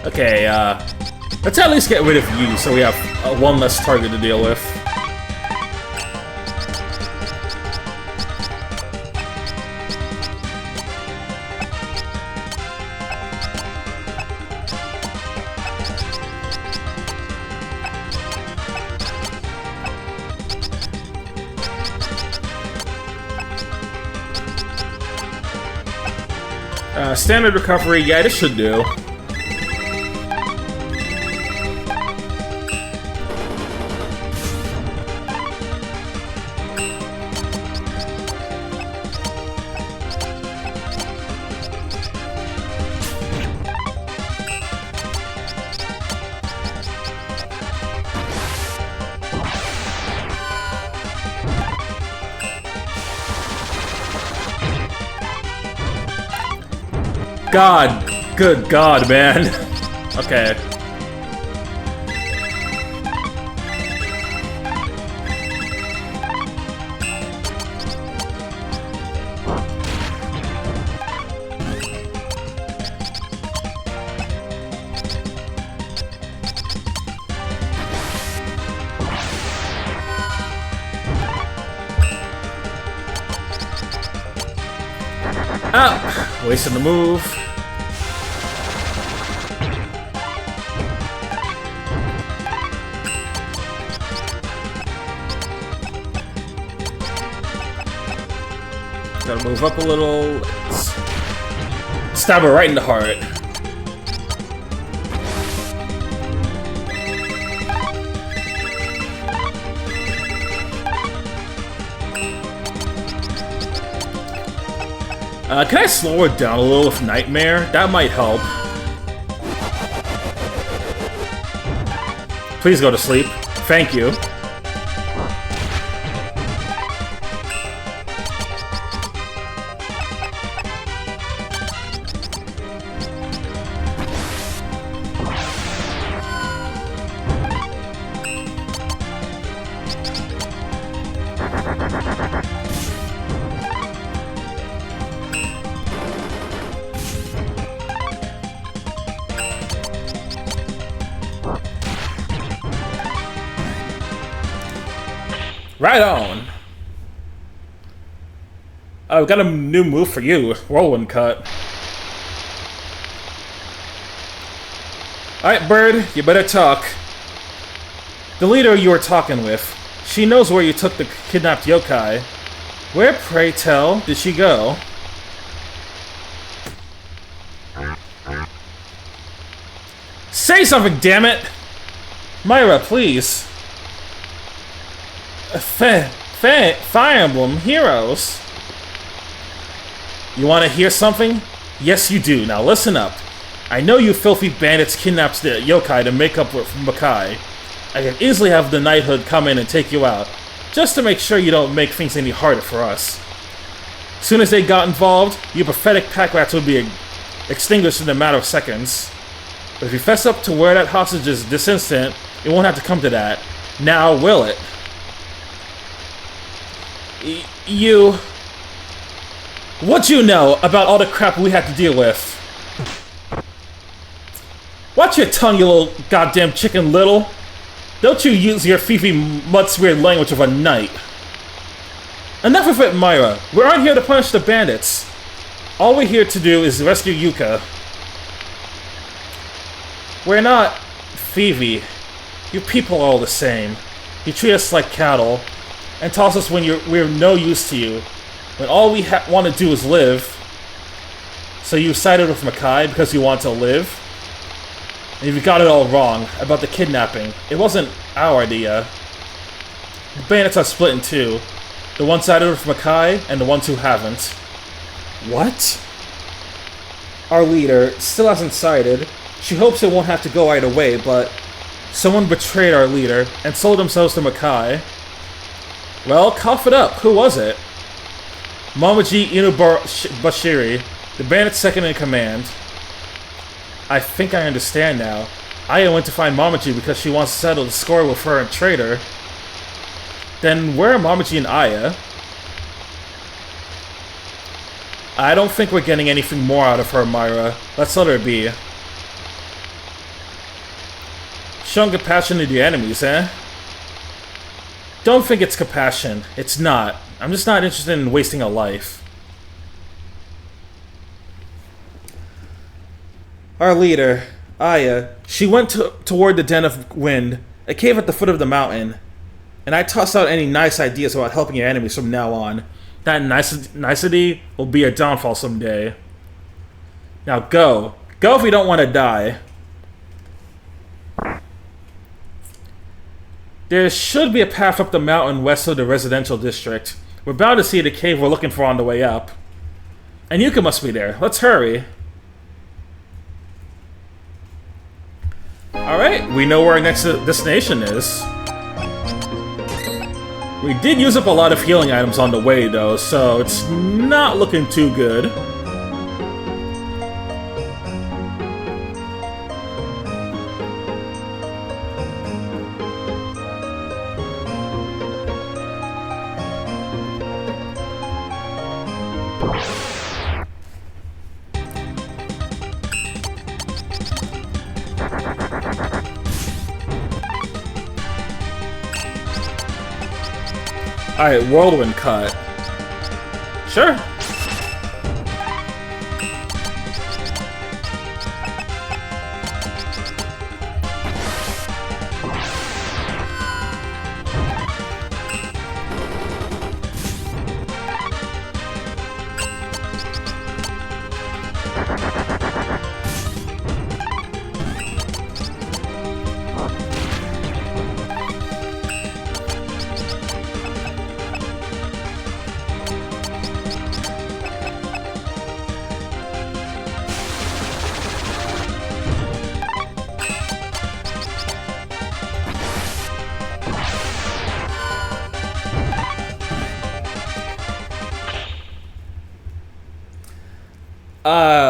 Okay, let's at least get rid of you so we have one less target to deal with. Standard recovery, yeah, this should do. God, good God, man. Okay. Ah, wasting the move. Gotta move up a little. Stab her right in the heart. Can I slow her down a little with Nightmare? That might help. Please go to sleep. Thank you. Right on. I've got a new move for you. Whirlwind Cut. Alright, Bird, you better talk. The leader you were talking with, she knows where you took the kidnapped yokai. Where, pray tell, did she go? Say something, damn it! Myra, please. Fire Emblem Heroes. You want to hear something? Yes, you do. Now listen up. I know you filthy bandits kidnapped the yokai to make up with Makai. I can easily have the Knighthood come in and take you out, just to make sure you don't make things any harder for us. Soon as they got involved, you pathetic pack rats would be extinguished in a matter of seconds. But if you fess up to where that hostage is this instant, it won't have to come to that. Now will it? You... What you know about all the crap we had to deal with? Watch your tongue, you little goddamn chicken little. Don't you use your Fifi Mutt's weird language of a knight. Enough of it, Myra. We aren't here to punish the bandits. All we're here to do is rescue Yuka. We're not Fifi. You people are all the same. You treat us like cattle, and toss us when we're no use to you, when all we want to do is live. So you sided with Makai because you want to live? And you got it all wrong about the kidnapping. It wasn't our idea. The bandits are split in two. The one sided with Makai, and the ones who haven't. What? Our leader still hasn't sided. She hopes it won't have to go either way, but someone betrayed our leader and sold themselves to Makai. Well, cough it up. Who was it? Mamaji Inubashiri, the bandit's second in command. I think I understand now. Aya went to find Mamaji because she wants to settle the score with her and Traitor. Then where are Mamaji and Aya? I don't think we're getting anything more out of her, Myra. Let's let her be. Showing compassion to the enemies, eh? Don't think it's compassion. It's not. I'm just not interested in wasting a life. Our leader, Aya, she went toward the Den of Wind, a cave at the foot of the mountain. And I tossed out any nice ideas about helping your enemies from now on. That nicety will be your downfall someday. Now go. Go if you don't want to die. There should be a path up the mountain west of the residential district. We're bound to see the cave we're looking for on the way up. And Yuka must be there. Let's hurry. Alright, we know where our next destination is. We did use up a lot of healing items on the way, though, so it's not looking too good. Alright, Whirlwind Cut. Sure.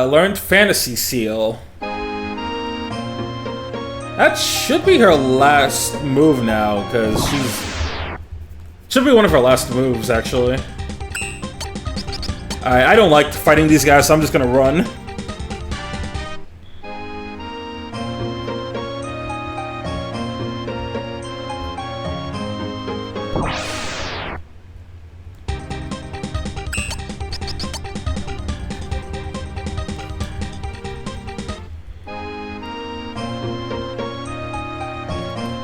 Learned Fantasy Seal. That should be her last move now, because she's... Should be one of her last moves, actually. Alright, I don't like fighting these guys, so I'm just gonna run.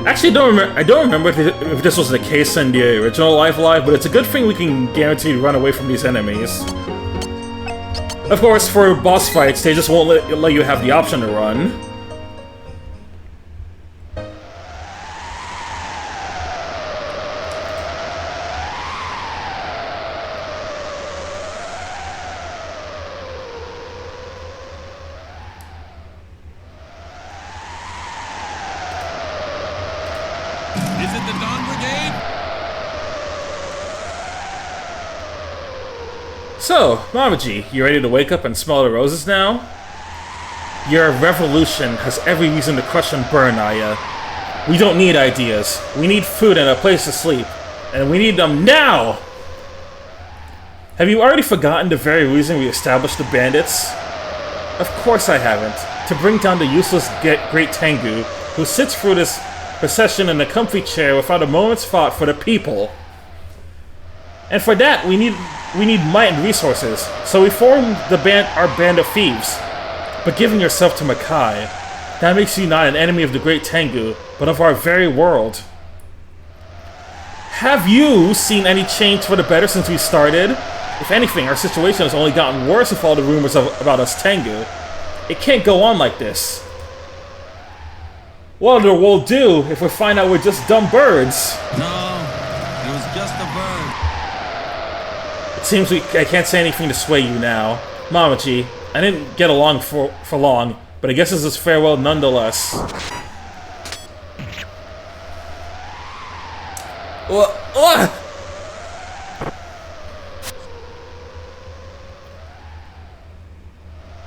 Actually, I don't remember if this was the case in the original Live Live, but it's a good thing we can guarantee to run away from these enemies. Of course, for boss fights, they just won't let you have the option to run. Is it the Dawn Brigade? So, Mamaji, you ready to wake up and smell the roses now? Your revolution has every reason to crush and burn, Aya. We don't need ideas. We need food and a place to sleep. And we need them now! Have you already forgotten the very reason we established the bandits? Of course I haven't. To bring down the useless Great Tengu, who sits through this procession in a comfy chair without a moment's thought for the people. And for that, we need might and resources. So we formed our band of thieves. But giving yourself to Makai, that makes you not an enemy of the Great Tengu, but of our very world. Have you seen any change for the better since we started? If anything, our situation has only gotten worse with all the rumors about us Tengu. It can't go on like this. What will do if we find out we're just dumb birds? No, it was just a bird. It seems I can't say anything to sway you now. Mamaji, I didn't get along for long, but I guess this is farewell nonetheless.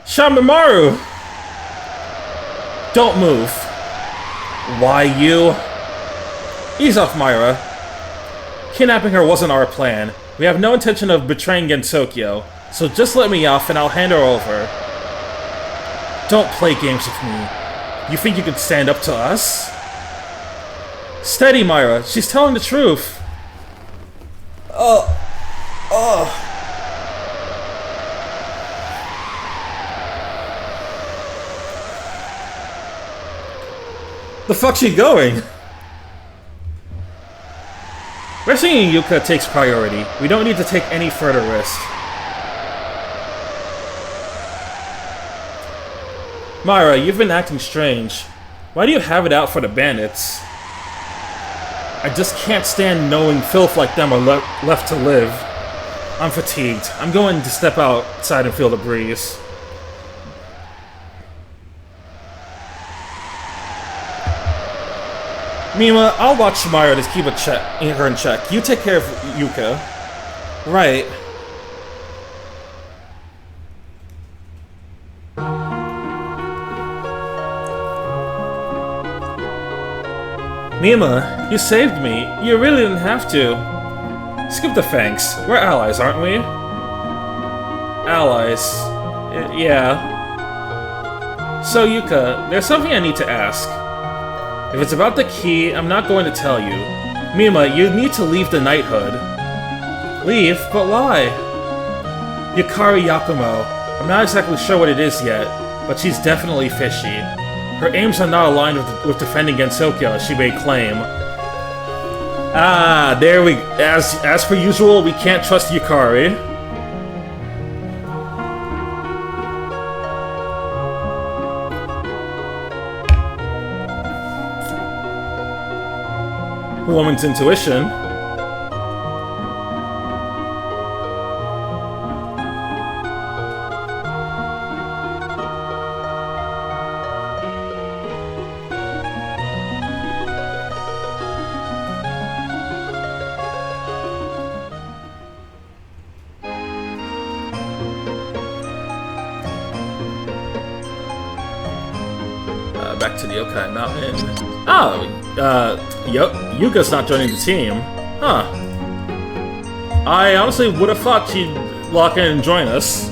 Shamimaru! Don't move. Why you? Ease off, Myra. Kidnapping her wasn't our plan. We have no intention of betraying Gensokyo, so just let me off and I'll hand her over. Don't play games with me. You think you can stand up to us? Steady, Myra. She's telling the truth. Oh. Oh. The fuck's she going? Rescuing Yuka takes priority. We don't need to take any further risk. Myra, you've been acting strange. Why do you have it out for the bandits? I just can't stand knowing filth like them are left to live. I'm fatigued. I'm going to step outside and feel the breeze. Mima, I'll watch Myra to keep her in check. You take care of Yuka. Right. Mima, you saved me. You really didn't have to. Skip the thanks. We're allies, aren't we? Allies. Yeah. So, Yuka, there's something I need to ask. If it's about the key, I'm not going to tell you. Mima, you need to leave the knighthood. Leave? But why? Yukari Yakumo. I'm not exactly sure what it is yet, but she's definitely fishy. Her aims are not aligned with defending Gensokyo, as she may claim. Ah, there we... As per usual, we can't trust Yukari. Woman's intuition. Back to the Yokai Mountain. Oh, Yuka's not joining the team. Huh. I honestly would have thought she'd lock in and join us.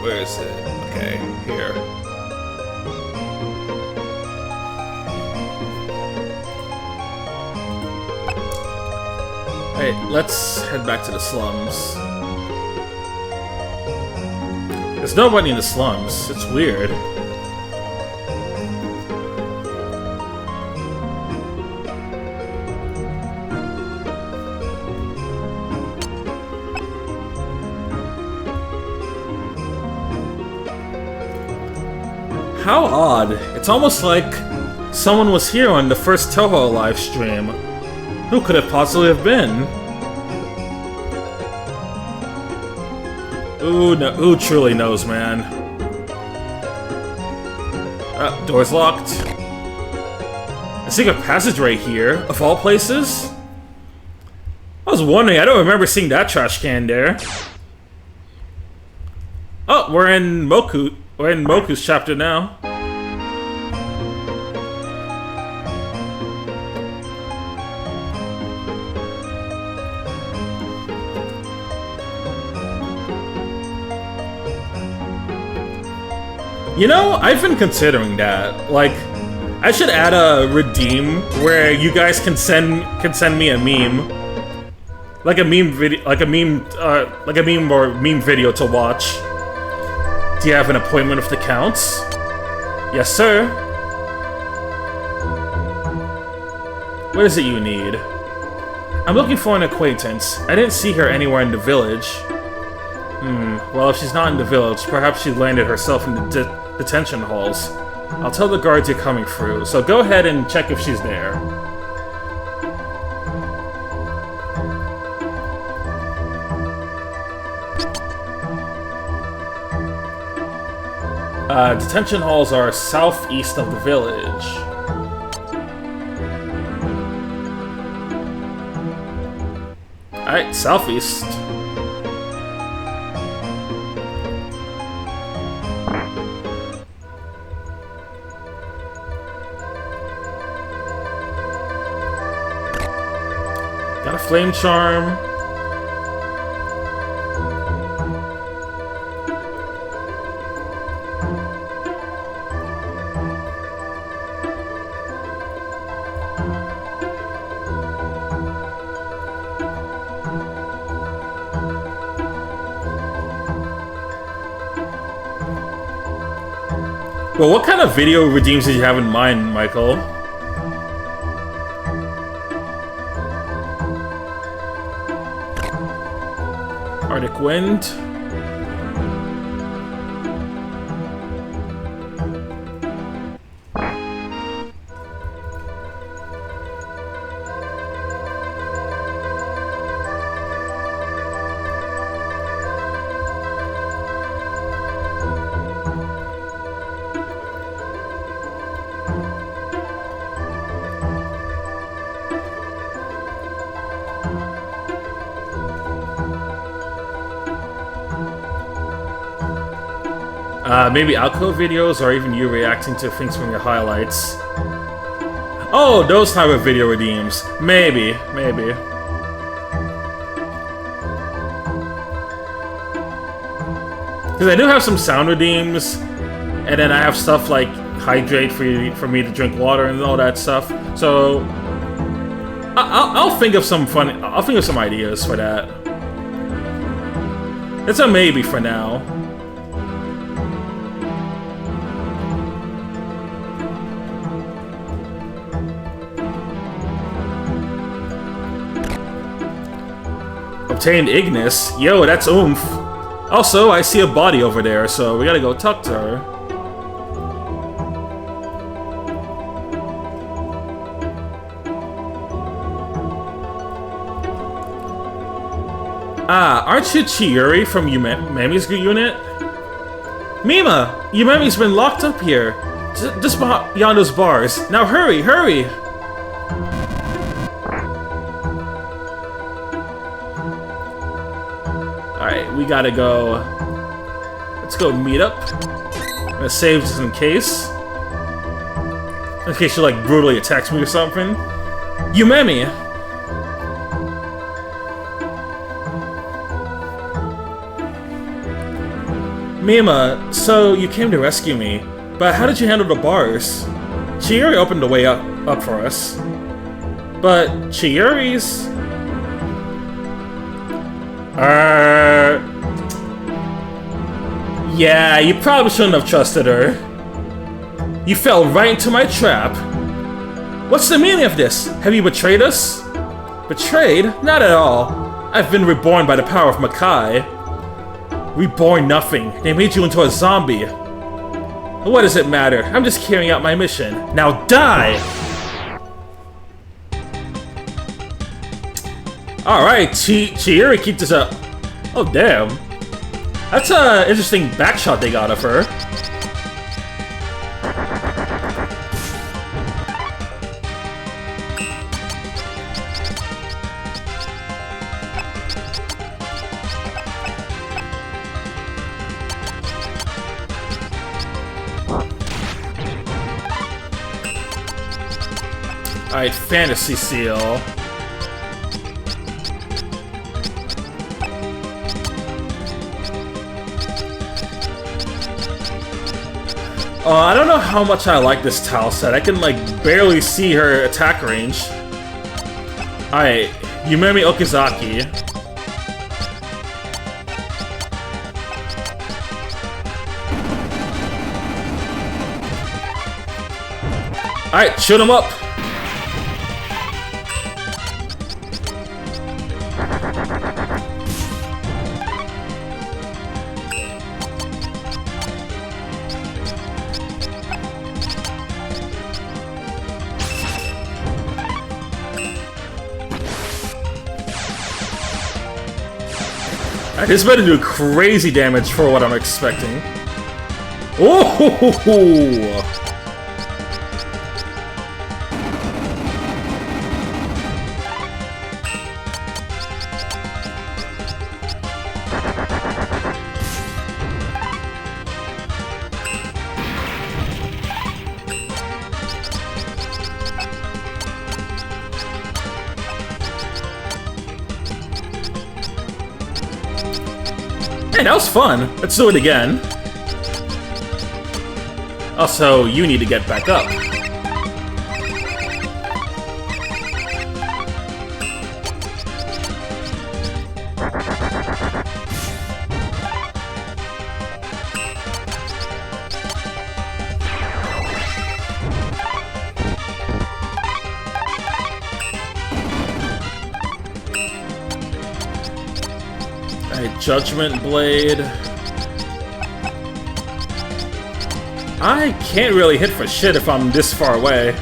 Where is it? Okay, here. Hey, let's head back to the slums. There's nobody in the slums. It's weird. How odd. It's almost like someone was here on the first Touhou live stream. Who could it possibly have been? Who truly knows, man? Door's locked. A secret passage right here, of all places? I was wondering, I don't remember seeing that trash can there. Oh, we're in Moku's chapter now. You know, I've been considering that. Like, I should add a redeem where you guys can send me a meme. like a meme video, like a meme or meme video to watch. Do you have an appointment with the Count? Yes, sir. What is it you need? I'm looking for an acquaintance. I didn't see her anywhere in the village. Well, if she's not in the village, perhaps she landed herself in the detention halls. I'll tell the guards you're coming through, so go ahead and check if she's there. Detention halls are southeast of the village. Alright, southeast. Got a flame charm. Well, what kind of video redeems did you have in mind, Michael? Arctic Wind. Maybe alco videos, or even you reacting to things from your highlights. Oh, those type of video redeems. Maybe. Because I do have some sound redeems, and then I have stuff like hydrate for me to drink water and all that stuff. So I'll think of some fun. I'll think of some ideas for that. It's a maybe for now. Obtained Ignis. Yo, that's oomph. Also, I see a body over there, so we gotta go talk to her. Ah, aren't you Chiuri from Mami's unit? Mima! Yumemi's been locked up here. Just beyond those bars. Now hurry, hurry! Alright, we gotta go. Let's go meet up. I'm gonna save just in case. In case she like brutally attacks me or something. Yumemi! Mima, so you came to rescue me, but how did you handle the bars? Chiuri opened the way up for us. But Chiuri's... Yeah, you probably shouldn't have trusted her. You fell right into my trap. What's the meaning of this? Have you betrayed us? Betrayed? Not at all. I've been reborn by the power of Makai. Reborn nothing. They made you into a zombie. What does it matter? I'm just carrying out my mission. Now die! Alright, Chiuri keeps this up. Oh, damn. That's an interesting backshot they got of her. Alright, Fantasy Seal. I don't know how much I like this tile set. I can, like, barely see her attack range. Alright, Yumemi Okazaki. Alright, shoot him up! This better do crazy damage for what I'm expecting. Oh! Hey, that was fun. Let's do it again. Also, you need to get back up. Judgment Blade. I can't really hit for shit if I'm this far away.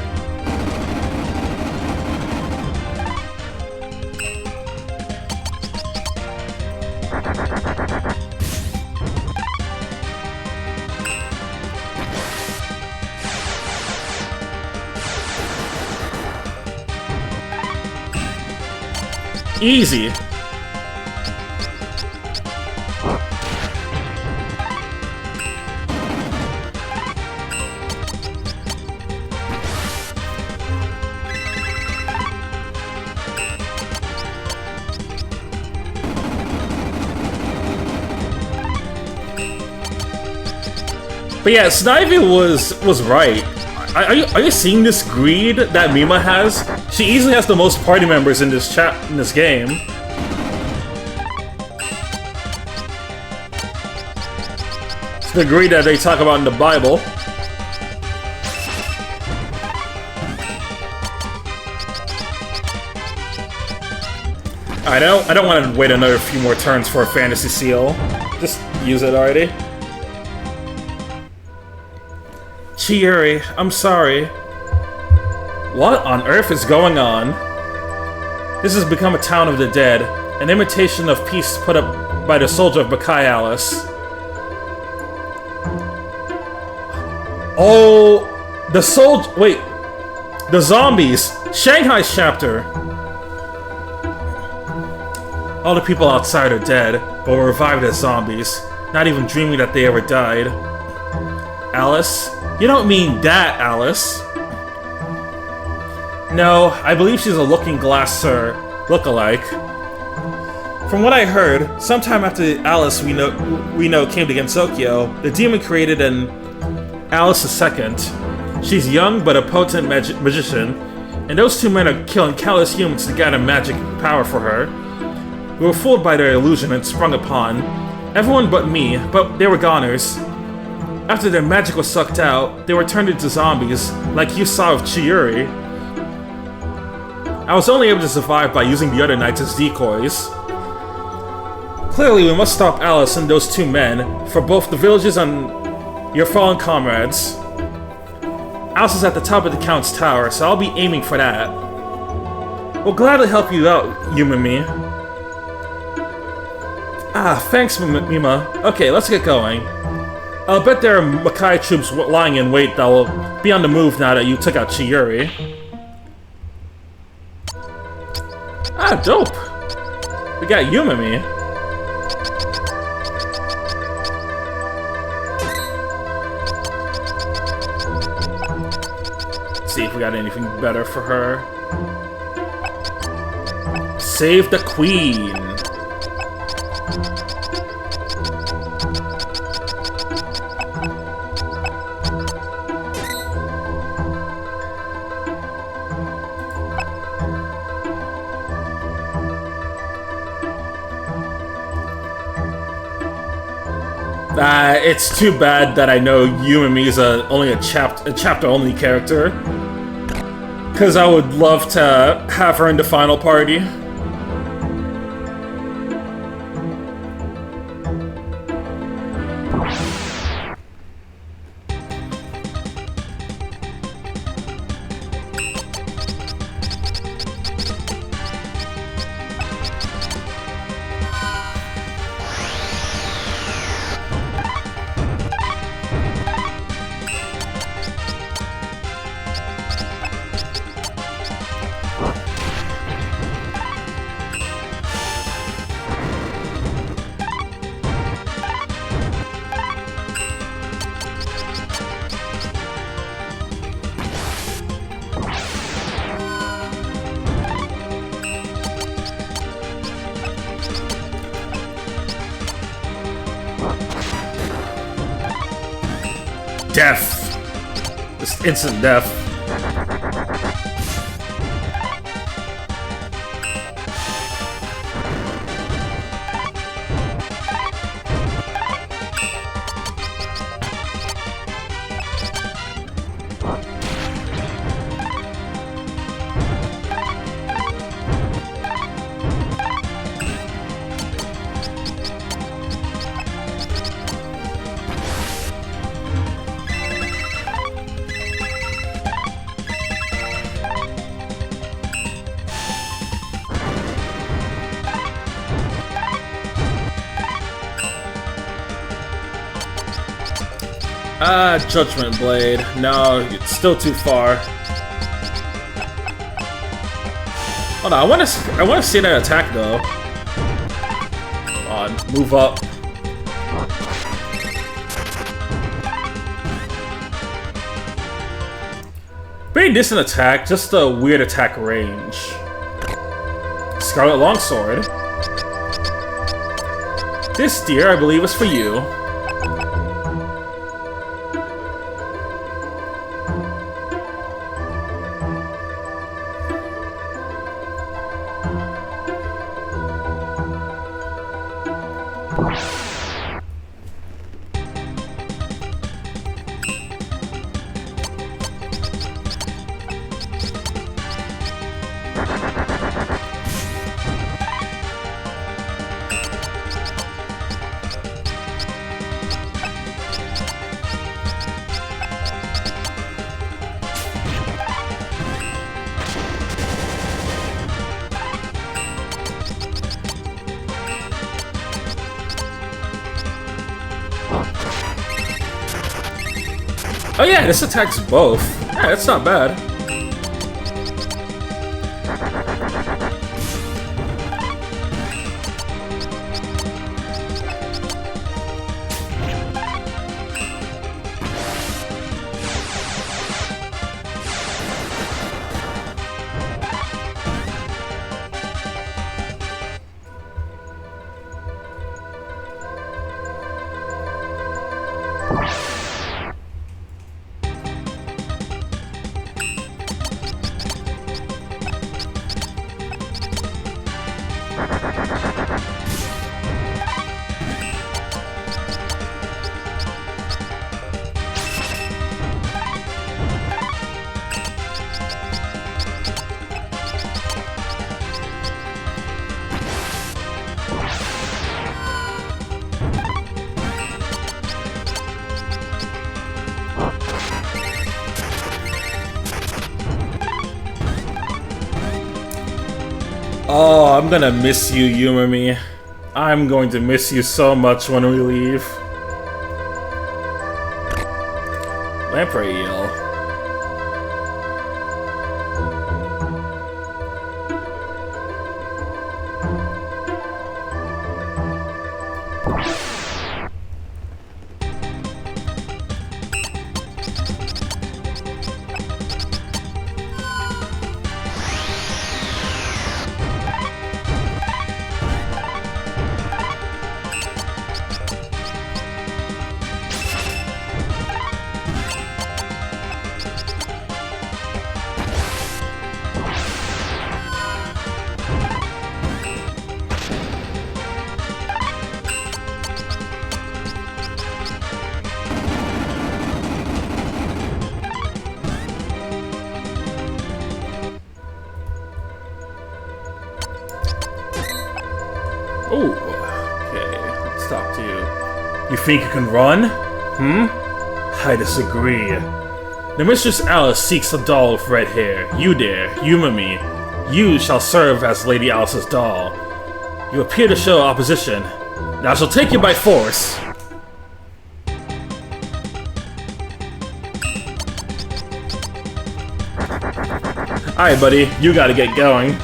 Easy. But yeah, Snivy was right. Are you seeing this greed that Mima has? She easily has the most party members in this game. It's the greed that they talk about in the Bible. I don't want to wait another few more turns for a fantasy seal. Just use it already. Chiyuri, I'm sorry. What on earth is going on? This has become a town of the dead, an imitation of peace put up by the soldier of Bakai Alice. Oh, the zombies! Shanghai's chapter! All the people outside are dead, but were revived as zombies, not even dreaming that they ever died. Alice? You don't mean that, Alice. No, I believe she's a Looking Glass look-alike. From what I heard, sometime after Alice we know came to Gensokyo, the demon created an Alice II. She's young but a potent magician, and those two men are killing countless humans to gather magic power for her. We were fooled by their illusion and sprung upon. Everyone but me, but they were goners. After their magic was sucked out, they were turned into zombies, like you saw with Chiyuri. I was only able to survive by using the other knights as decoys. Clearly, we must stop Alice and those two men, for both the villages and your fallen comrades. Alice is at the top of the Count's tower, so I'll be aiming for that. We'll gladly help you out, Yumimi. Ah, thanks, Mima. Okay, let's get going. I'll bet there are Makai troops lying in wait that will be on the move now that you took out Chiyuri. Ah, dope! We got Yumimi. Let's see if we got anything better for her. Save the Queen! It's too bad that I know Yumimi is only a chapter only character. Because I would love to have her in the final party. Death. Just instant death. Judgment Blade. No, it's still too far. Hold on, I wanna see that attack though. Come on, move up. Pretty decent attack, just a weird attack range. Scarlet Longsword. This deer, I believe, is for you. Oh yeah, this attacks both. Yeah, that's not bad. Oh, I'm gonna miss you, Yumimi. I'm going to miss you so much when we leave. Lamprey Eel. talk to you. You think you can run? I disagree. The Mistress Alice seeks a doll with red hair. You dare, humor me. You shall serve as Lady Alice's doll. You appear to show opposition. Now I shall take you by force. Alright, buddy, you gotta get going.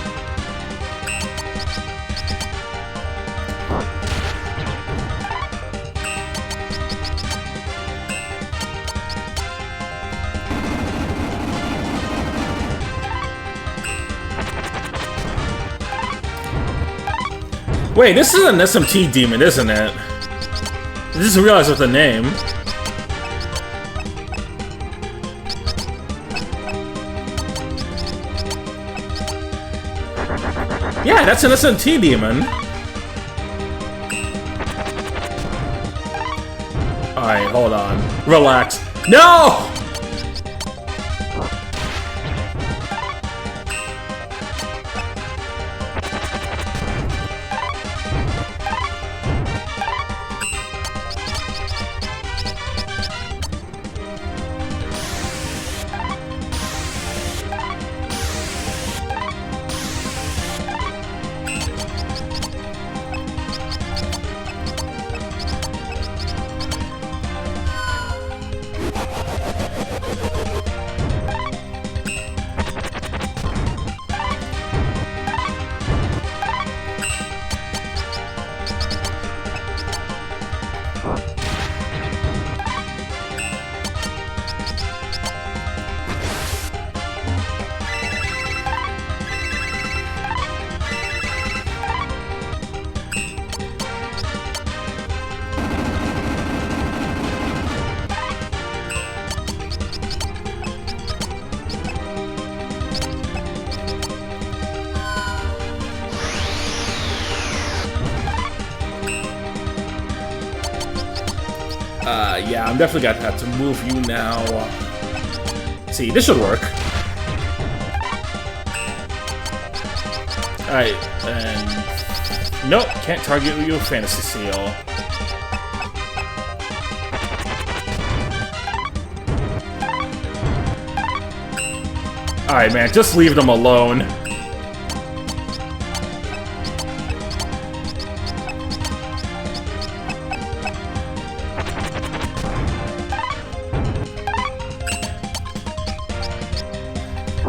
Wait, this is an SMT demon, isn't it? I just realized with the name. Yeah, that's an SMT demon. Alright, hold on. Relax. No! Yeah, I'm definitely gonna have to move you now. See, this should work. Alright, and... Nope, can't target you with Fantasy Seal. Alright, man, just leave them alone.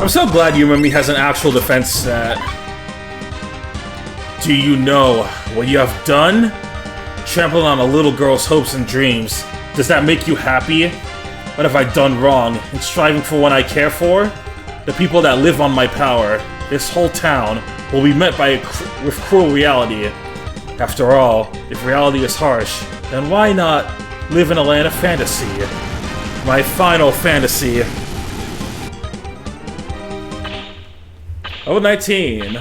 I'm so glad Yumimi has an actual defense set. Do you know what you have done? Trampled on a little girl's hopes and dreams. Does that make you happy? What have I done wrong in striving for what I care for? The people that live on my power, this whole town, will be met with cruel reality. After all, if reality is harsh, then why not live in a land of fantasy? My final fantasy. 19.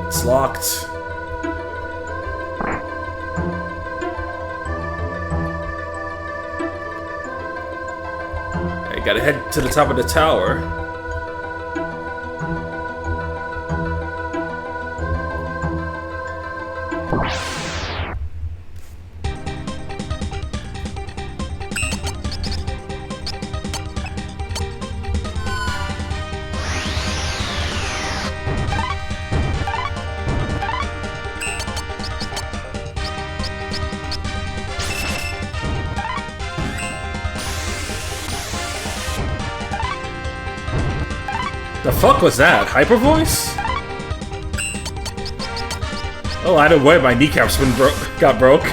It's locked. I gotta head to the top of the tower. The fuck was that? Hyper voice? Oh, I don't know why my kneecaps got broke.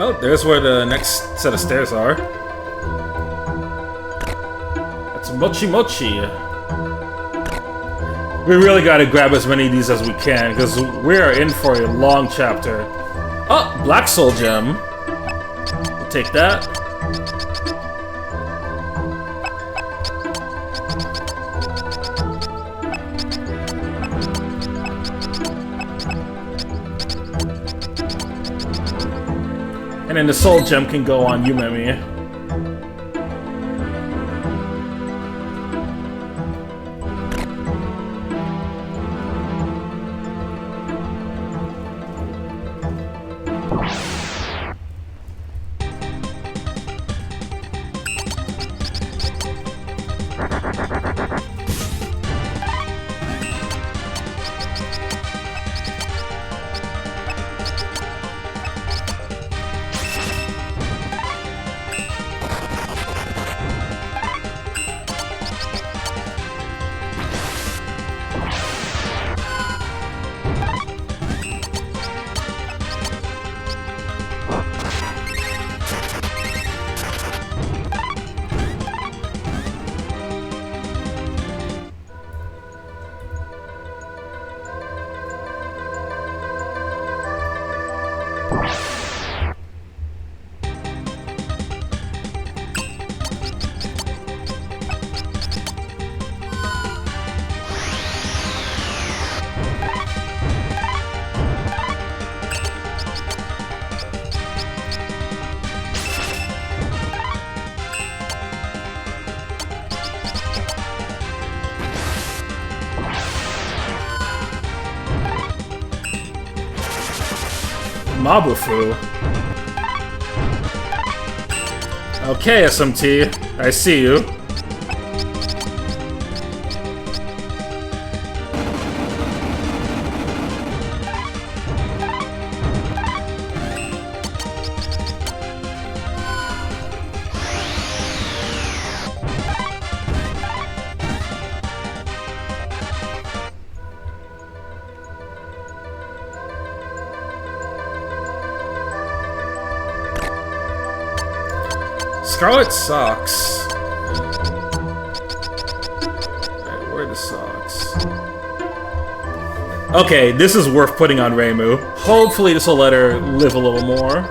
Oh, there's where the next set of stairs are. That's Mochi Mochi. We really gotta grab as many of these as we can, because we are in for a long chapter. Oh, Black Soul Gem. We'll take that. And then the Soul Gem can go on Yumemi. Mabufu. Okay, SMT. I see you. Scarlet socks. Alright, where are the socks? Okay, this is worth putting on Reimu. Hopefully this will let her live a little more.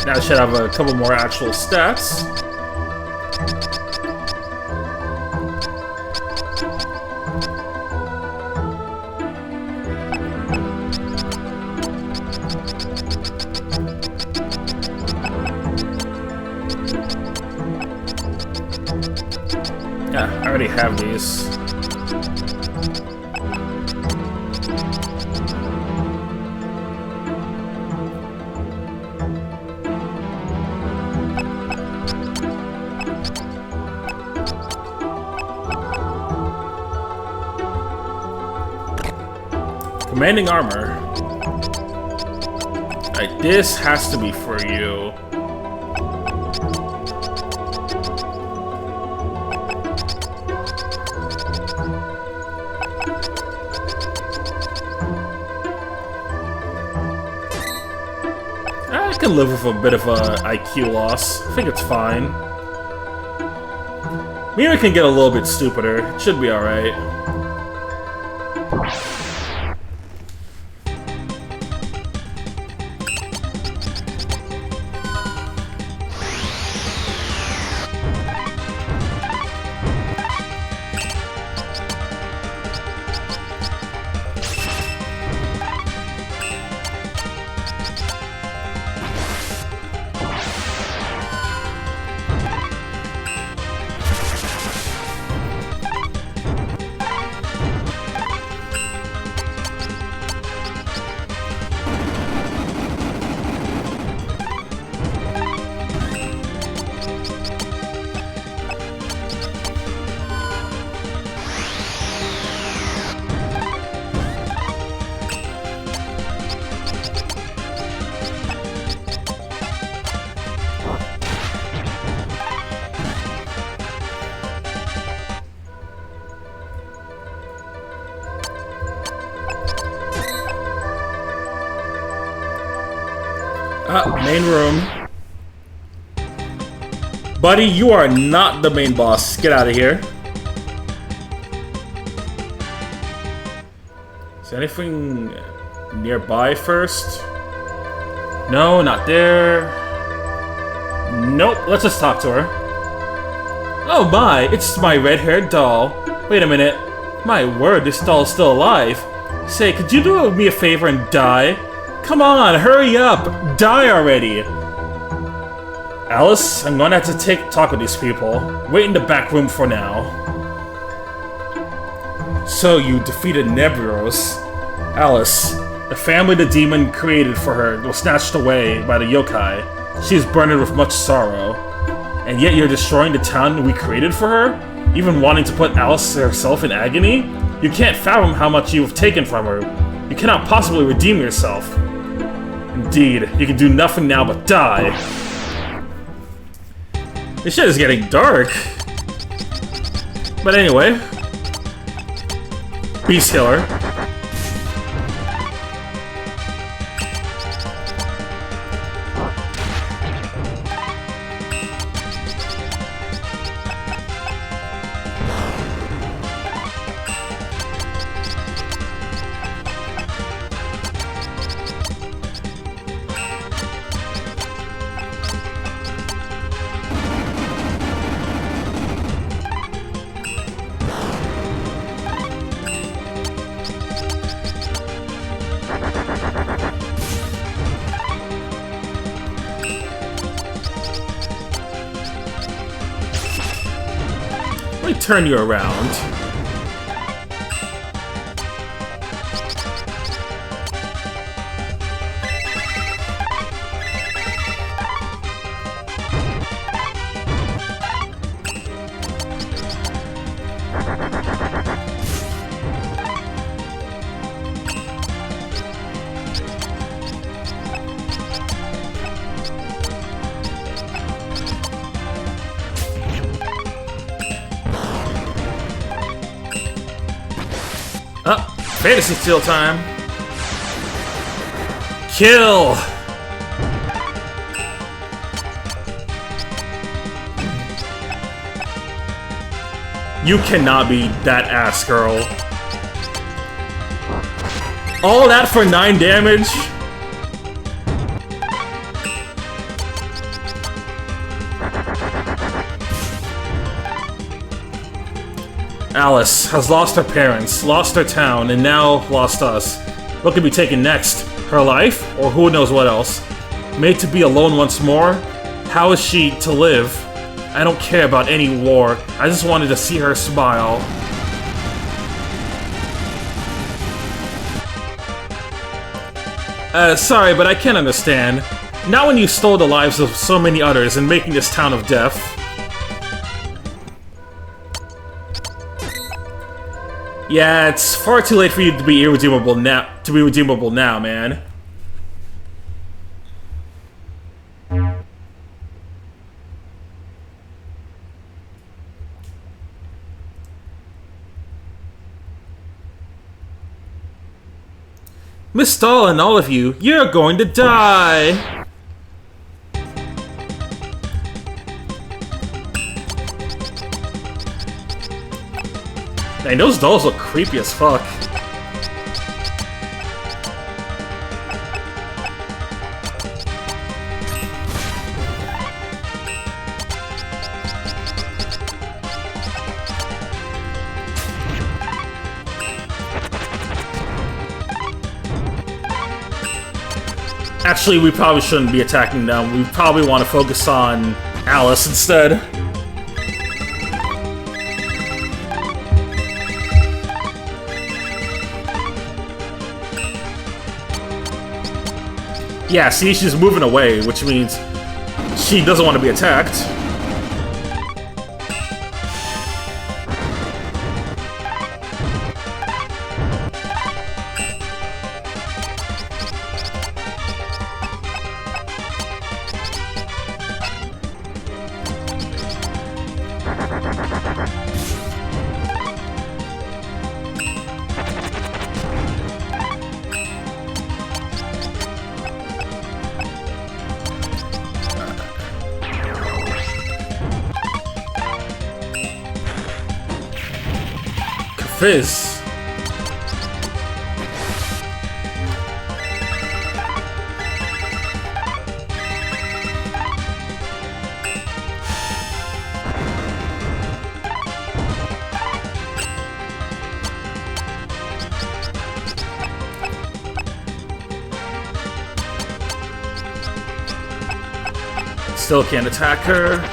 Now I should have a couple more actual stats. Yeah, I already have these. Commanding armor. Alright, this has to be for you. I can live with a bit of a IQ loss. I think it's fine. Mira can get a little bit stupider. It should be alright. Main room. Buddy, you are not the main boss. Get out of here. Is there anything nearby first? No, not there. Nope, let's just talk to her. Oh my, it's my red-haired doll. Wait a minute. My word, this doll is still alive. Say, could you do me a favor and die? Come on, hurry up! Die already! Alice, I'm gonna have to talk with these people. Wait in the back room for now. So, you defeated Nebulos. Alice, the family the demon created for her was snatched away by the yokai. She is burdened with much sorrow. And yet you're destroying the town we created for her? Even wanting to put Alice herself in agony? You can't fathom how much you have taken from her. You cannot possibly redeem yourself. Indeed, you can do nothing now but die. This shit is getting dark. But anyway. Beast Killer. Let me turn you around. Fantasy Steel time. Kill! You cannot be that ass, girl. All that for 9 damage? Alice has lost her parents, lost her town, and now lost us. What could be taken next? Her life? Or who knows what else? Made to be alone once more? How is she to live? I don't care about any war. I just wanted to see her smile. Sorry, but I can't understand. Not when you stole the lives of so many others and making this town of death. Yeah, it's far too late for you to be irredeemable now. Man. Miss Dahl and all of you, you're going to die! Dang, those dolls look creepy as fuck. Actually, we probably shouldn't be attacking them. We probably want to focus on Alice instead. Yeah, see, she's moving away, which means she doesn't want to be attacked. Fizz. Still can't attack her.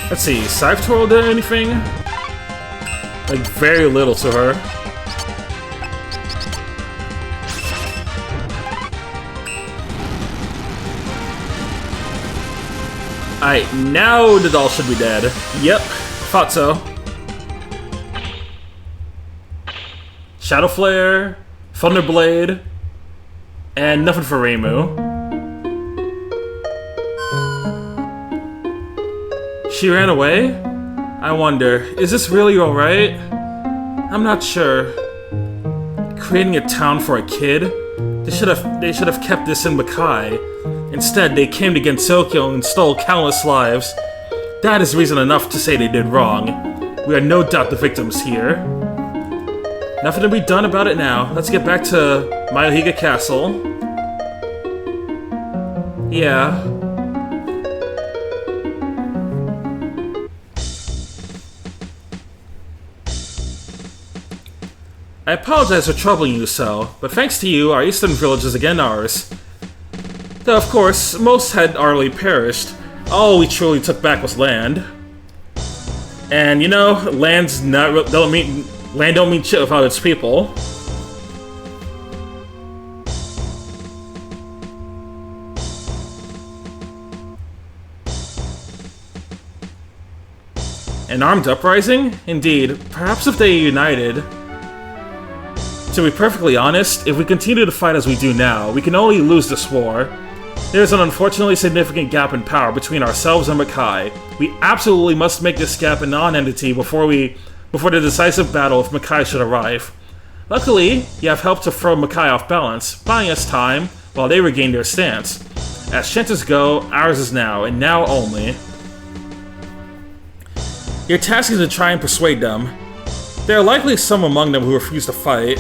Let's see, Scythe did anything? Like, very little to her. Alright, now the doll should be dead. Yep, thought so. Shadow Flare, Thunderblade, and nothing for Reimu. She ran away? I wonder, is this really alright? I'm not sure. Creating a town for a kid? They should have kept this in Makai. Instead, they came to Gensokyo and stole countless lives. That is reason enough to say they did wrong. We are no doubt the victims here. Nothing to be done about it now. Let's get back to Mayohiga Castle. Yeah. I apologize for troubling you so, but thanks to you, our eastern village is again ours. Though, of course, most had already perished. All we truly took back was land. And, you know, land don't mean shit without its people. An armed uprising? Indeed. Perhaps if they united... To be perfectly honest, if we continue to fight as we do now, we can only lose this war. There's an unfortunately significant gap in power between ourselves and Makai. We absolutely must make this gap a non-entity before the decisive battle if Makai should arrive. Luckily, you have helped to throw Makai off balance, buying us time while they regain their stance. As chances go, ours is now, and now only. Your task is to try and persuade them. There are likely some among them who refuse to fight.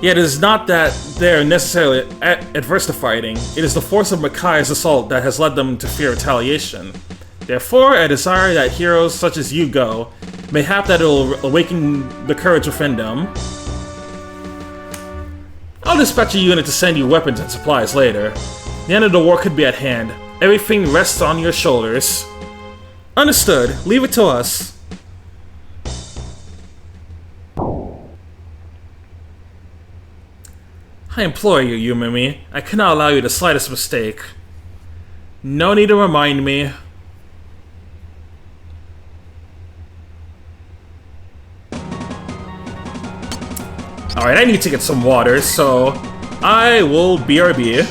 Yet it is not that they are necessarily adverse to fighting, it is the force of Makai's assault that has led them to fear retaliation. Therefore, I desire that heroes such as you go, mayhap that it will awaken the courage within them. I'll dispatch a unit to send you weapons and supplies later. The end of the war could be at hand. Everything rests on your shoulders. Understood. Leave it to us. I implore you, Yumimi. I cannot allow you the slightest mistake. No need to remind me. Alright, I need to get some water, so I will BRB.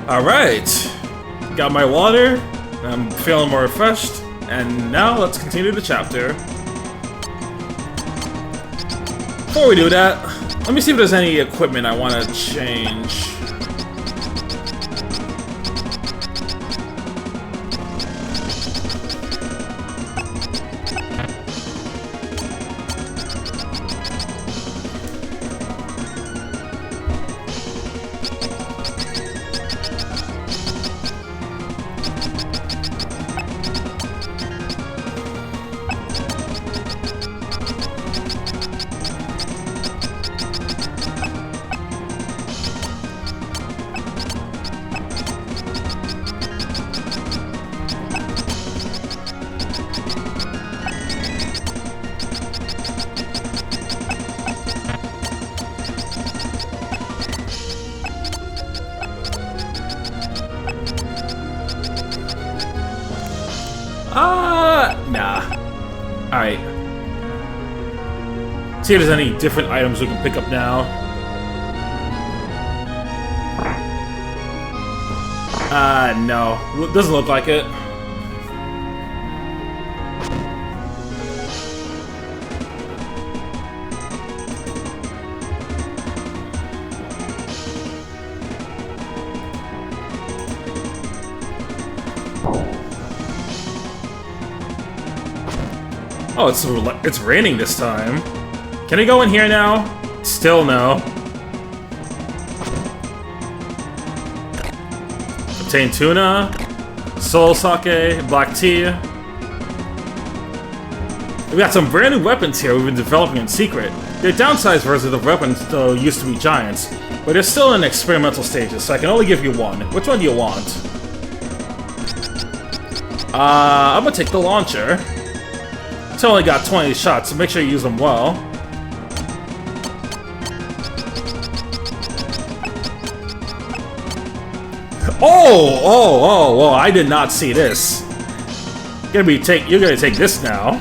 Alright. Got my water. I'm feeling more refreshed. And now let's continue the chapter. Before we do that, let me see if there's any equipment I want to change. Nah. Alright. See if there's any different items we can pick up now. No. Doesn't look like it. Oh, it's raining this time. Can I go in here now? Still no. Obtain tuna, soul sake, black tea. We got some brand new weapons here we've been developing in secret. They're downsized versions of weapons though used to be giants, but they're still in experimental stages, so I can only give you one. Which one do you want? I'm gonna take the launcher. It's only got 20 shots, so make sure you use them well. Oh, I did not see this. You're gonna take this now.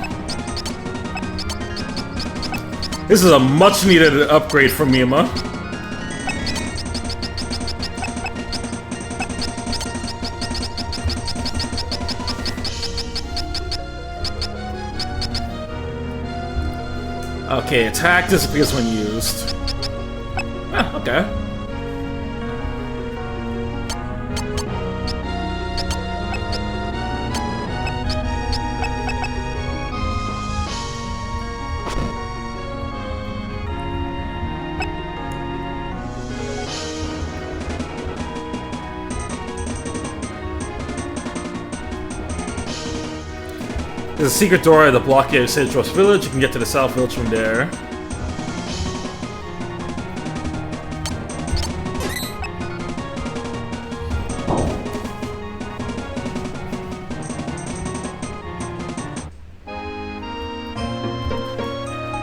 This is a much needed upgrade for Mima. Okay, attack disappears when used. Ah, okay. There's a secret door at the blockade of Sage Rose Village. You can get to the South Village from there.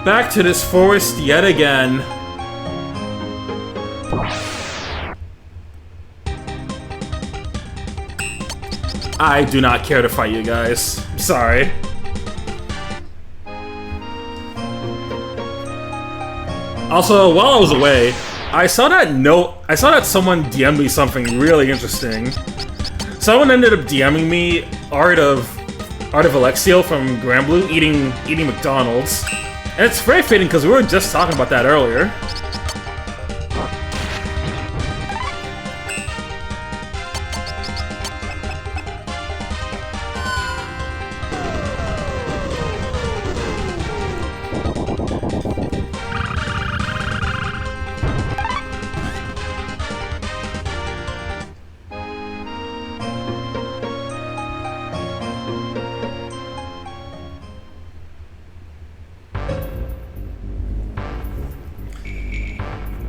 Back to this forest yet again. I do not care to fight you guys. I'm sorry. Also, while I was away, I saw that someone DM'd me something really interesting. Someone ended up DMing me Art of Alexio from Granblue eating McDonald's. And it's very fitting because we were just talking about that earlier.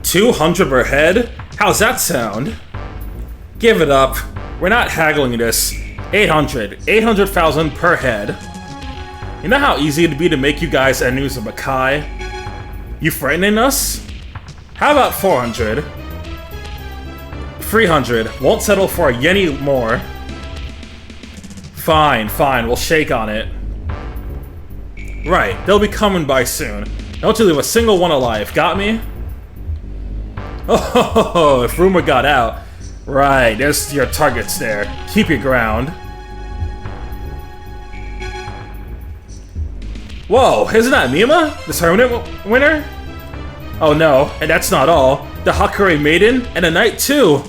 200 per head? How's that sound? Give it up. We're not haggling this. 800,000 per head. You know how easy it'd be to make you guys enemies of Makai? You frightening us? How about 400? 300. Won't settle for a yenny more. Fine, we'll shake on it. Right, they'll be coming by soon. Don't you leave a single one alive, got me? Oh, if rumor got out, Right, there's your targets there. Keep your ground. Whoa, isn't that Mima? The tournament winner? Oh no, and that's not all. The Hakure Maiden and a Knight too.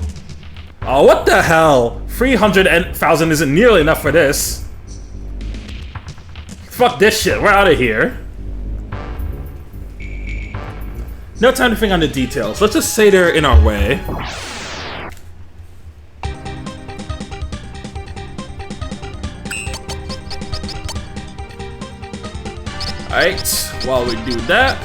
Oh, what the hell? 300,000 isn't nearly enough for this. Fuck this shit, we're out of here. No time to think on the details. Let's just say they're in our way. Alright, while we do that.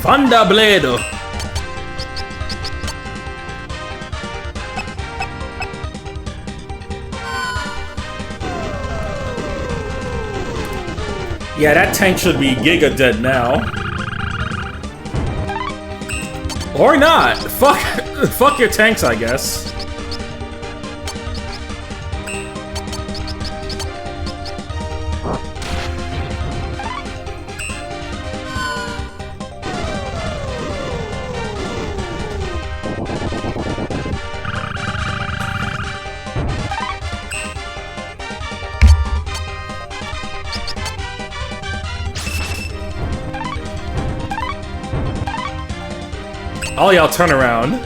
Fanda Bledo. Yeah, that tank should be giga dead now. Or not. Fuck your tanks, I guess. All y'all turn around.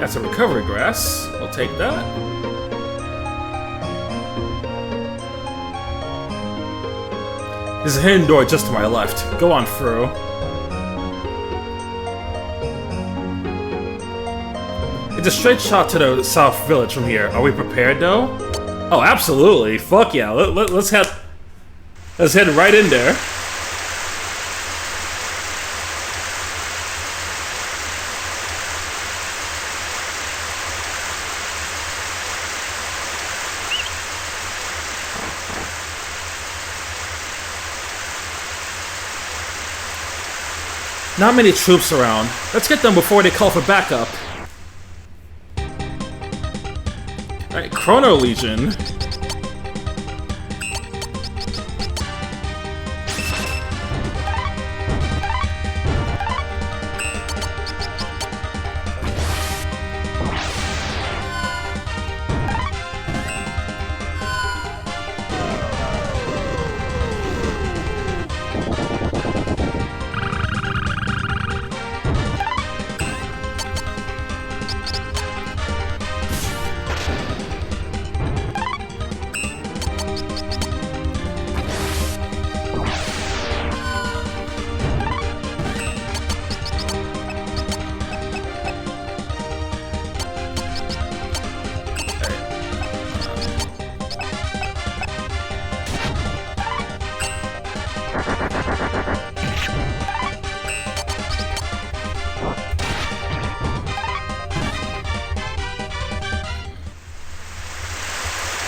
That's a recovery grass. We'll take that. There's a hidden door just to my left. Go on through. It's a straight shot to the south village from here. Are we prepared though? Oh, absolutely. Fuck yeah. Let's head right in there. Not many troops around. Let's get them before they call for backup. Alright, Chrono Legion.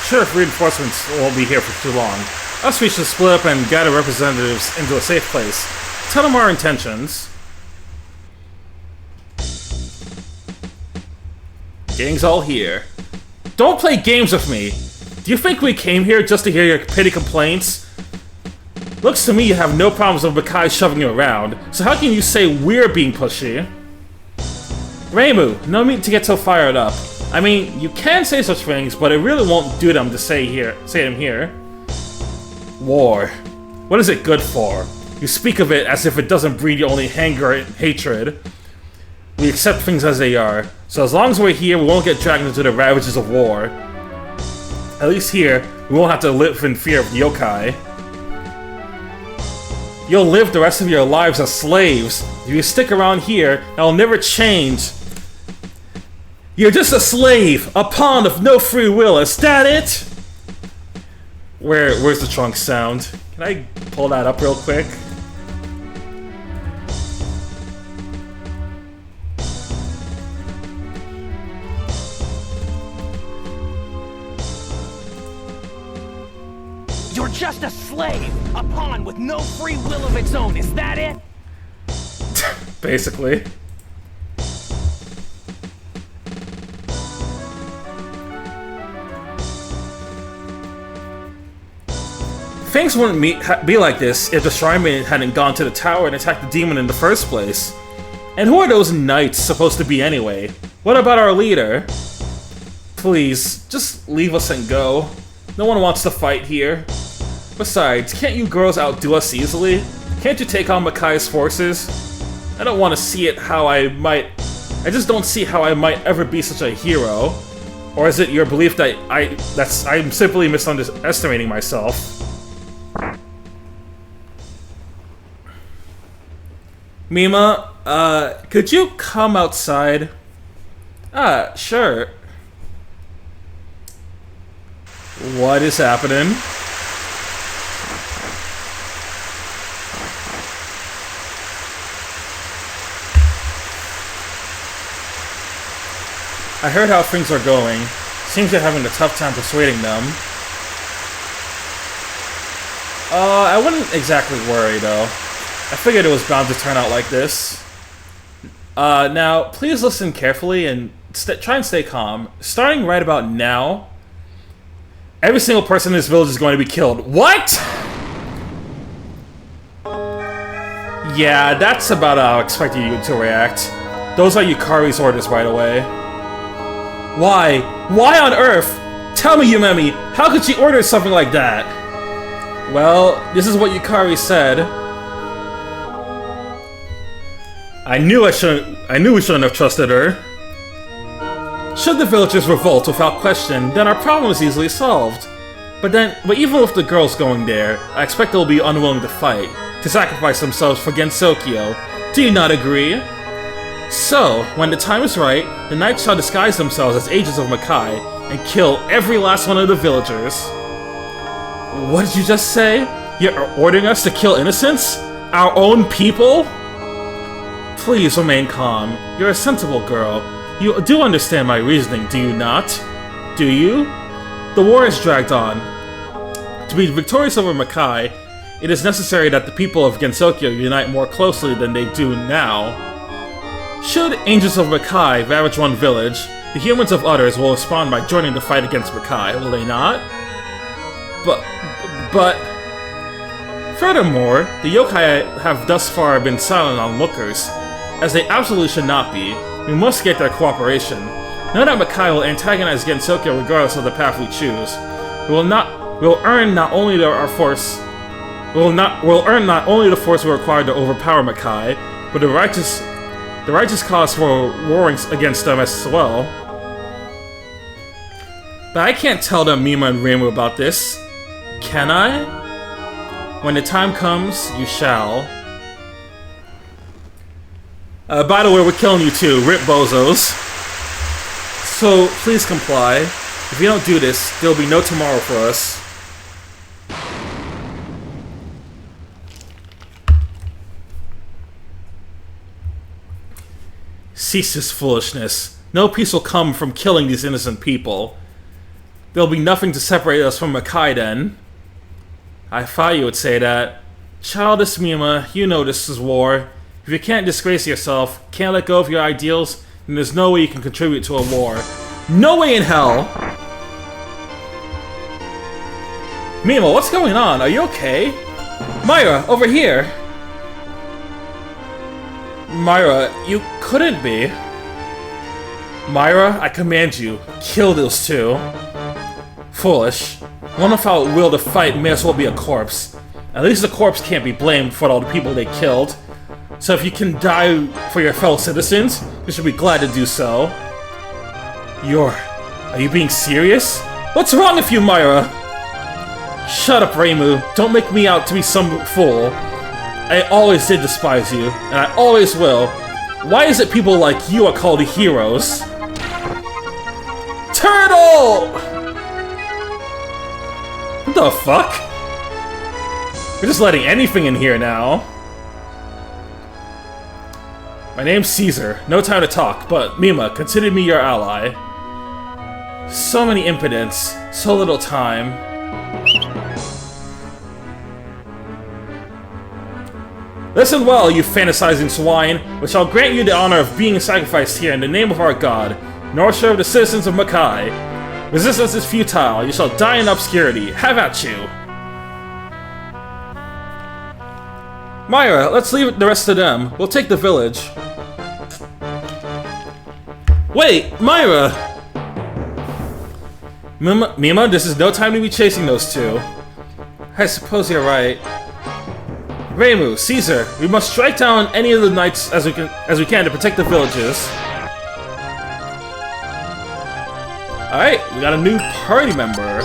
Sure, if reinforcements won't be here for too long. Us, we should split up and gather representatives into a safe place. Tell them our intentions. Gang's all here. Don't play games with me! Do you think we came here just to hear your petty complaints? Looks to me you have no problems with Makai shoving you around, so how can you say we're being pushy? Reimu, no need to get so fired up. I mean, you can say such things, but it really won't do them to say them here. War. What is it good for? You speak of it as if it doesn't breed you only anger and hatred. We accept things as they are, so as long as we're here, we won't get dragged into the ravages of war. At least here, we won't have to live in fear of yokai. You'll live the rest of your lives as slaves. If you stick around here, that'll never change. You're just a slave, a pawn of no free will, is that it? Where's the trunk sound? Can I pull that up real quick? You're just a slave, a pawn with no free will of its own, is that it? Basically. Things wouldn't be like this if the Shrine Maiden hadn't gone to the tower and attacked the demon in the first place. And who are those knights supposed to be anyway? What about our leader? Please, just leave us and go. No one wants to fight here. Besides, can't you girls outdo us easily? Can't you take on Makai's forces? I don't want to see it how I just don't see how I might ever be such a hero. Or is it your belief that I'm simply misunderestimating myself? Mima, could you come outside? Sure. What is happening? I heard how things are going. Seems you're having a tough time persuading them. I wouldn't exactly worry, though. I figured it was bound to turn out like this. Now, please listen carefully and try and stay calm. Starting right about now, every single person in this village is going to be killed. What?! Yeah, that's about how I expected you to react. Those are Yukari's orders right away. Why? Why on earth? Tell me, Yumemi, how could she order something like that? Well, this is what Yukari said. I knew we shouldn't have trusted her. Should the villagers revolt without question, then our problem is easily solved. But even with the girls going there, I expect they'll be unwilling to fight, to sacrifice themselves for Gensokyo. Do you not agree? So, when the time is right, the knights shall disguise themselves as agents of Makai and kill every last one of the villagers. What did you just say? You're ordering us to kill innocents? Our own people? Please remain calm. You're a sensible girl. You do understand my reasoning, do you not? Do you? The war has dragged on. To be victorious over Makai, it is necessary that the people of Gensokyo unite more closely than they do now. Should Angels of Makai ravage one village, the humans of others will respond by joining the fight against Makai, will they not? But... Furthermore, the yokai have thus far been silent on lookers, as they absolutely should not be. We must get their cooperation. Know that Makai will antagonize Gensokyo regardless of the path we choose. We'll earn not only the force we require to overpower Makai, but the righteous cause for warring against them as well. But I can't tell them Mima and Reimu about this. Can I? When the time comes, you shall. By the way, we're killing you too. Rip bozos. So, please comply. If you don't do this, there'll be no tomorrow for us. Cease this foolishness. No peace will come from killing these innocent people. There'll be nothing to separate us from Makai then. I thought you would say that. Childish Mima, you know this is war. If you can't disgrace yourself, can't let go of your ideals, then there's no way you can contribute to a war. No way in hell! Mima, what's going on? Are you okay? Myra, over here! Myra, you couldn't be. Myra, I command you, kill those two. Foolish. One without will to fight may as well be a corpse. At least the corpse can't be blamed for all the people they killed. So if you can die for your fellow citizens, you should be glad to do so. Are you being serious? What's wrong with you, Myra? Shut up, Reimu. Don't make me out to be some fool. I always did despise you, and I always will. Why is it people like you are called heroes? Turtle! What the fuck? We're just letting anything in here now. My name's Caesar. No time to talk, but Mima, consider me your ally. So many impotence, so little time. Listen well, you fantasizing swine, which I'll grant you the honor of being sacrificed here in the name of our god, nor serve the citizens of Makai. Resistance is futile, you shall die in obscurity. Have at you! Myra, let's leave the rest to them. We'll take the village. Wait, Myra! Mima, this is no time to be chasing those two. I suppose you're right. Reimu, Caesar, we must strike down any of the knights as we can to protect the villages. Alright, we got a new party member.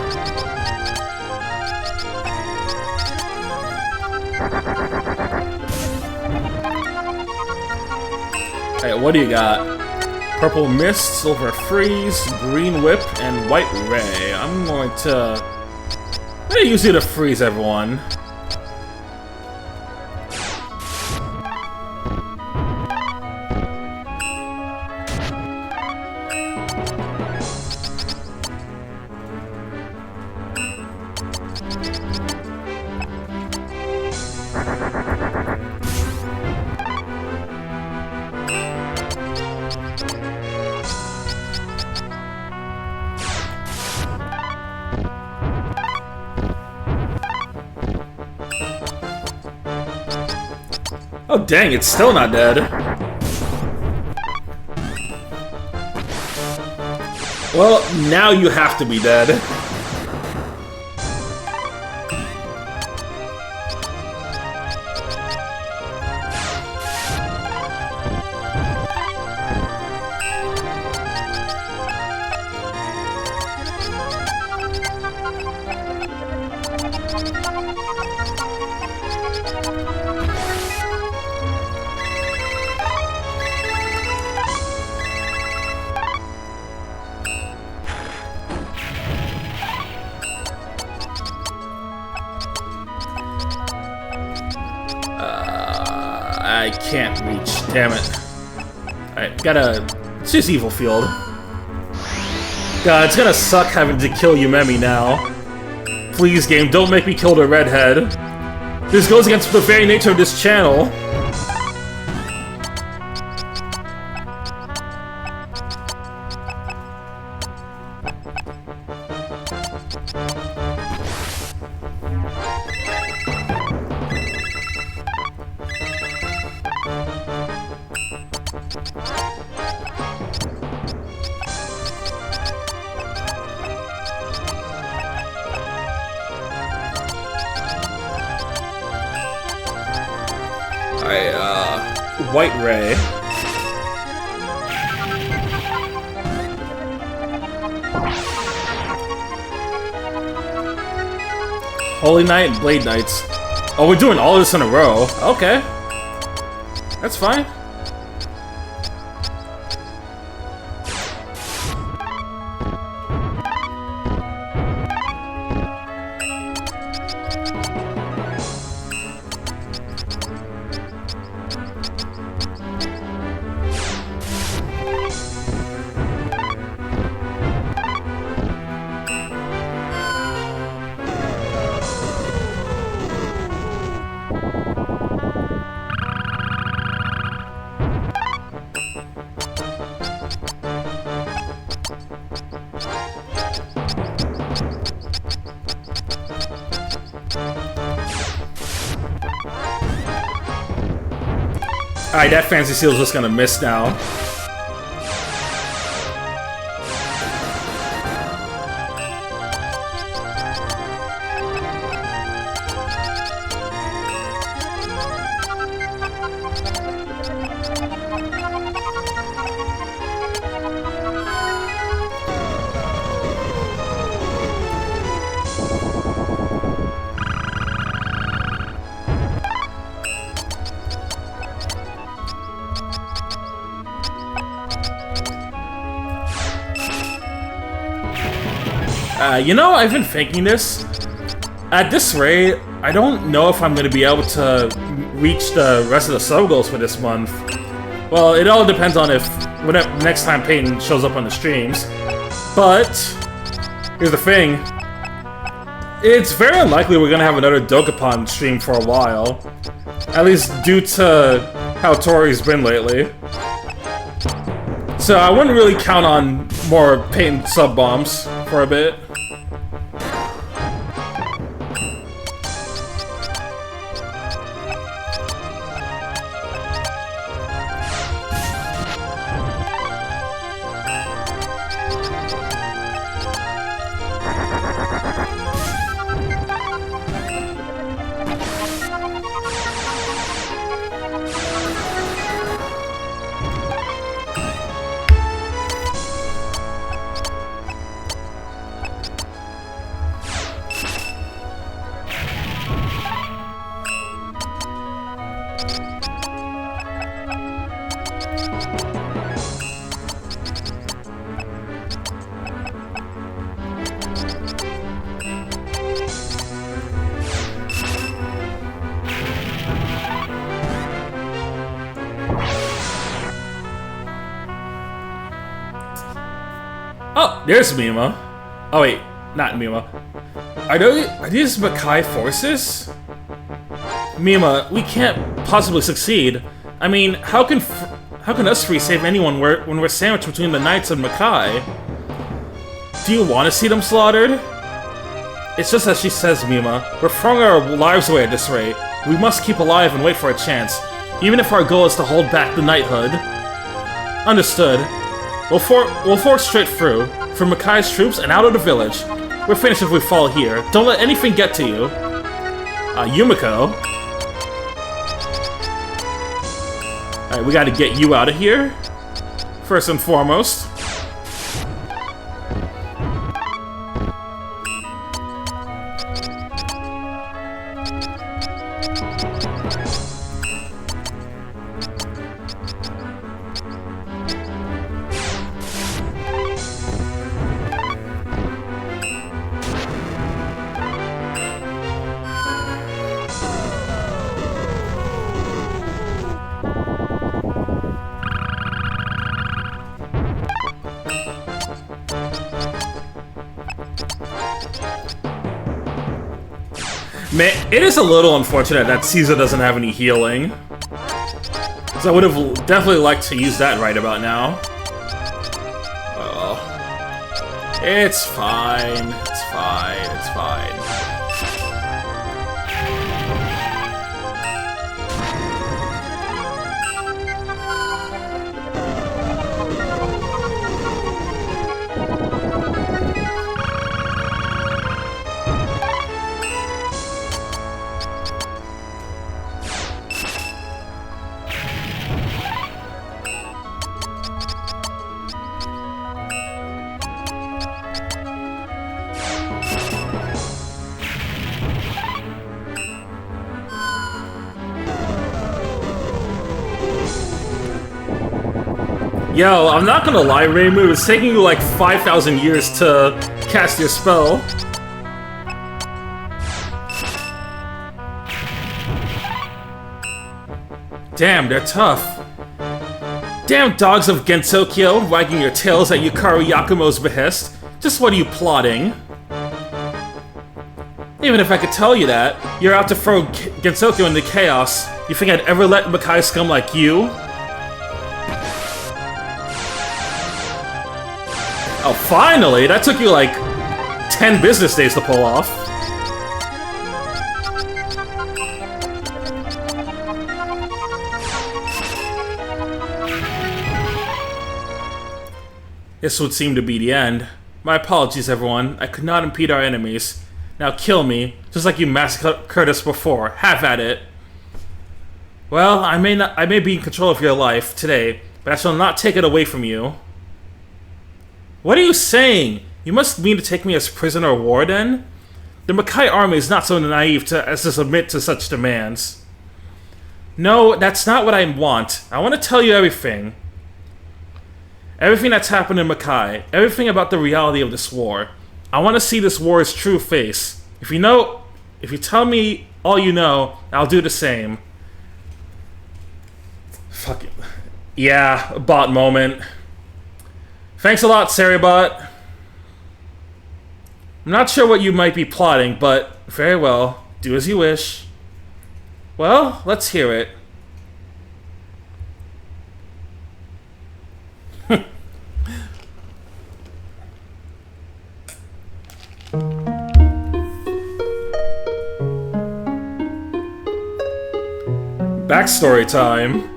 Alright, what do you got? Purple Mist, Silver Freeze, Green Whip, and White Ray. I'm going to use you to freeze everyone. Oh dang, it's still not dead. Well, now you have to be dead. I can't reach, damn it. Alright, let's use Evil Field. God, it's gonna suck having to kill Yumemi now. Please, game, don't make me kill the redhead. This goes against the very nature of this channel. White Ray. Holy Knight and Blade Knights. Oh, we're doing all this in a row. Okay. That's fine. Alright, that Fancy Seal's just gonna miss now. You know, I've been thinking this. At this rate, I don't know if I'm going to be able to reach the rest of the sub-goals for this month. Well, it all depends on if next time Peyton shows up on the streams. But, here's the thing. It's very unlikely we're going to have another Dokapon stream for a while. At least due to how Tori's been lately. So I wouldn't really count on more Peyton sub-bombs for a bit. Oh, there's Mima. Oh wait, not Mima. Are these Makai forces? Mima, we can't possibly succeed. I mean, how can us three save anyone when we're sandwiched between the Knights and Makai? Do you want to see them slaughtered? It's just as she says, Mima. We're throwing our lives away at this rate. We must keep alive and wait for a chance, even if our goal is to hold back the knighthood. Understood. We'll force straight through Makai's troops and out of the village. We're finished if we fall here. Don't let anything get to you. Yumiko. Alright, we gotta get you out of here. First and foremost. Man, it is a little unfortunate that Caesar doesn't have any healing. So I would have definitely liked to use that right about now. Oh. It's fine. It's fine. It's fine. Yo, I'm not gonna lie, Reimu, it's taking you like 5,000 years to cast your spell. Damn, they're tough. Damn dogs of Gensokyo, wagging your tails at Yukari Yakumo's behest. Just what are you plotting? Even if I could tell you that, you're out to throw Gensokyo into chaos. You think I'd ever let Makai scum like you? Oh, finally! That took you like 10 business days to pull off. This would seem to be the end. My apologies, everyone. I could not impede our enemies. Now kill me, just like you massacred us before. Have at it. Well, I may be in control of your life today, but I shall not take it away from you. What are you saying? You must mean to take me as prisoner of war, then? The Makai army is not so naive as to submit to such demands. No, that's not what I want. I want to tell you everything. Everything that's happened in Makai. Everything about the reality of this war. I want to see this war's true face. If you tell me all you know, I'll do the same. Fuck it. Yeah, bot moment. Thanks a lot, Saribot. I'm not sure what you might be plotting, but very well. Do as you wish. Well, let's hear it. Backstory time.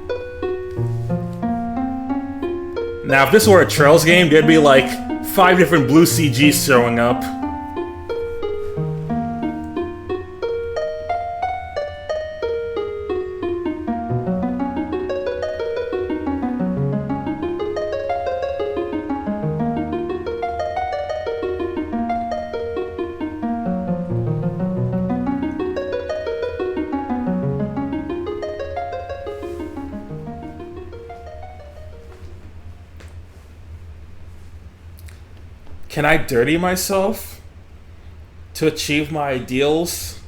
Now, if this were a Trails game, there'd be like 5 different blue CGs showing up. Can I dirty myself to achieve my ideals?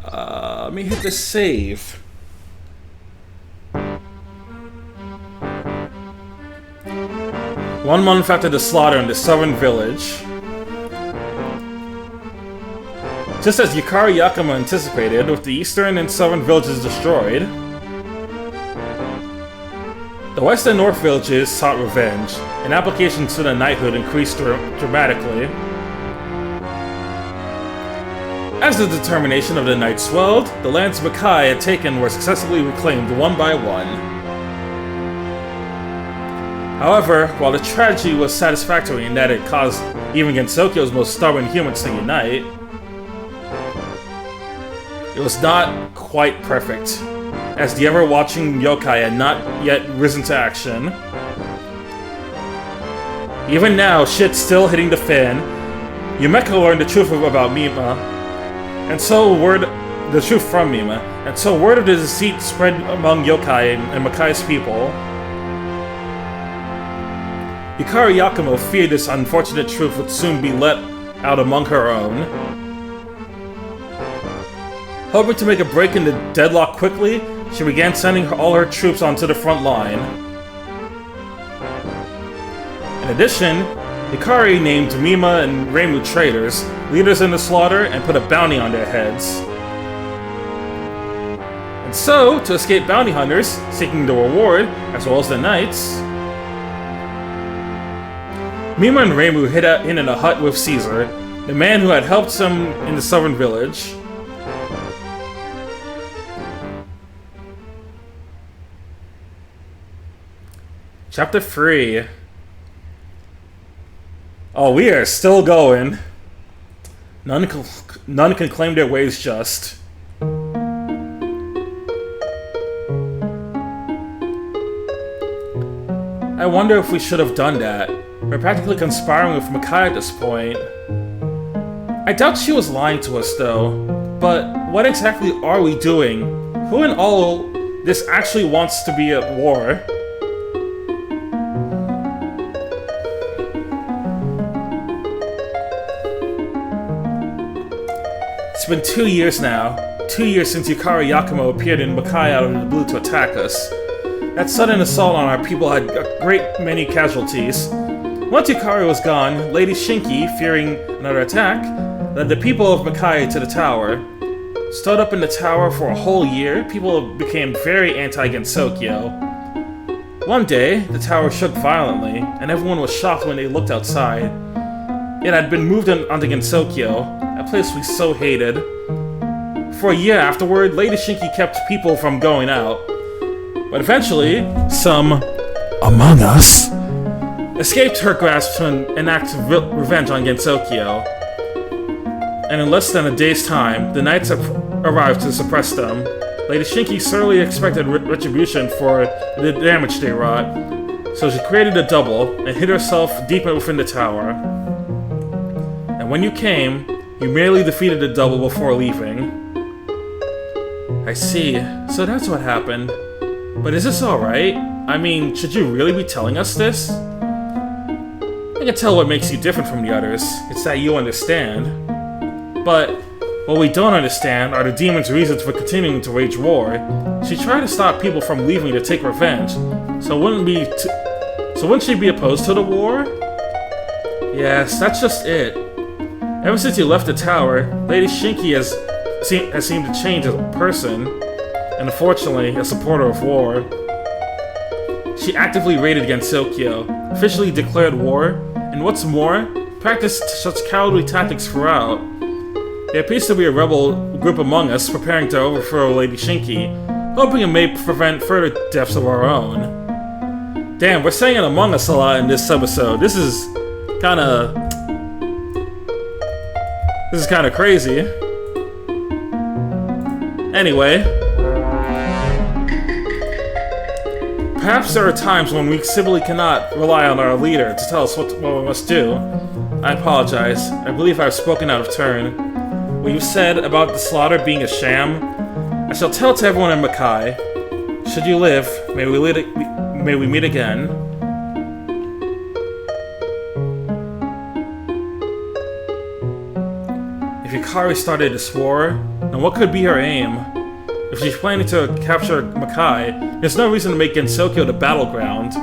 Let me hit the save. One month after the slaughter in the southern village. Just as Yukari Yakama anticipated, with the eastern and southern villages destroyed, the west and north villages sought revenge, and applications to the knighthood increased dramatically. As the determination of the knights swelled, the lands Makai had taken were successfully reclaimed one by one. However, while the tragedy was satisfactory in that it caused even Gensokyo's most stubborn humans to unite, it was not quite perfect, as the ever-watching yokai had not yet risen to action. Even now, shit's still hitting the fan. Yumeko learned the truth about Mima, and so the truth from Mima, and so word of the deceit spread among yokai and Makai's people. Yukari Yakumo feared this unfortunate truth would soon be let out among her own. Hoping to make a break in the deadlock quickly, she began sending all her troops onto the front line. In addition, Hikari named Mima and Reimu traitors, leaders in the slaughter, and put a bounty on their heads. And so, to escape bounty hunters, seeking the reward, as well as the knights, Mima and Reimu hid in a hut with Caesar, the man who had helped them in the southern village. Chapter 3. Oh, we are still going. None can claim their ways just. I wonder if we should have done that. We're practically conspiring with Makai at this point. I doubt she was lying to us, though. But what exactly are we doing? Who in all this actually wants to be at war? It's been 2 years now. 2 years since Yukari Yakumo appeared in Makai out of the blue to attack us. That sudden assault on our people had a great many casualties. Once Yukari was gone, Lady Shinki, fearing another attack, led the people of Makai to the tower. Stood up in the tower for a whole year, people became very anti-Gensokyo. One day, the tower shook violently, and everyone was shocked when they looked outside. It had been moved onto Gensokyo, a place we so hated. For a year afterward, Lady Shinki kept people from going out. But eventually, some among us escaped her grasp to enact revenge on Gensokyo. And in less than a day's time, the knights arrived to suppress them. Lady Shinki certainly expected retribution for the damage they wrought, so she created a double and hid herself deep within the tower. And when you came, you merely defeated the double before leaving. I see, so that's what happened. But is this alright? I mean, should you really be telling us this? I can tell what makes you different from the others. It's that you understand. But what we don't understand are the demon's reasons for continuing to wage war. She tried to stop people from leaving to take revenge, so wouldn't she be opposed to the war? Yes, that's just it. Ever since you left the tower, Lady Shinki has seemed to change as a person, and unfortunately, a supporter of war. She actively raided against Silkyo, officially declared war, and what's more, practiced such cowardly tactics throughout. There appears to be a rebel group among us preparing to overthrow Lady Shinki, hoping it may prevent further deaths of our own. Damn, we're saying it among us a lot in this episode. This is kinda crazy. Anyway, perhaps there are times when we simply cannot rely on our leader to tell us what we must do. I apologize. I believe I've spoken out of turn. What you said about the slaughter being a sham, I shall tell to everyone in Makai. Should you live, may we meet again. If Yukari started this war, then what could be her aim? If she's planning to capture Makai, there's no reason to make Gensokyo the battleground.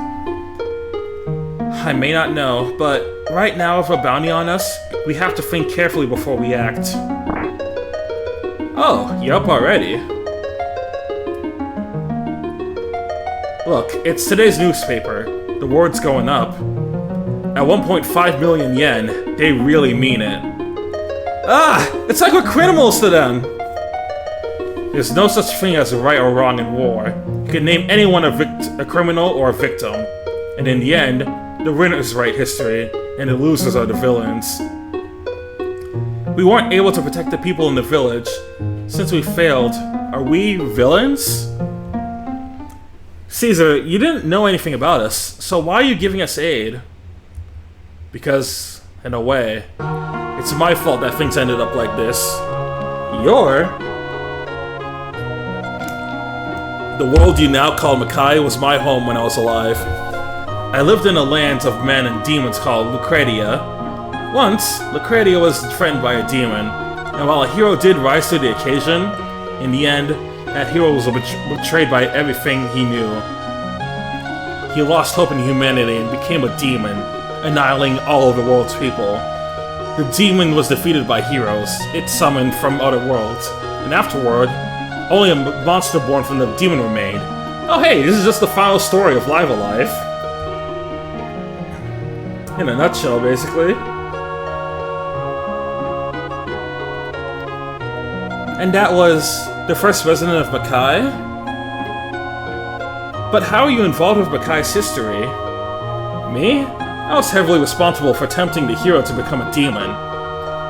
I may not know, but right now with a bounty on us, we have to think carefully before we act. Oh, you're up already. Look, it's today's newspaper. The word's going up. At 1.5 million yen, they really mean it. Ah! It's like we're criminals to them! There's no such thing as right or wrong in war. You can name anyone a criminal or a victim. And in the end, the winners write history, and the losers are the villains. We weren't able to protect the people in the village. Since we failed, are we villains? Caesar, you didn't know anything about us, so why are you giving us aid? Because, in a way, it's my fault that things ended up like this. The world you now call Makai was my home when I was alive. I lived in a land of men and demons called Lucretia. Once, Lucretia was threatened by a demon, and while a hero did rise to the occasion, in the end, that hero was betrayed by everything he knew. He lost hope in humanity and became a demon, annihilating all of the world's people. The demon was defeated by heroes it summoned from other worlds, and afterward, only a monster born from the demon remained. Oh hey, this is just the final story of Live Alive. In a nutshell, basically. And that was the first resident of Makai? But how are you involved with Makai's history? Me? I was heavily responsible for tempting the hero to become a demon.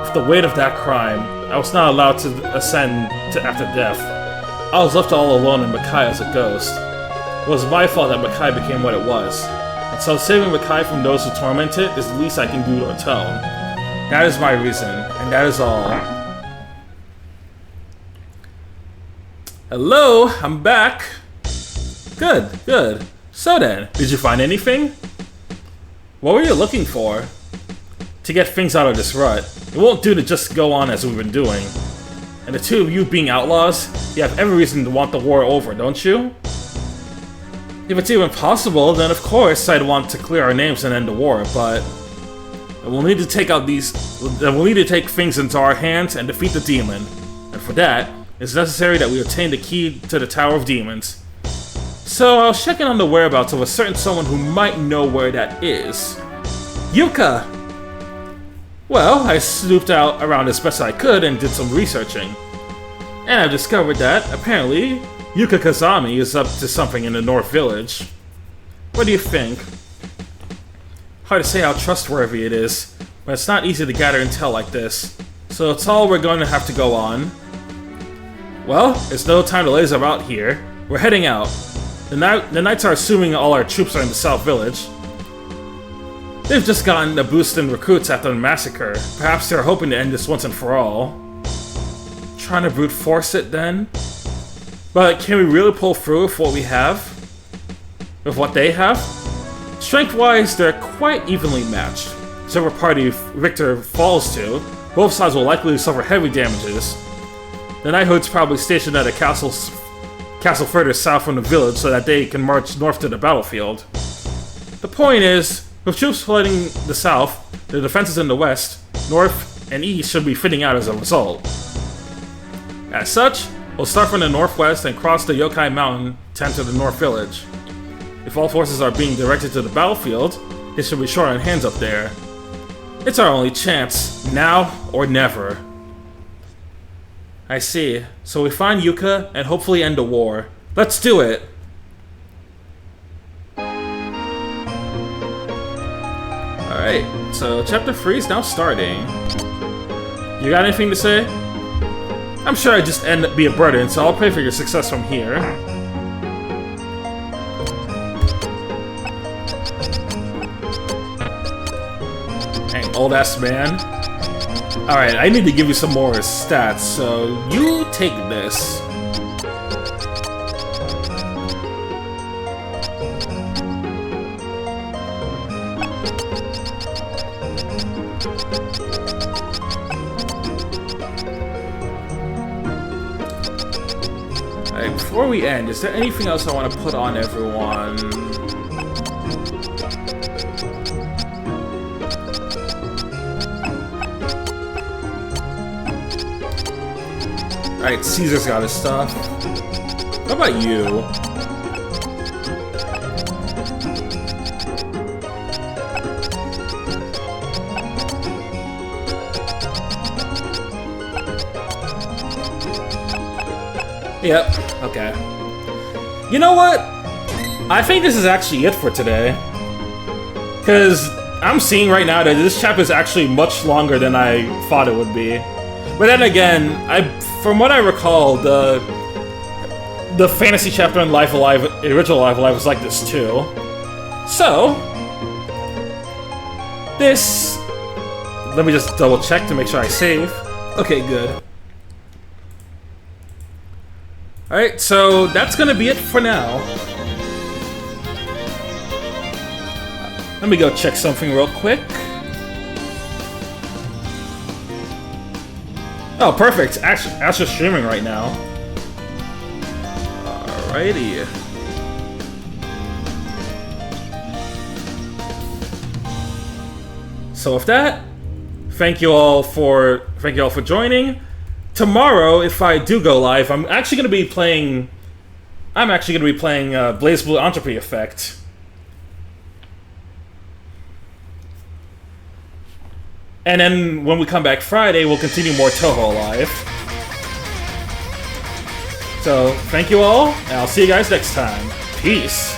With the weight of that crime, I was not allowed to ascend to after death. I was left all alone in Makai as a ghost. It was my fault that Makai became what it was. And so saving Makai from those who torment it is the least I can do to atone. That is my reason, and that is all. Hello, I'm back. Good, good. So then, did you find anything? What were you looking for? To get things out of this rut. It won't do to just go on as we've been doing. And the two of you being outlaws, you have every reason to want the war over, don't you? If it's even possible, then of course I'd want to clear our names and end the war, but we'll need to take things into our hands and defeat the demon. And for that, it's necessary that we obtain the key to the Tower of Demons. So I was checking on the whereabouts of a certain someone who might know where that is. Yuka! Well, I snooped out around as best I could and did some researching. And I've discovered that, apparently, Yuka Kazami is up to something in the North Village. What do you think? Hard to say how trustworthy it is, but it's not easy to gather intel like this. So it's all we're going to have to go on. Well, it's no time to laze about here. We're heading out. The Knights are assuming all our troops are in the South Village. They've just gotten a boost in recruits after the massacre. Perhaps they're hoping to end this once and for all. Trying to brute force it then? But can we really pull through with what we have? with what they have. Strength-wise, they're quite evenly matched. Whichever party Victor falls to, both sides will likely suffer heavy damages. The Knighthood's probably stationed at a castle further south from the village so that they can march north to the battlefield. The point is, with troops flooding the south, the defenses in the west, north, and east should be fitting out as a result. As such, we'll start from the northwest and cross the Yokai Mountain to enter the north village. If all forces are being directed to the battlefield, it should be short on hands up there. It's our only chance, now or never. I see. So we find Yuka and hopefully end the war. Let's do it! Alright, so chapter 3 is now starting. You got anything to say? I'm sure I just end up be a burden, so I'll pray for your success from here. Dang, old ass man. Alright, I need to give you some more stats, so you take this. Alright, before we end, is there anything else I want to put on everyone? Alright, Caesar's got his stuff. How about you? Yep, okay. You know what? I think this is actually it for today. Because I'm seeing right now that this chapter is actually much longer than I thought it would be. But then again, from what I recall, the fantasy chapter in Life Alive, the original Life Alive, was like this too. So, this... Let me just double check to make sure I save. Okay, good. Alright, so that's gonna be it for now. Let me go check something real quick. Oh, perfect. Astra's streaming right now. Alrighty. So with that, thank you all for joining. Tomorrow, if I do go live, I'm actually going to be playing Blaze Blue Entropy Effect. And then when we come back Friday, we'll continue more Touhou Live. So, thank you all, and I'll see you guys next time. Peace.